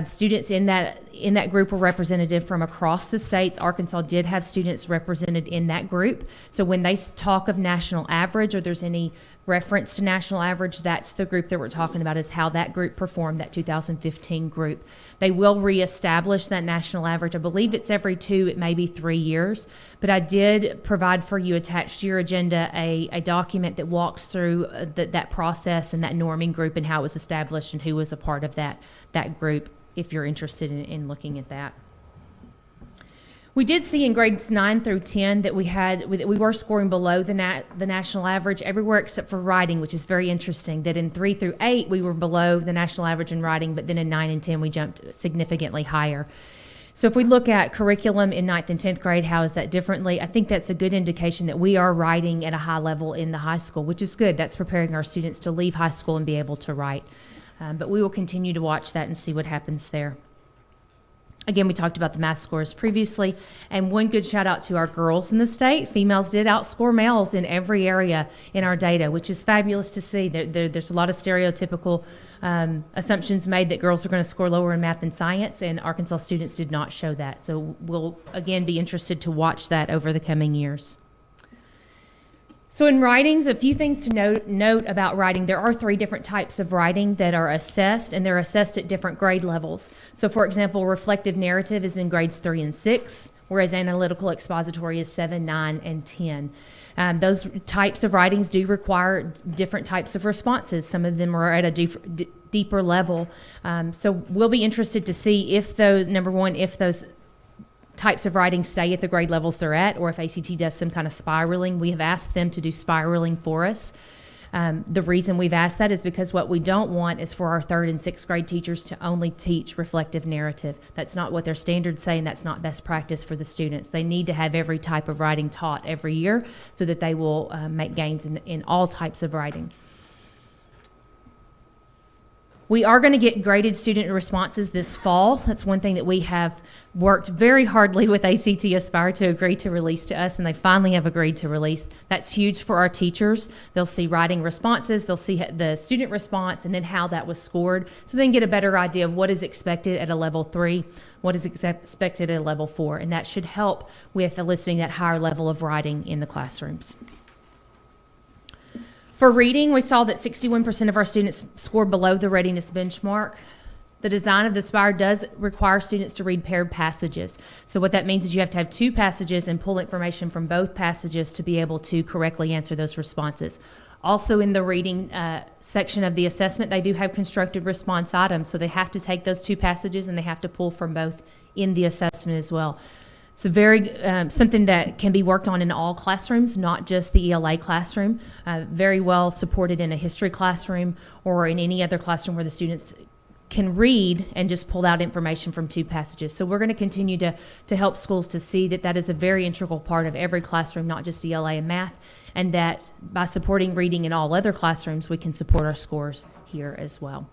Students in that group were represented from across the states. Arkansas did have students represented in that group. So when they talk of national average, or there's any reference to national average, that's the group that we're talking about, is how that group performed, that 2015 group. They will reestablish that national average. I believe it's every 2, it may be 3 years. But I did provide for you, attached to your agenda, a document that walks through that process and that norming group and how it was established and who was a part of that group, if you're interested in looking at that. We did see in grades 9 through 10 that we were scoring below the national average everywhere except for writing, which is very interesting, that in 3 through 8 we were below the national average in writing, but then in 9 and 10 we jumped significantly higher. So if we look at curriculum in 9th and 10th grade, how is that differently? I think that's a good indication that we are writing at a high level in the high school, which is good. That's preparing our students to leave high school and be able to write. But we will continue to watch that and see what happens there. Again, we talked about the math scores previously, and one good shout out to our girls in the state. Females did outscore males in every area in our data, which is fabulous to see. There's a lot of stereotypical assumptions made that girls are going to score lower in math and science, and Arkansas students did not show that. So we'll, again, be interested to watch that over the coming years. So in writings, a few things to note about writing. There are 3 different types of writing that are assessed, and they're assessed at different grade levels. So for example, reflective narrative is in grades 3 and 6, whereas analytical expository is 7, 9, and 10. Those types of writings do require different types of responses. Some of them are at a deeper level. So we'll be interested to see if those, number one, if those types of writing stay at the grade levels they're at, or if ACT does some kind of spiraling. We have asked them to do spiraling for us. The reason we've asked that is because what we don't want is for our 3rd and 6th grade teachers to only teach reflective narrative. That's not what their standards say, and that's not best practice for the students. They need to have every type of writing taught every year so that they will make gains in all types of writing. We are going to get graded student responses this fall. That's one thing that we have worked very hardly with ACT Aspire to agree to release to us, and they finally have agreed to release. That's huge for our teachers. They'll see writing responses, they'll see the student response, and then how that was scored, so they can get a better idea of what is expected at a level 3, what is expected at a level 4, and that should help with eliciting that higher level of writing in the classrooms. For reading, we saw that 61% of our students scored below the readiness benchmark. The design of the Aspire does require students to read paired passages. So what that means is you have to have 2 passages and pull information from both passages to be able to correctly answer those responses. Also in the reading section of the assessment, they do have constructed response items. So they have to take those 2 passages and they have to pull from both in the assessment as well. It's something that can be worked on in all classrooms, not just the ELA classroom. Very well supported in a history classroom or in any other classroom where the students can read and just pull out information from 2 passages. So we're going to continue to help schools to see that that is a very integral part of every classroom, not just ELA and math, and that by supporting reading in all other classrooms, we can support our scores here as well.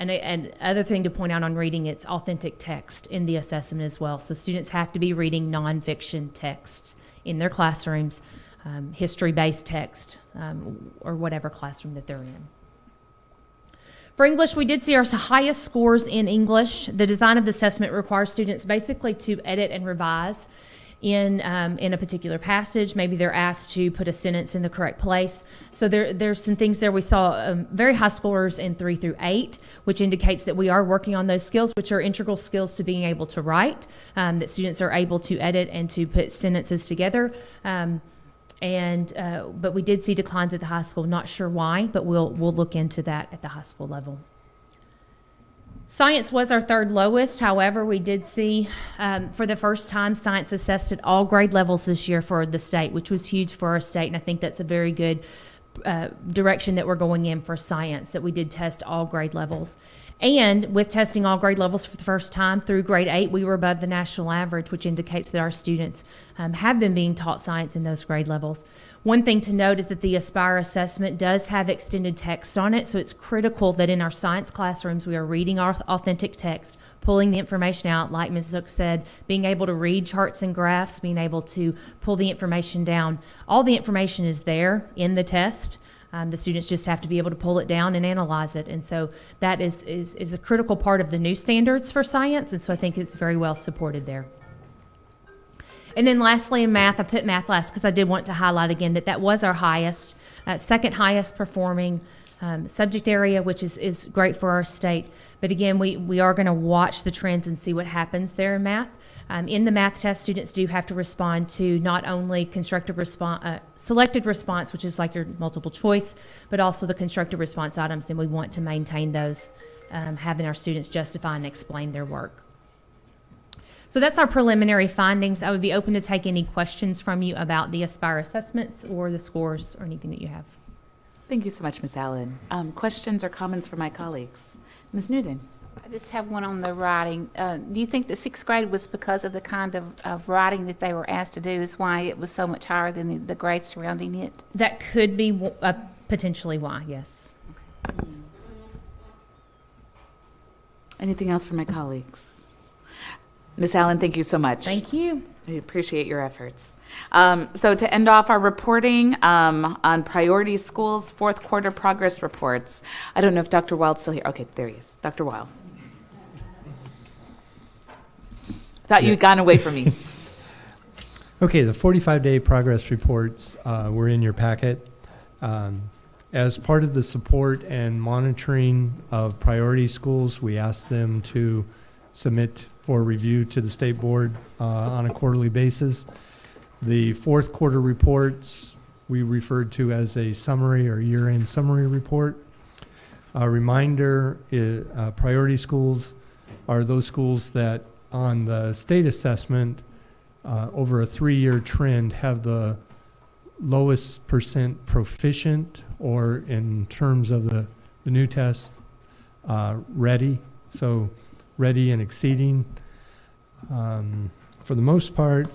And other thing to point out on reading, it's authentic text in the assessment as well. So students have to be reading nonfiction texts in their classrooms, history-based text, or whatever classroom that they're in. For English, we did see our highest scores in English. The design of the assessment requires students basically to edit and revise in a particular passage. Maybe they're asked to put a sentence in the correct place. So there's some things there. We saw very high scores in 3 through 8, which indicates that we are working on those skills, which are integral skills to being able to write, that students are able to edit and to put sentences together. But we did see declines at the high school. Not sure why, but we'll look into that at the high school level. Science was our 3rd lowest. However, we did see for the first time science assessed at all grade levels this year for the state, which was huge for our state, and I think that's a very good direction that we're going in for science, that we did test all grade levels. And with testing all grade levels for the first time through grade 8, we were above the national average, which indicates that our students have been being taught science in those grade levels. One thing to note is that the Aspire assessment does have extended text on it, so it's critical that in our science classrooms we are reading our authentic text, pulling the information out, like Ms. Zook said, being able to read charts and graphs, being able to pull the information down. All the information is there in the test. The students just have to be able to pull it down and analyze it. And so that is a critical part of the new standards for science, and so I think it's very well supported there. And then lastly, in math, I put math last because I did want to highlight again that was our highest, second highest performing subject area, which is great for our state. But again, we are going to watch the trends and see what happens there in math. In the math test, students do have to respond to not only constructive response, selected response, which is like your multiple choice, but also the constructive response items, and we want to maintain those, having our students justify and explain their work. So that's our preliminary findings. I would be open to take any questions from you about the Aspire assessments or the scores or anything that you have. Thank you so much, Ms. Allen. Questions or comments from my colleagues? Ms. Newton? I just have one on the writing. Do you think the sixth grade was because of the kind of writing that they were asked to do is why it was so much higher than the grades surrounding it? That could be potentially why, yes. Anything else from my colleagues? Ms. Allen, thank you so much. Thank you. I appreciate your efforts. So to end off our reporting on priority schools, fourth quarter progress reports. I don't know if Dr. Wild's still here. Okay, there he is. Dr. Wild. Thought you'd gone away from me. Okay, the 45-day progress reports were in your packet. As part of the support and monitoring of priority schools, we asked them to submit for review to the state board on a quarterly basis. The fourth quarter reports we referred to as a summary or year-end summary report. A reminder, priority schools are those schools that on the state assessment over a 3-year trend have the lowest percent proficient, or in terms of the new test, ready. So ready and exceeding. For the most part,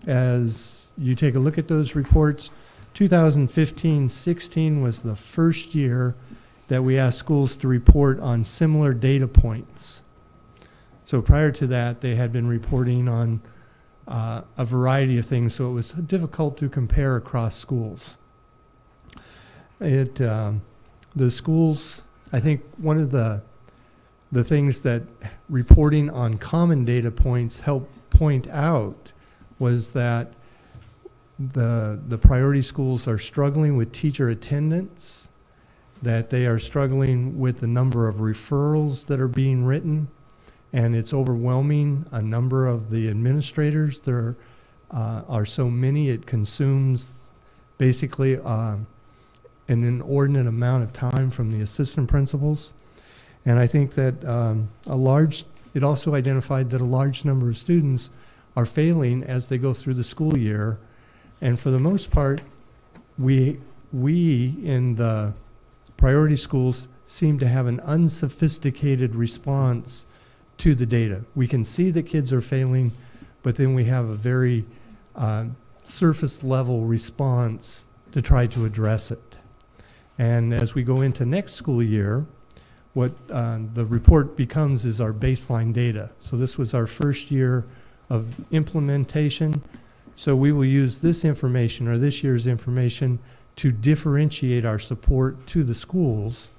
as you take a look at those reports, 2015-16 was the first year that we asked schools to report on similar data points. So prior to that, they had been reporting on a variety of things, so it was difficult to compare across schools. The schools, I think one of the things that reporting on common data points helped point out was that the priority schools are struggling with teacher attendance, that they are struggling with the number of referrals that are being written, and it's overwhelming a number of the administrators. There are so many, it consumes basically an inordinate amount of time from the assistant principals. And I think that it also identified that a large number of students are failing as they go through the school year. And for the most part, we in the priority schools seem to have an unsophisticated response to the data. We can see that kids are failing, but then we have a very surface level response to try to address it. And as we go into next school year, what the report becomes is our baseline data. So this was our first year of implementation. So we will use this information, or this year's information, to differentiate our support to the schools.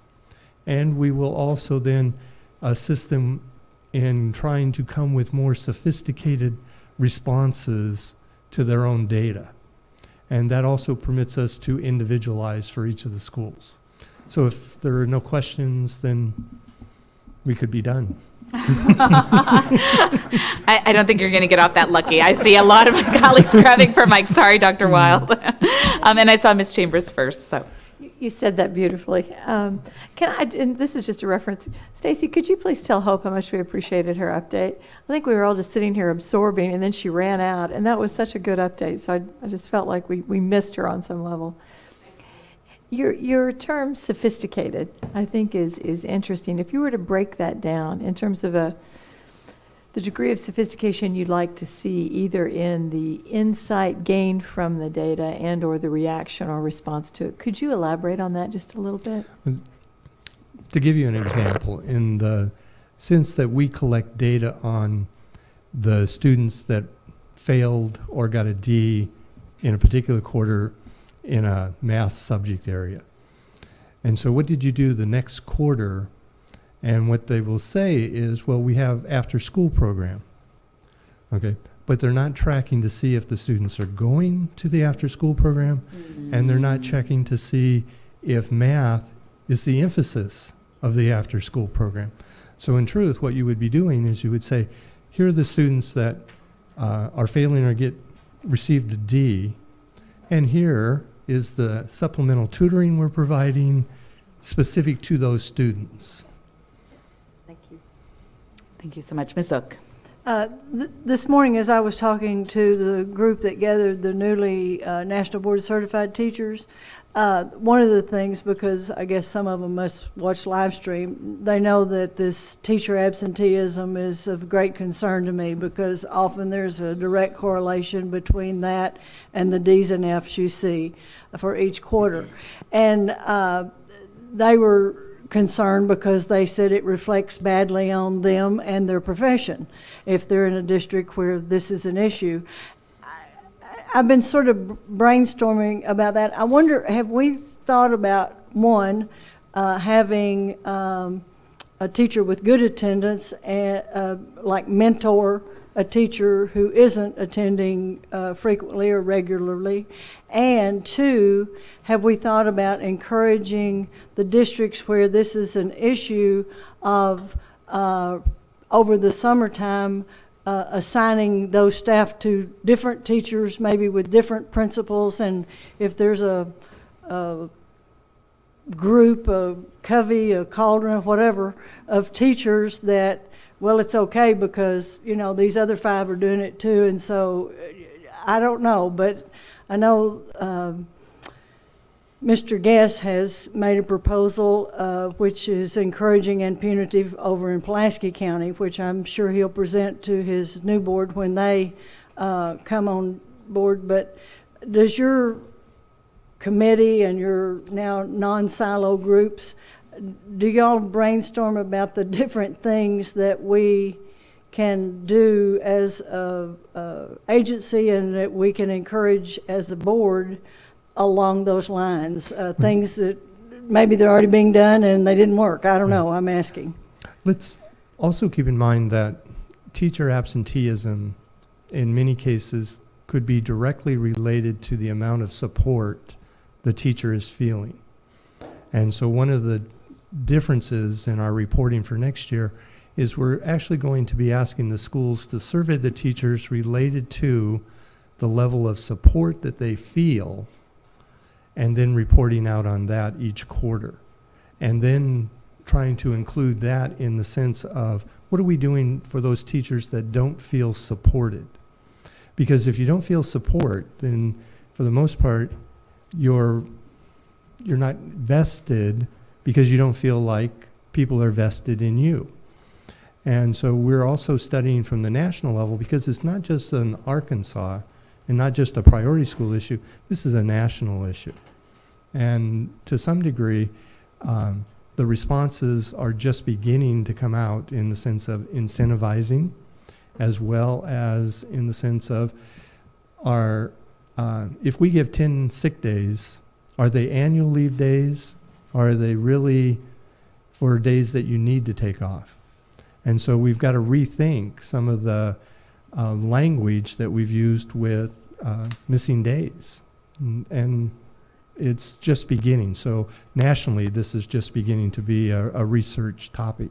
And we will also then assist them in trying to come with more sophisticated responses to their own data. And that also permits us to individualize for each of the schools. So if there are no questions, then we could be done. I don't think you're going to get off that lucky. I see a lot of my colleagues grabbing for mics. Sorry, Dr. Wild. And I saw Ms. Chambers first, so. You said that beautifully. And this is just a reference. Stacy, could you please tell Hope how much we appreciated her update? I think we were all just sitting here absorbing, and then she ran out, and that was such a good update. So I just felt like we missed her on some level. Your term sophisticated, I think, is interesting. If you were to break that down in terms of the degree of sophistication you'd like to see either in the insight gained from the data and or the reaction or response to it, could you elaborate on that just a little bit? To give you an example, in the sense that we collect data on the students that failed or got a D in a particular quarter in a math subject area. And so what did you do the next quarter? And what they will say is, well, we have after-school program. Okay, but they're not tracking to see if the students are going to the after-school program, and they're not checking to see if math is the emphasis of the after-school program. So in truth, what you would be doing is you would say, here are the students that are failing or received a D, and here is the supplemental tutoring we're providing specific to those students. Thank you. Thank you so much. Ms. Zook. This morning, as I was talking to the group that gathered the newly National Board of Certified Teachers, one of the things, because I guess some of them must watch live stream, they know that this teacher absenteeism is of great concern to me, because often there's a direct correlation between that and the D's and F's you see for each quarter. And they were concerned because they said it reflects badly on them and their profession if they're in a district where this is an issue. I've been sort of brainstorming about that. I wonder, have we thought about, one, having a teacher with good attendance and like mentor a teacher who isn't attending frequently or regularly? And two, have we thought about encouraging the districts where this is an issue of over the summertime assigning those staff to different teachers, maybe with different principals, and if there's a group, a covey, a cauldron, whatever, of teachers that, well, it's okay because, you know, these other 5 are doing it too, and so I don't know, but I know Mr. Guess has made a proposal which is encouraging and punitive over in Pulaski County, which I'm sure he'll present to his new board when they come on board. But does your committee and your now non-silo groups, do y'all brainstorm about the different things that we can do as a agency and that we can encourage as a board along those lines, things that maybe they're already being done and they didn't work? I don't know, I'm asking. Let's also keep in mind that teacher absenteeism in many cases could be directly related to the amount of support the teacher is feeling. And so one of the differences in our reporting for next year is we're actually going to be asking the schools to survey the teachers related to the level of support that they feel, and then reporting out on that each quarter. And then trying to include that in the sense of, what are we doing for those teachers that don't feel supported? Because if you don't feel support, then for the most part, you're not vested because you don't feel like people are vested in you. And so we're also studying from the national level, because it's not just an Arkansas and not just a priority school issue, this is a national issue. And to some degree, the responses are just beginning to come out in the sense of incentivizing, as well as in the sense of if we give 10 sick days, are they annual leave days? Or are they really for days that you need to take off? And so we've got to rethink some of the language that we've used with missing days. And it's just beginning. So nationally, this is just beginning to be a research topic.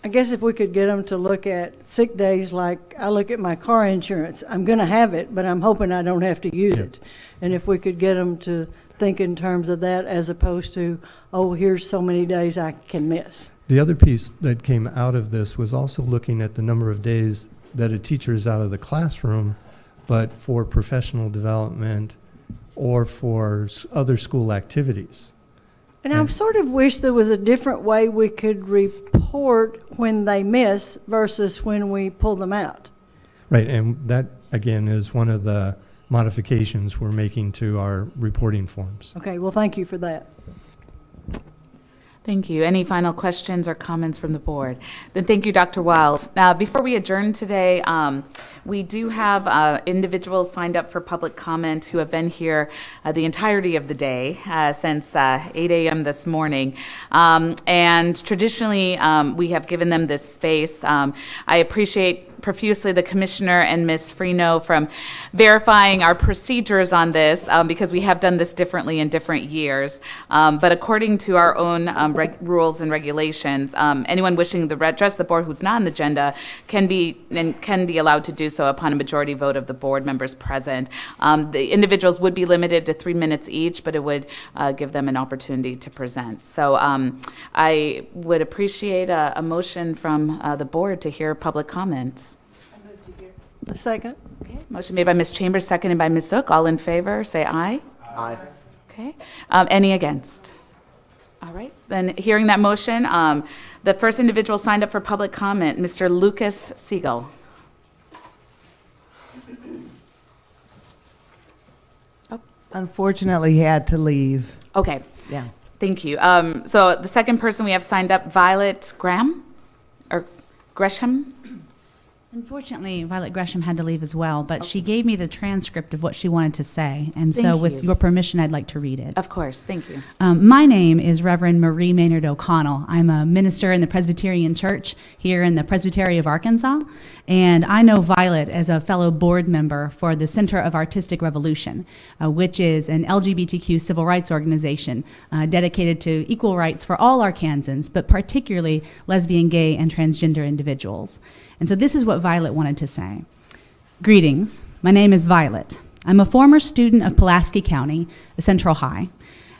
I guess if we could get them to look at sick days like I look at my car insurance, I'm going to have it, but I'm hoping I don't have to use it. And if we could get them to think in terms of that as opposed to, oh, here's so many days I can miss. The other piece that came out of this was also looking at the number of days that a teacher is out of the classroom, but for professional development or for other school activities. And I sort of wish there was a different way we could report when they miss versus when we pull them out. Right, and that, again, is one of the modifications we're making to our reporting forms. Okay, well, thank you for that. Thank you. Any final questions or comments from the board? Then thank you, Dr. Wiles. Now, before we adjourn today, we do have individuals signed up for public comment who have been here the entirety of the day since 8 a.m. this morning. And traditionally, we have given them this space. I appreciate profusely the commissioner and Ms. Freno from verifying our procedures on this because we have done this differently in different years. But according to our own rules and regulations, anyone wishing to address the board who's not on the agenda can be allowed to do so upon a majority vote of the board members present. The individuals would be limited to 3 minutes each, but it would give them an opportunity to present. So I would appreciate a motion from the board to hear public comments. A second. Okay. Motion made by Ms. Chambers, seconded by Ms. Zook. All in favor, say aye. Aye. Okay. Any against? All right. Then hearing that motion, the first individual signed up for public comment, Mr. Lucas Siegel. Unfortunately, he had to leave. Okay. Yeah. Thank you. So the second person we have signed up, Violet Graham or Gresham. Unfortunately, Violet Gresham had to leave as well, but she gave me the transcript of what she wanted to say. And so Thank with you. your permission, I'd like to read it. Of course. Thank you. My name is Reverend Marie Maynard O'Connell. I'm a minister in the Presbyterian Church here in the Presbytery of Arkansas, and I know Violet as a fellow board member for the Center of Artistic Revolution, which is an LGBTQ civil rights organization dedicated to equal rights for all Arkansans, but particularly lesbian, gay, and transgender individuals. And so this is what Violet wanted to say. Greetings. My name is Violet. I'm a former student of Pulaski County, Central High,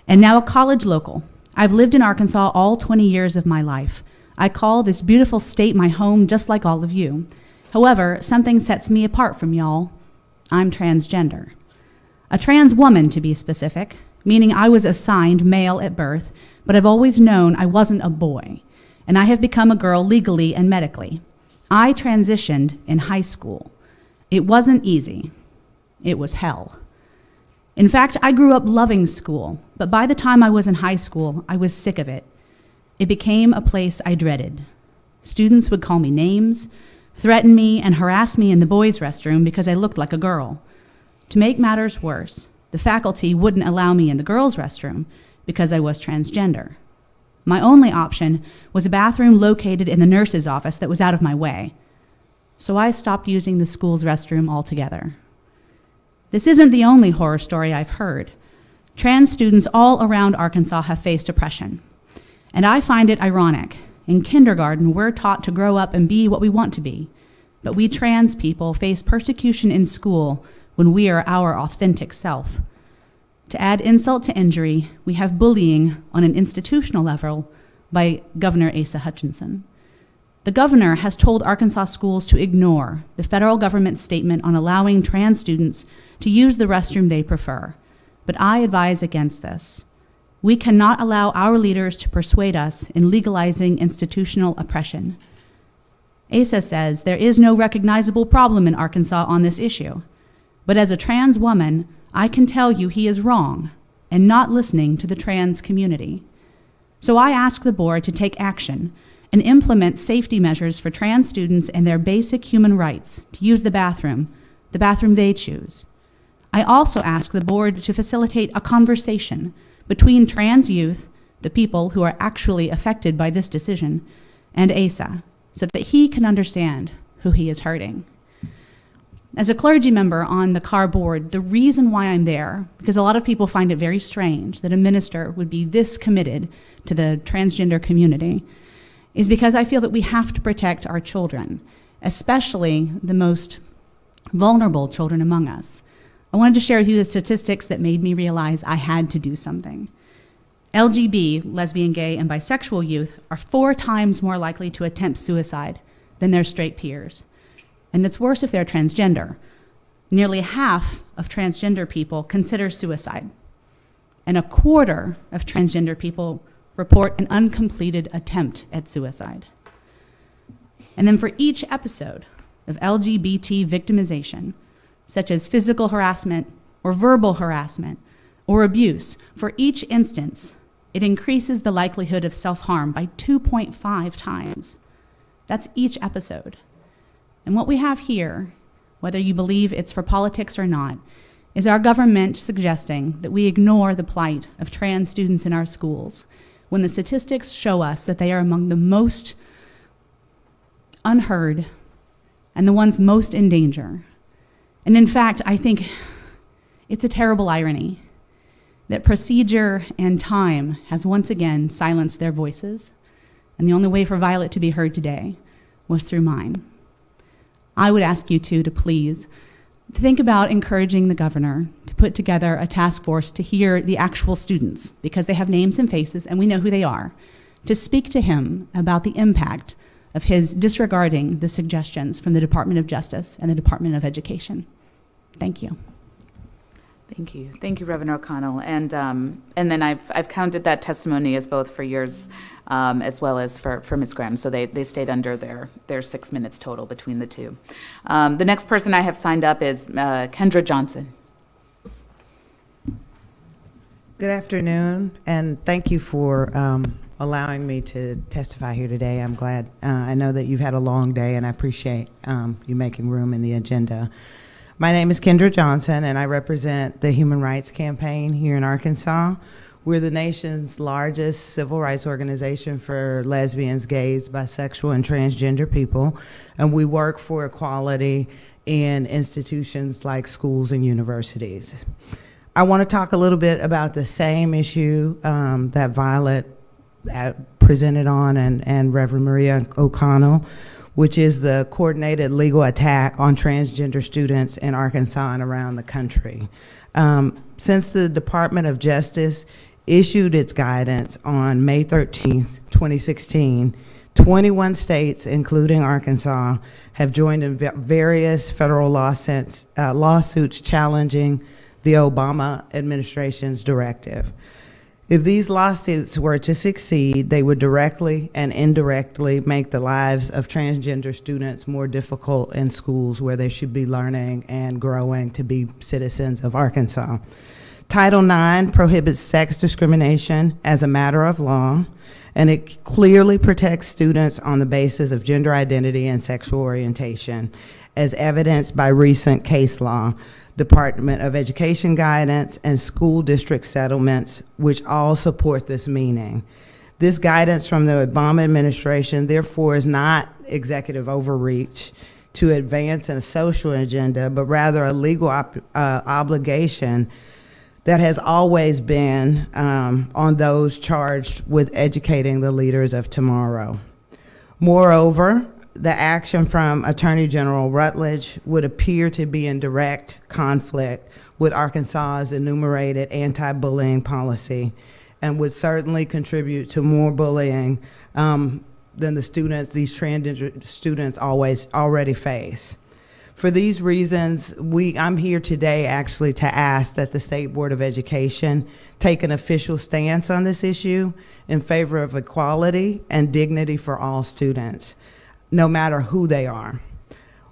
and now a college local. I've lived in Arkansas all 20 years of my life. I call this beautiful state my home just like all of you. However, something sets me apart from y'all. I'm transgender. A trans woman, to be specific, meaning I was assigned male at birth, but I've always known I wasn't a boy, and I have become a girl legally and medically. I transitioned in high school. It wasn't easy. It was hell. In fact, I grew up loving school, but by the time I was in high school, I was sick of it. It became a place I dreaded. Students would call me names, threaten me, and harass me in the boys' restroom because I looked like a girl. To make matters worse, the faculty wouldn't allow me in the girls' restroom because I was transgender. My only option was a bathroom located in the nurse's office that was out of my way. So I stopped using the school's restroom altogether. This isn't the only horror story I've heard. Trans students all around Arkansas have faced oppression. And I find it ironic. In kindergarten, we're taught to grow up and be what we want to be. But we trans people face persecution in school when we are our authentic self. To add insult to injury, we have bullying on an institutional level by Governor Asa Hutchinson. The governor has told Arkansas schools to ignore the federal government statement on allowing trans students to use the restroom they prefer. But I advise against this. We cannot allow our leaders to persuade us in legalizing institutional oppression. Asa says there is no recognizable problem in Arkansas on this issue. But as a trans woman, I can tell you he is wrong and not listening to the trans community. So I ask the board to take action and implement safety measures for trans students and their basic human rights to use the bathroom they choose. I also ask the board to facilitate a conversation between trans youth, the people who are actually affected by this decision, and Asa, so that he can understand who he is hurting. As a clergy member on the CAR board, the reason why I'm there, because a lot of people find it very strange that a minister would be this committed to the transgender community, is because I feel that we have to protect our children, especially the most vulnerable children among us. I wanted to share with you the statistics that made me realize I had to do something. LGB, lesbian, gay, and bisexual youth are 4 times more likely to attempt suicide than their straight peers. And it's worse if they're transgender. Nearly half of transgender people consider suicide. and a quarter of transgender people report an uncompleted attempt at suicide. And then for each episode of LGBT victimization, such as physical harassment or verbal harassment or abuse, for each instance, it increases the likelihood of self-harm by 2.5 times. That's each episode. And what we have here, whether you believe it's for politics or not, is our government suggesting that we ignore the plight of trans students in our schools when the statistics show us that they are among the most unheard and the ones most in danger. And in fact, I think it's a terrible irony that procedure and time has once again silenced their voices, and the only way for Violet to be heard today was through mine. I would ask you to please think about encouraging the governor to put together a task force to hear the actual students, because they have names and faces and we know who they are, to speak to him about the impact of his disregarding the suggestions from the Department of Justice and the Department of Education. Thank you. Thank you. Thank you, Reverend O'Connell. And then I've counted that testimony as both for yours as well as for Ms. Graham. So they stayed under their 6 minutes total between the two. The next person I have signed up is Kendra Johnson. Good afternoon, and thank you for allowing me to testify here today. I'm glad. I know that you've had a long day, and I appreciate you making room in the agenda. My name is Kendra Johnson, and I represent the Human Rights Campaign here in Arkansas. We're the nation's largest civil rights organization for lesbians, gays, bisexual, and transgender people, and we work for equality in institutions like schools and universities. I want to talk a little bit about the same issue that Violet presented on and Reverend Maria O'Connell, which is the coordinated legal attack on transgender students in Arkansas and around the country. Since the Department of Justice issued its guidance on May 13th, 2016, 21 states, including Arkansas, have joined in various federal lawsuits challenging the Obama administration's directive. If these lawsuits were to succeed, they would directly and indirectly make the lives of transgender students more difficult in schools where they should be learning and growing to be citizens of Arkansas. Title IX prohibits sex discrimination as a matter of law, and it clearly protects students on the basis of gender identity and sexual orientation, as evidenced by recent case law, Department of Education guidance, and school district settlements, which all support this meaning. This guidance from the Obama administration, therefore, is not executive overreach to advance a social agenda, but rather a legal obligation that has always been on those charged with educating the leaders of tomorrow. Moreover, the action from Attorney General Rutledge would appear to be in direct conflict with Arkansas's enumerated anti-bullying policy and would certainly contribute to more bullying than these transgender students already face. For these reasons, I'm here today actually to ask that the State Board of Education take an official stance on this issue in favor of equality and dignity for all students, no matter who they are.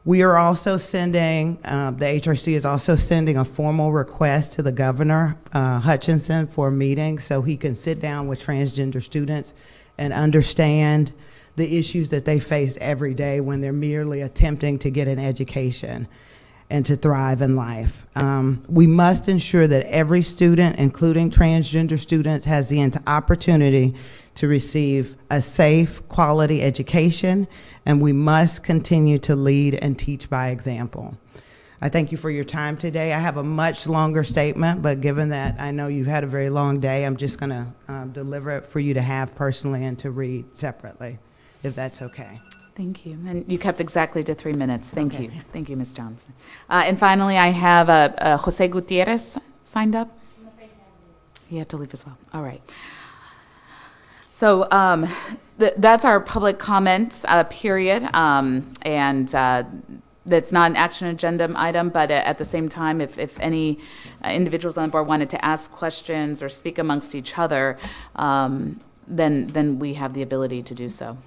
We are also sending, the HRC is also sending a formal request to the Governor Hutchinson for a meeting so he can sit down with transgender students and understand the issues that they face every day when they're merely attempting to get an education and to thrive in life. We must ensure that every student, including transgender students, has the opportunity to receive a safe, quality education, and we must continue to lead and teach by example. I thank you for your time today. I have a much longer statement, but given that I know you've had a very long day, I'm just gonna deliver it for you to have personally and to read separately, if that's okay. Thank you. And you kept exactly to 3 minutes. Thank you. Thank you, Ms. Johnson. And finally, I have Jose Gutierrez signed up. He had to leave as well. All right. So that's our public comment period. And that's not an action agenda item, but at the same time, if any individuals on the board wanted to ask questions or speak amongst each other, then we have the ability to do so.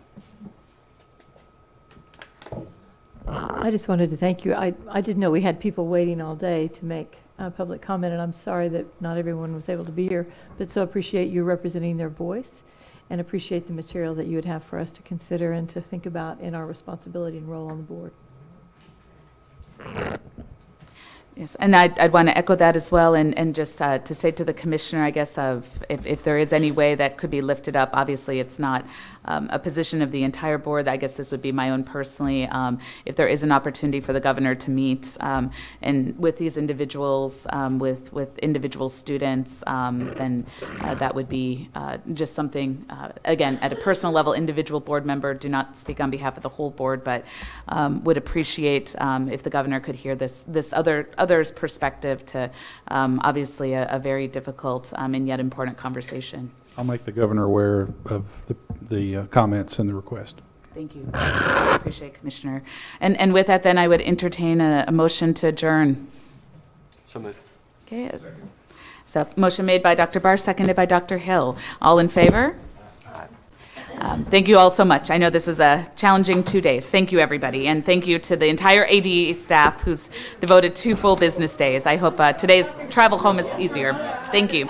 I just wanted to thank you. I didn't know we had people waiting all day to make public comment, and I'm sorry that not everyone was able to be here, but so appreciate you representing their voice and appreciate the material that you would have for us to consider and to think about in our responsibility and role on the board. Yes, and I'd want to echo that as well, and just to say to the commissioner, I guess, of if there is any way that could be lifted up. Obviously, it's not a position of the entire board. I guess this would be my own personally. If there is an opportunity for the governor to meet and with these individuals, with individual students, then that would be just something. Again, at a personal level, individual board member. Do not speak on behalf of the whole board, but would appreciate if the governor could hear this others' perspective to obviously a very difficult and yet important conversation. I'll make the governor aware of the comments and the request. Thank you. I appreciate it, Commissioner. And with that, then I would entertain a motion to adjourn. So moved. Okay. So motion made by Dr. Barr, seconded by Dr. Hill. All in favor? Thank you all so much. I know this was a challenging 2 days. Thank you, everybody. And thank you to the entire ADE staff who's devoted 2 full business days. I hope today's travel home is easier. Thank you.